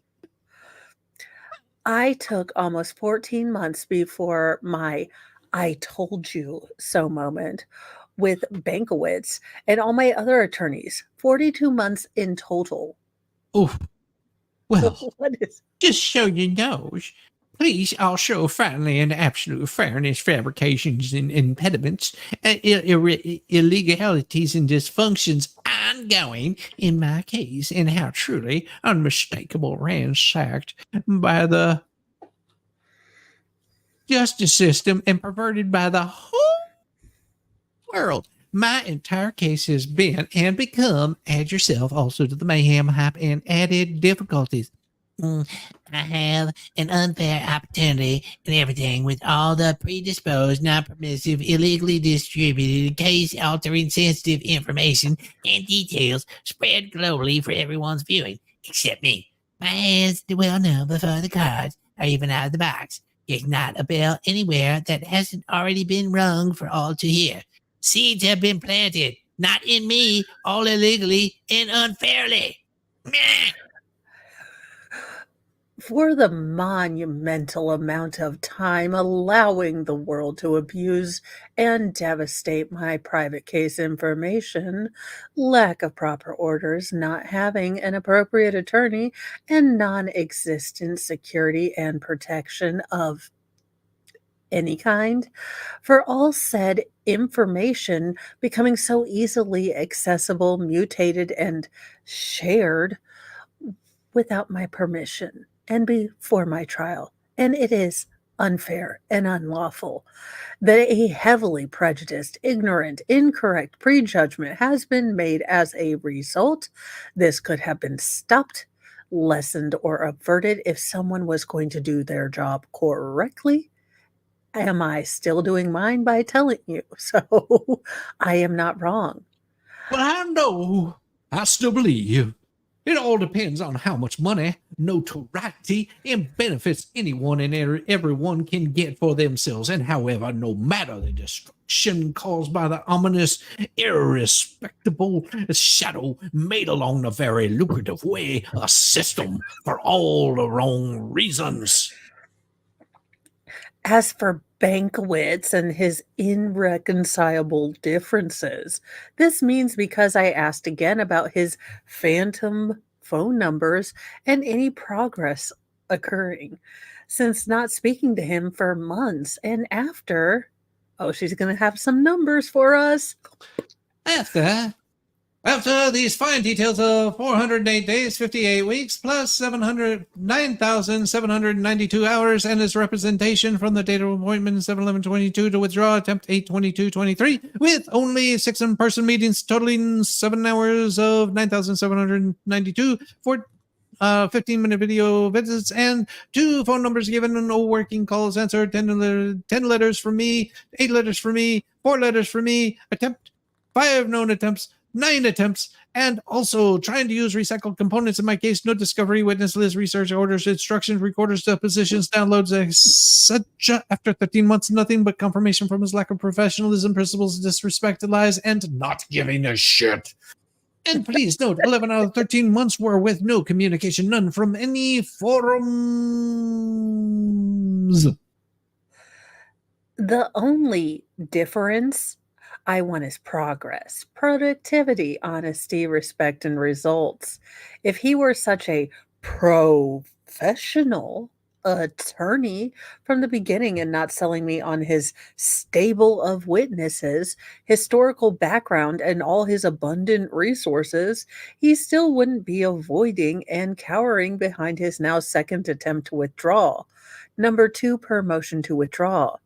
I took almost 14 months before my I told you so moment with Bankowitz and all my other attorneys. 42 months in total. Oh, well, What is just so you know, please also finally and absolute fairness, fabrications and impediments, illegalities and dysfunctions ongoing in my case, and how truly unmistakable ransacked by the justice system and perverted by the whole world. My entire case has been and become, add yourself also to the mayhem, hype, and added difficulties. I have an unfair opportunity in everything with all the predisposed, non-permissive, illegally distributed, case-altering sensitive information and details spread globally for everyone's viewing, except me. My hands will know before the cards are even out of the box. There's not a bell anywhere that hasn't already been rung for all to hear. Seeds have been planted, not in me, all illegally and unfairly. Meh. For the monumental amount of time allowing the world to abuse and devastate my private case information, lack of proper orders, not having an appropriate attorney, and non existent security and protection of any kind, for all said information becoming so easily accessible, mutated, and shared without my permission and before my trial. And it is unfair and unlawful that a heavily prejudiced, ignorant, incorrect prejudgment has been made as a result. This could have been stopped, lessened, or averted if someone was going to do their job correctly. Am I still doing mine by telling you? So I am not wrong. Well, I know. I still believe you. It all depends on how much money, notoriety, and benefits anyone and everyone can get for themselves. And however, no matter the destruction caused by the ominous, irrespectable shadow made along the very lucrative way, a system for all the wrong reasons. As for Banquets and his irreconcilable differences, this means because I asked again about his phantom phone numbers and any progress occurring since not speaking to him for months. And after, oh, she's going to have some numbers for us. After these fine details of 408 days, 58 weeks, plus 9,792 hours, and his representation from the date of appointment 7/11/22 to withdraw, attempt 8/22/23, with only 6 in-person meetings totaling 7 hours of 9,792 for 15-minute video visits, and 2 phone numbers given, and no working calls answered, 10 letters from me, 8 letters from me, 4 letters from me, attempt 5 known attempts, 9 attempts, and also trying to use recycled components in my case, no discovery, witness list, research orders, instructions, recorders, depositions, downloads, etc. After 13 months, nothing but confirmation from his lack of professionalism, principles, disrespect, lies, and not giving a shit. And please note, 11 out of 13 months were with no communication, none from any forums. The only difference I want is progress, productivity, honesty, respect, and results. If he were such a professional attorney from the beginning and not selling me on his stable of witnesses, historical background, and all his abundant resources, he still wouldn't be avoiding and cowering behind his now second attempt to withdraw. Number 2 per motion to withdraw.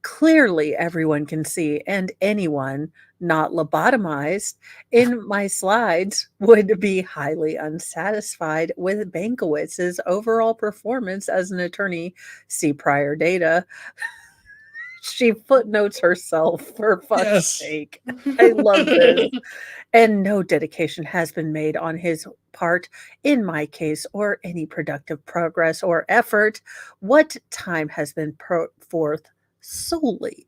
Clearly, everyone can see, and anyone not lobotomized in my slides would be highly unsatisfied with Bankowitz's overall performance as an attorney. See prior data. She footnotes herself, for fuck's Yes. sake. I love this. And no dedication has been made on his part in my case or any productive progress or effort. What time has been put forth solely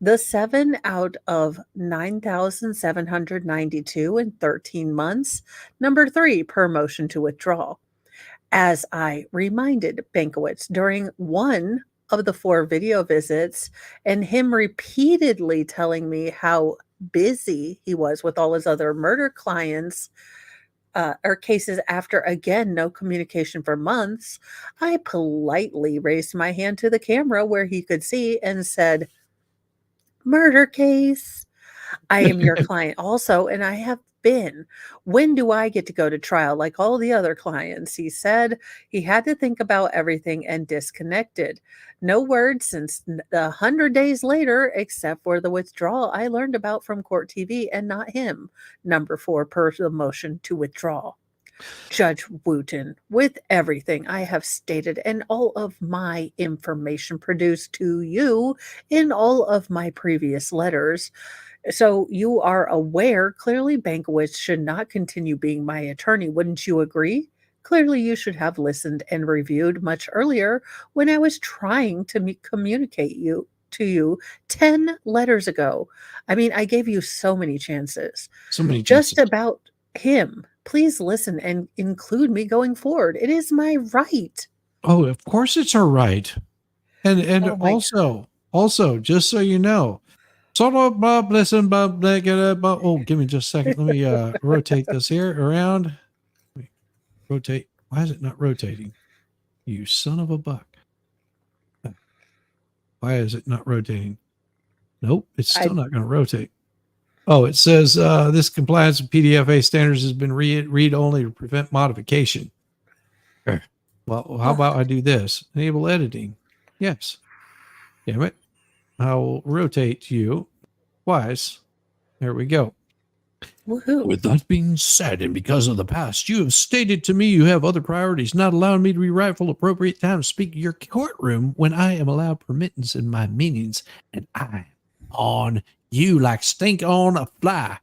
the 7 out of 9,792 in 13 months. Number 3 per motion to withdraw. As I reminded Bankowitz during one of the 4 video visits, and him repeatedly telling me how busy he was with all his other murder clients or cases after, again, no communication for months, I politely raised my hand to the camera where he could see and said, "Murder case. I am your client also, and I have been. When do I get to go to trial like all the other clients?" He said he had to think about everything and disconnected. No word since 100 days later, except for the withdrawal I learned about from Court TV and not him. Number 4 per the motion to withdraw. Judge Wooten, with everything I have stated and all of my information produced to you in all of my previous letters, so you are aware clearly Bankowitz should not continue being my attorney, wouldn't you agree? Clearly, you should have listened and reviewed much earlier when I was trying to communicate to you 10 letters ago. I mean, I gave you so many chances. So many Just chances. about him. Please listen and include me going forward. It is my right. Oh, of course it's all right. And Oh my also, just so you know, sort of Bob, listen, Bob, Bob. Oh, give me just a second. Let me rotate this here around. Let me rotate. Why is it not rotating? You son of a buck. Why is it not rotating? Nope, it's still not going to rotate. Oh, it says this compliance with PDFA standards has been read only to prevent modification. Well, how about I do this? Enable editing. Yes. Damn it. I'll rotate you twice. There we go. Woohoo. With that being said, and because of the past, you have stated to me you have other priorities, not allowing me to be rightful appropriate time to speak in your courtroom when I am allowed permittance in my meetings, and I on you like stink on a fly.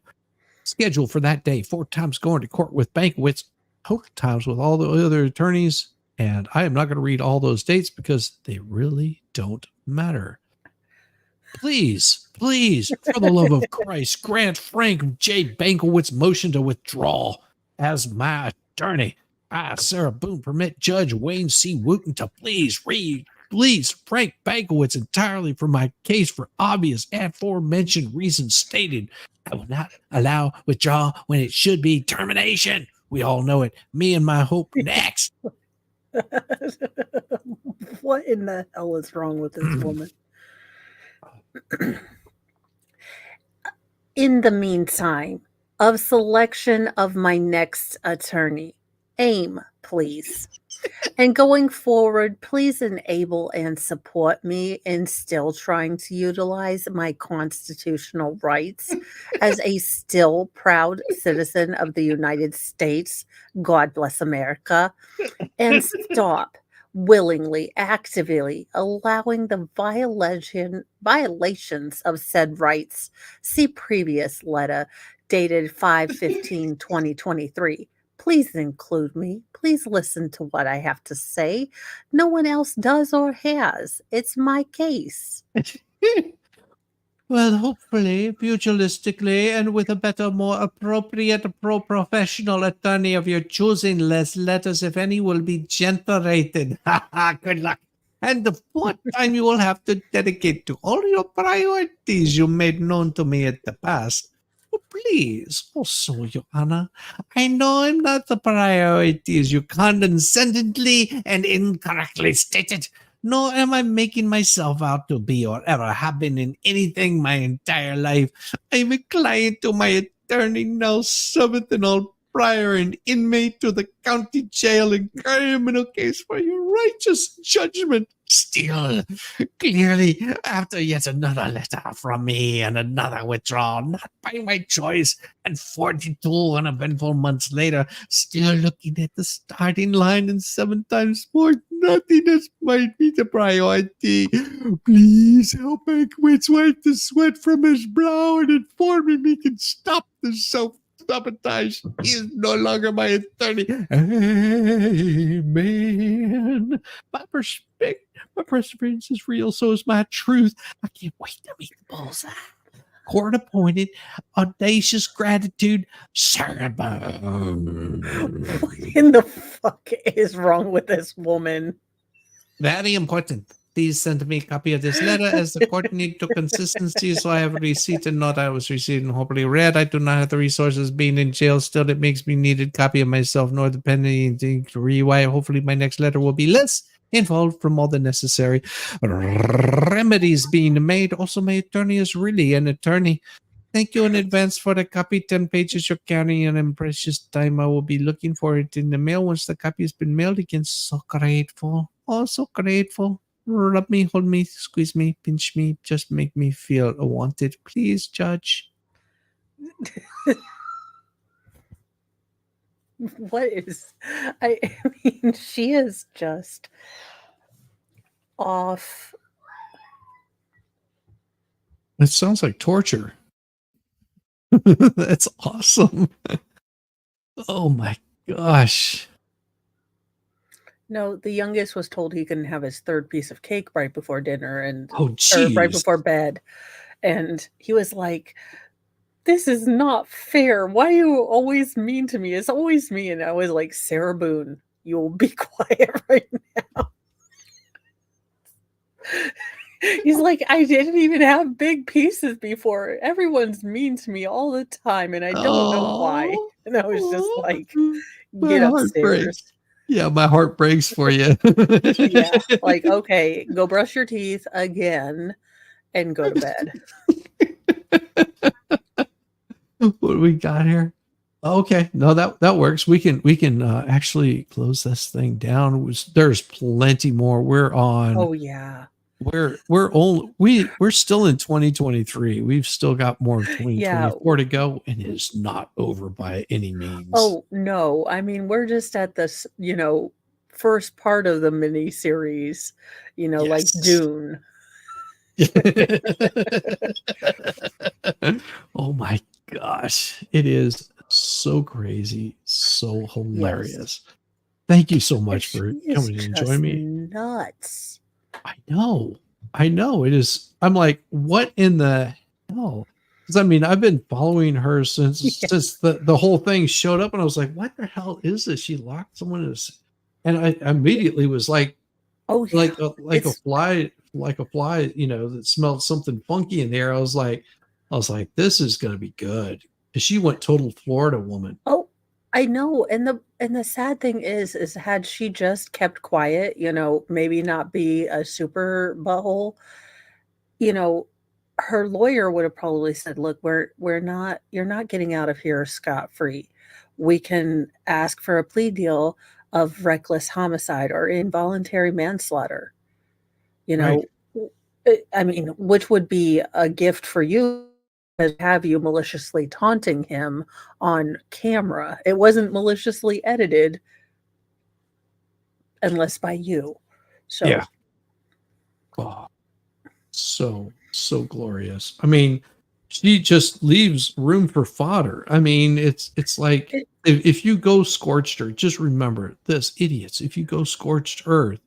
Scheduled for that day, 4 times going to court with Bankowitz, total times with all the other attorneys, and I am not going to read all those dates because they really don't matter. Please, for the love of Christ, grant Frank J. Bankowitz motion to withdraw as my attorney. I, Sarah Boone, permit Judge Wayne C. Wooten to please release Frank Bankowitz entirely from my case for obvious aforementioned reasons stated. I will not allow withdrawal when it should be termination. We all know it. Me and my hope next. What in the hell is wrong with this woman? In the meantime, of selection of my next attorney, aim, please. And going forward, please enable and support me in still trying to utilize my constitutional rights as a still proud citizen of the United States. God bless America. And stop willingly, actively allowing the violations of said rights. See previous letter dated 5/15/2023. Please include me. Please listen to what I have to say. No one else does or has. It's my case. Well, hopefully, pugilistically, and with a better, more appropriate pro-professional attorney of your choosing, less letters, if any, will be generated. Good luck. And the 4th time you will have to dedicate to all your priorities you made known to me at the past. Oh, please, also, Your Honor, I know I'm not the priorities you condescendingly and incorrectly stated. Nor am I making myself out to be or ever have been in anything my entire life. I'm a client to my attorney, now 7th and all prior and inmate to the county jail in criminal case for your righteous judgment. Still, clearly, after yet another letter from me and another withdrawal, not by my choice, and 42 uneventful months later, still looking at the starting line and 7 times more, nothingness might be the priority. Please help Bankowitz wipe the sweat from his brow and inform him he can stop the self-sabotage. He is no longer my attorney. Amen. My perseverance is real, so is my truth. I can't wait to meet the bullseye. Court appointed, audacious gratitude, Sarah Boone. What in the fuck is wrong with this woman? Very important. Please send me a copy of this letter as the court need to consistency, so I have a receipt and note I was received and hopefully read. I do not have the resources being in jail. Still, it makes me needed copy of myself, nor the penny to rewrite. Hopefully, my next letter will be less involved from all the necessary remedies being made. Also, my attorney is really an attorney. Thank you in advance for the copy. 10 pages you're carrying, and in precious time I will be looking for it in the mail once the copy has been mailed again. So grateful. Oh, so grateful. Rub me, hold me, squeeze me, pinch me, just make me feel wanted. Please, Judge. what is I mean, she is just off. It sounds like torture. That's awesome. Oh my gosh. No, the youngest was told he couldn't have his third piece of cake right before dinner Oh, or right jeez. before bed. And he was like, "This is not fair. Why are you always mean to me? It's always me." And I was like, "Sarah Boone, you'll be quiet right now." He's like, "I didn't even have big pieces before. Everyone's mean to me all the time, and I don't know why." Oh, And I was just like, my "Get heart breaks. upstairs." Yeah, my heart breaks for you. Yeah, like, "Okay, go brush your teeth again and go to bed." What do we got here? Okay, no, that works. We can actually close this thing down. There's plenty more. Oh, yeah. We're still in 2023. We've still got more of Yeah. 2024 to go, and it is not over by any means. Oh, no. I mean, we're just at this, first part of the mini series, like Yes. Dune. Oh my gosh. It is so crazy, so Yes. hilarious. Thank you so And much she for is coming and joining just me. nuts. I know. I know. It is. I'm like, what in the hell? Because I mean, I've been following her since Yeah. since the whole thing showed up, and I was like, what the hell is this? She locked someone in this, and I immediately was like, Oh, yeah. like a It's fly, that smelled something funky in there. I was like, this is gonna be good. 'Cause she went total Florida woman. oh, I know. And the sad thing is had she just kept quiet, maybe not be a super butthole, you know, her lawyer would have probably said, "Look, we're not you're not getting out of here scot-free. We can ask for a plea deal of reckless homicide or involuntary manslaughter." You Right. know, I mean, which would be a gift for you to have you maliciously taunting him on camera. It wasn't maliciously edited unless by you. So, Yeah. Oh, so glorious. I mean, she just leaves room for fodder. I mean, it's like it if you go scorched earth, just remember this, idiots. If you go scorched earth,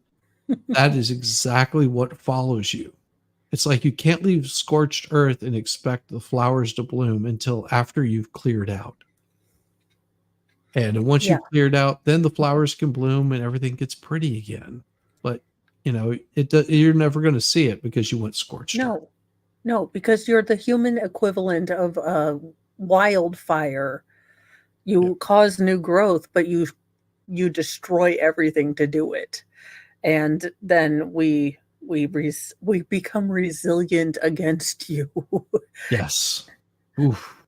that is exactly what follows you. It's like you can't leave scorched earth and expect the flowers to bloom until after you've cleared out. And once yeah. you've cleared out, then the flowers can bloom and everything gets pretty again. But you're never going to see it because you went scorched earth. No. No, because you're the human equivalent of a wildfire. Yeah. You cause new growth, but you destroy everything to do it. And then we become resilient against you. Yes. Oof.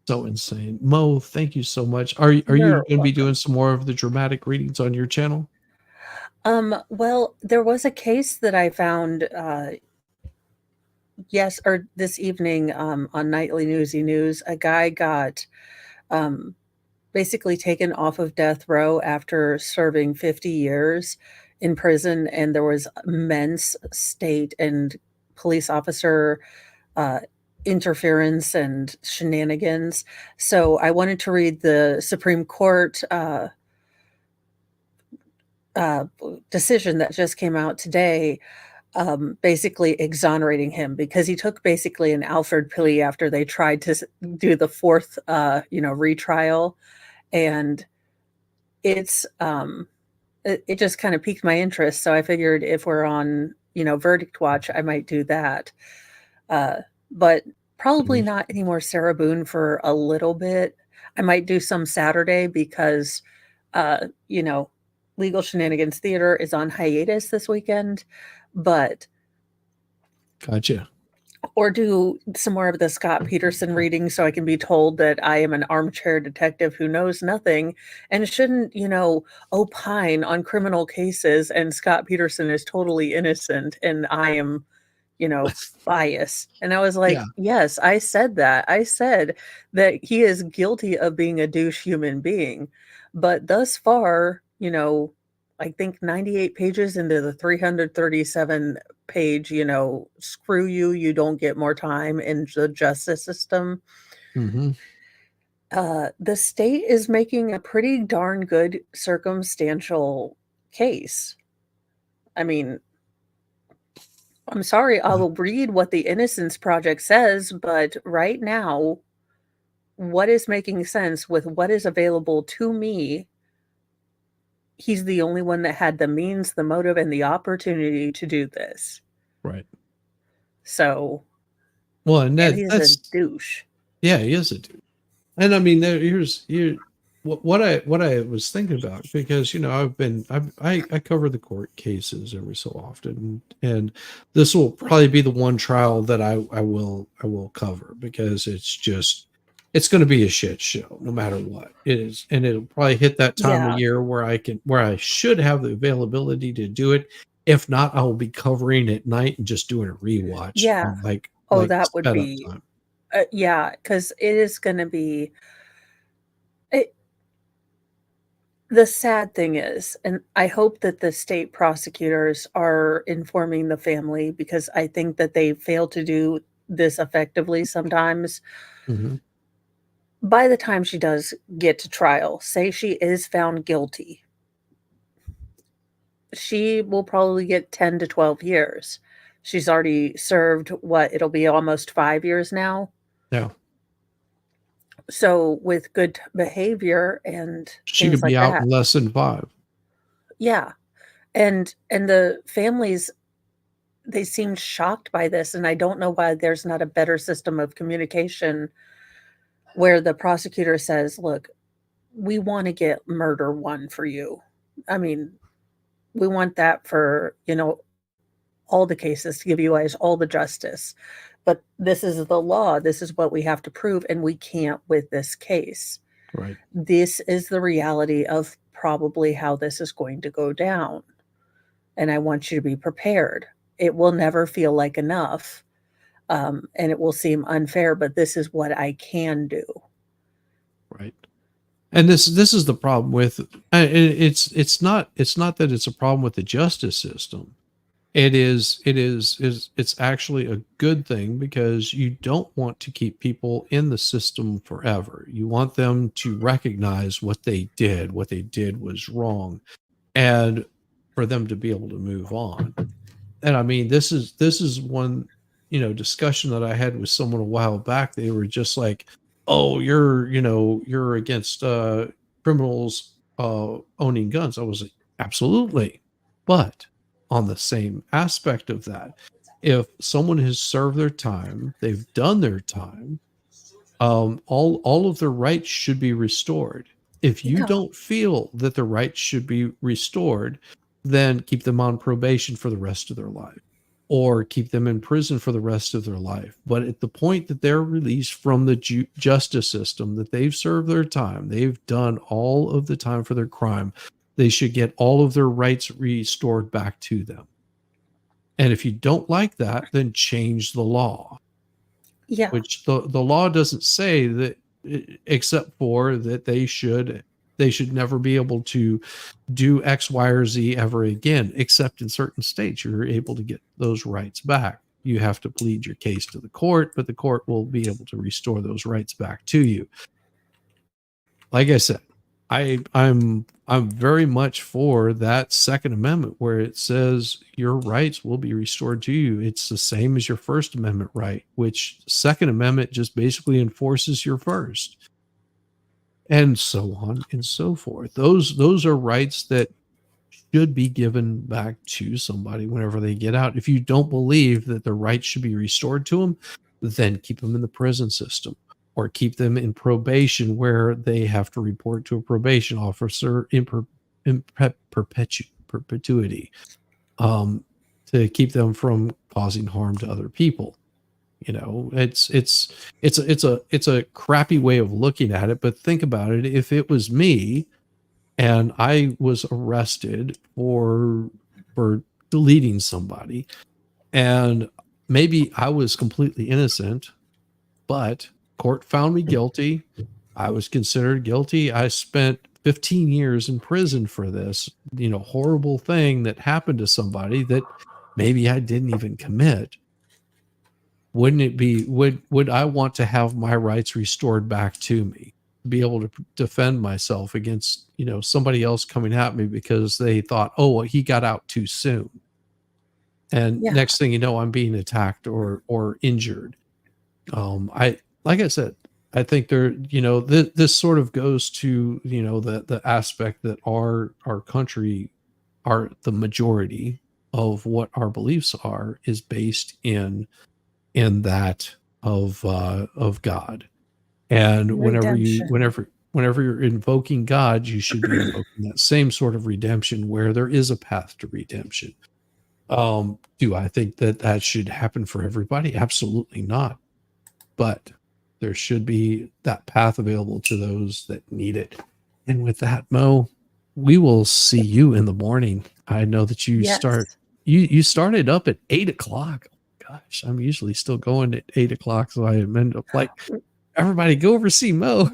So insane. Mo, thank you so much. Are you You're going to be welcome. doing some more of the dramatic readings on your channel? Well, there was a case that I found yes or this evening on Nightly Newsy News. A guy got um basically taken off of death row after serving 50 years in prison, and there was immense state and police officer uh, interference and shenanigans. So I wanted to read the Supreme Court uh, decision that just came out today, basically exonerating him because he took basically an Alfred plea after they tried to do the fourth, retrial, and it's it just kind of piqued my interest. So I figured if we're on, verdict watch, I might do that. Uh, but probably Mhm. not any more Sarah Boone for a little bit. I might do some Saturday because, uh, you know, Legal Shenanigans Theater is on hiatus this weekend, but Gotcha. or do some more of the Scott Peterson reading so I can be told that I am an armchair detective who knows nothing and shouldn't, opine on criminal cases and Scott Peterson is totally innocent and I am, bias. And I was like, Yeah. yes, I said that. I said that he is guilty of being a douche human being. But thus far, I think 98 pages into the 337 page, screw you, you don't get more time in the justice system. Mm-hmm. The state is making a pretty darn good circumstantial case. I mean, I'm sorry, I will read what the Innocence Project says, but right now, what is making sense with what is available to me? He's the only one that had the means, the motive, and the opportunity to do this. Right. So, Well, and and he's a that's douche. yeah, he is a dude. And I mean, here's what I was thinking about, because I cover the court cases every so often, and this will probably be the one trial that I will cover, because it's going to be a shit show no matter what it is, and it'll probably hit that time of Yeah. year where I should have the availability to do it. If not, I will be covering at night and just doing a rewatch. Yeah. On like That would sped up be, time. yeah, because it is going to be. The sad thing is, and I hope that the state prosecutors are informing the family, because I think that they fail to do this effectively sometimes. Mhm. By the time she does get to trial, say she is found guilty, she will probably get 10 to 12 years. She's already served it'll be almost 5 years now. Yeah. So with good behavior and She things could be like out that. in less than 5. Yeah. And the families, they seem shocked by this, and I don't know why there's not a better system of communication where the prosecutor says, "Look, we wanna get murder 1 for you. I mean, we want that for, all the cases, to give you guys all the justice. But this is the law, this is what we have to prove, and we can't with this case. Right. This is the reality of probably how this is going to go down, and I want you to be prepared. It will never feel like enough, and it will seem unfair, but this is what I can do." Right. And this is the problem with it's not that it's a problem with the justice system. It's actually a good thing, because you don't want to keep people in the system forever. You want them to recognize what they did was wrong, and for them to be able to move on. And I mean, this is one, discussion that I had with someone a while back. They were just like, "Oh, you're against criminals owning guns." I was like, "Absolutely." But on the same aspect of that, if someone has served their time, they've done their time, all of their rights should be restored. If you Yeah. don't feel that their rights should be restored, then keep them on probation for the rest of their life, or keep them in prison for the rest of their life. But at the point that they're released from the justice system, that they've served their time, they've done all of the time for their crime, they should get all of their rights restored back to them. And if you don't like that, then change the law. Yeah. Which the law doesn't say that, except for that they should never be able to do X, Y, or Z ever again, except in certain states you're able to get those rights back. You have to plead your case to the court, but the court will be able to restore those rights back to you. Like I said, I'm very much for that Second Amendment, where it says your rights will be restored to you. It's the same as your First Amendment right, which Second Amendment just basically enforces your first, and so on and so forth. Those are rights that should be given back to somebody whenever they get out. If you don't believe that the rights should be restored to them, then keep them in the prison system, or keep them in probation, where they have to report to a probation officer in perpetuity, to keep them from causing harm to other people. It's a crappy way of looking at it, but think about it. If it was me and I was arrested for deleting somebody, and maybe I was completely innocent, but court found me guilty. I was considered guilty. I spent 15 years in prison for this, horrible thing that happened to somebody that maybe I didn't even commit. Wouldn't it be, would I want to have my rights restored back to me, be able to defend myself against, somebody else coming at me because they thought, oh, well, he got out too soon. And Yeah. next thing you know, I'm being attacked or injured. Like I said, I think this sort of goes to, the aspect that our country, the majority of what our beliefs are is based in that of God. And Redemption. whenever you're invoking God, you should be invoking that same sort of redemption where there is a path to redemption. Do I think that should happen for everybody? Absolutely not. But there should be that path available to those that need it. And with that, Mo, we will see you in the morning. I know that you Yes. you started up at 8:00. Gosh, I'm usually still going at 8:00, so I end up like, everybody go over see Mo.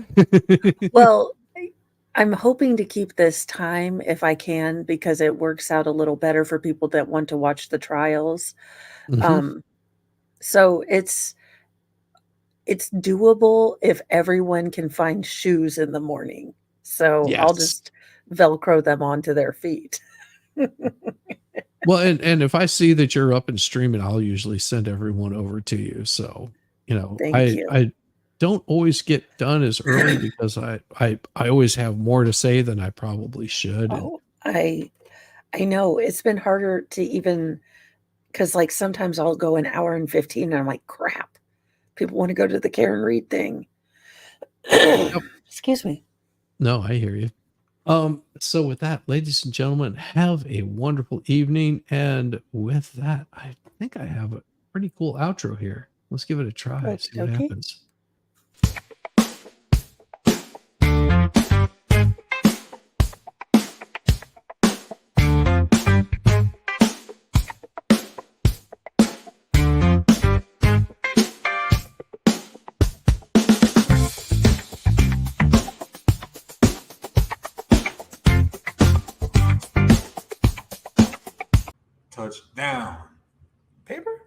Well, I'm hoping to keep this time if I can, because it works out a little better for people that want to watch the trials. Mhm. So it's doable if everyone can find shoes in the morning. So I'll Yes. just Velcro them onto their feet. Well, and if I see that you're up and streaming, I'll usually send everyone over to you. So, Thank you. I don't always get done as early because I always have more to say than I probably should. And Oh, I know it's been harder to even, because like sometimes I'll go an hour and 15 and I'm like, crap, people want to go to the Karen Reed thing. Excuse me. no, I hear you. So with that, ladies and gentlemen, have a wonderful evening. And with that, I think I have a pretty cool outro here. Let's give it a try, see what Okey-dokey. happens. Touchdown. Paper?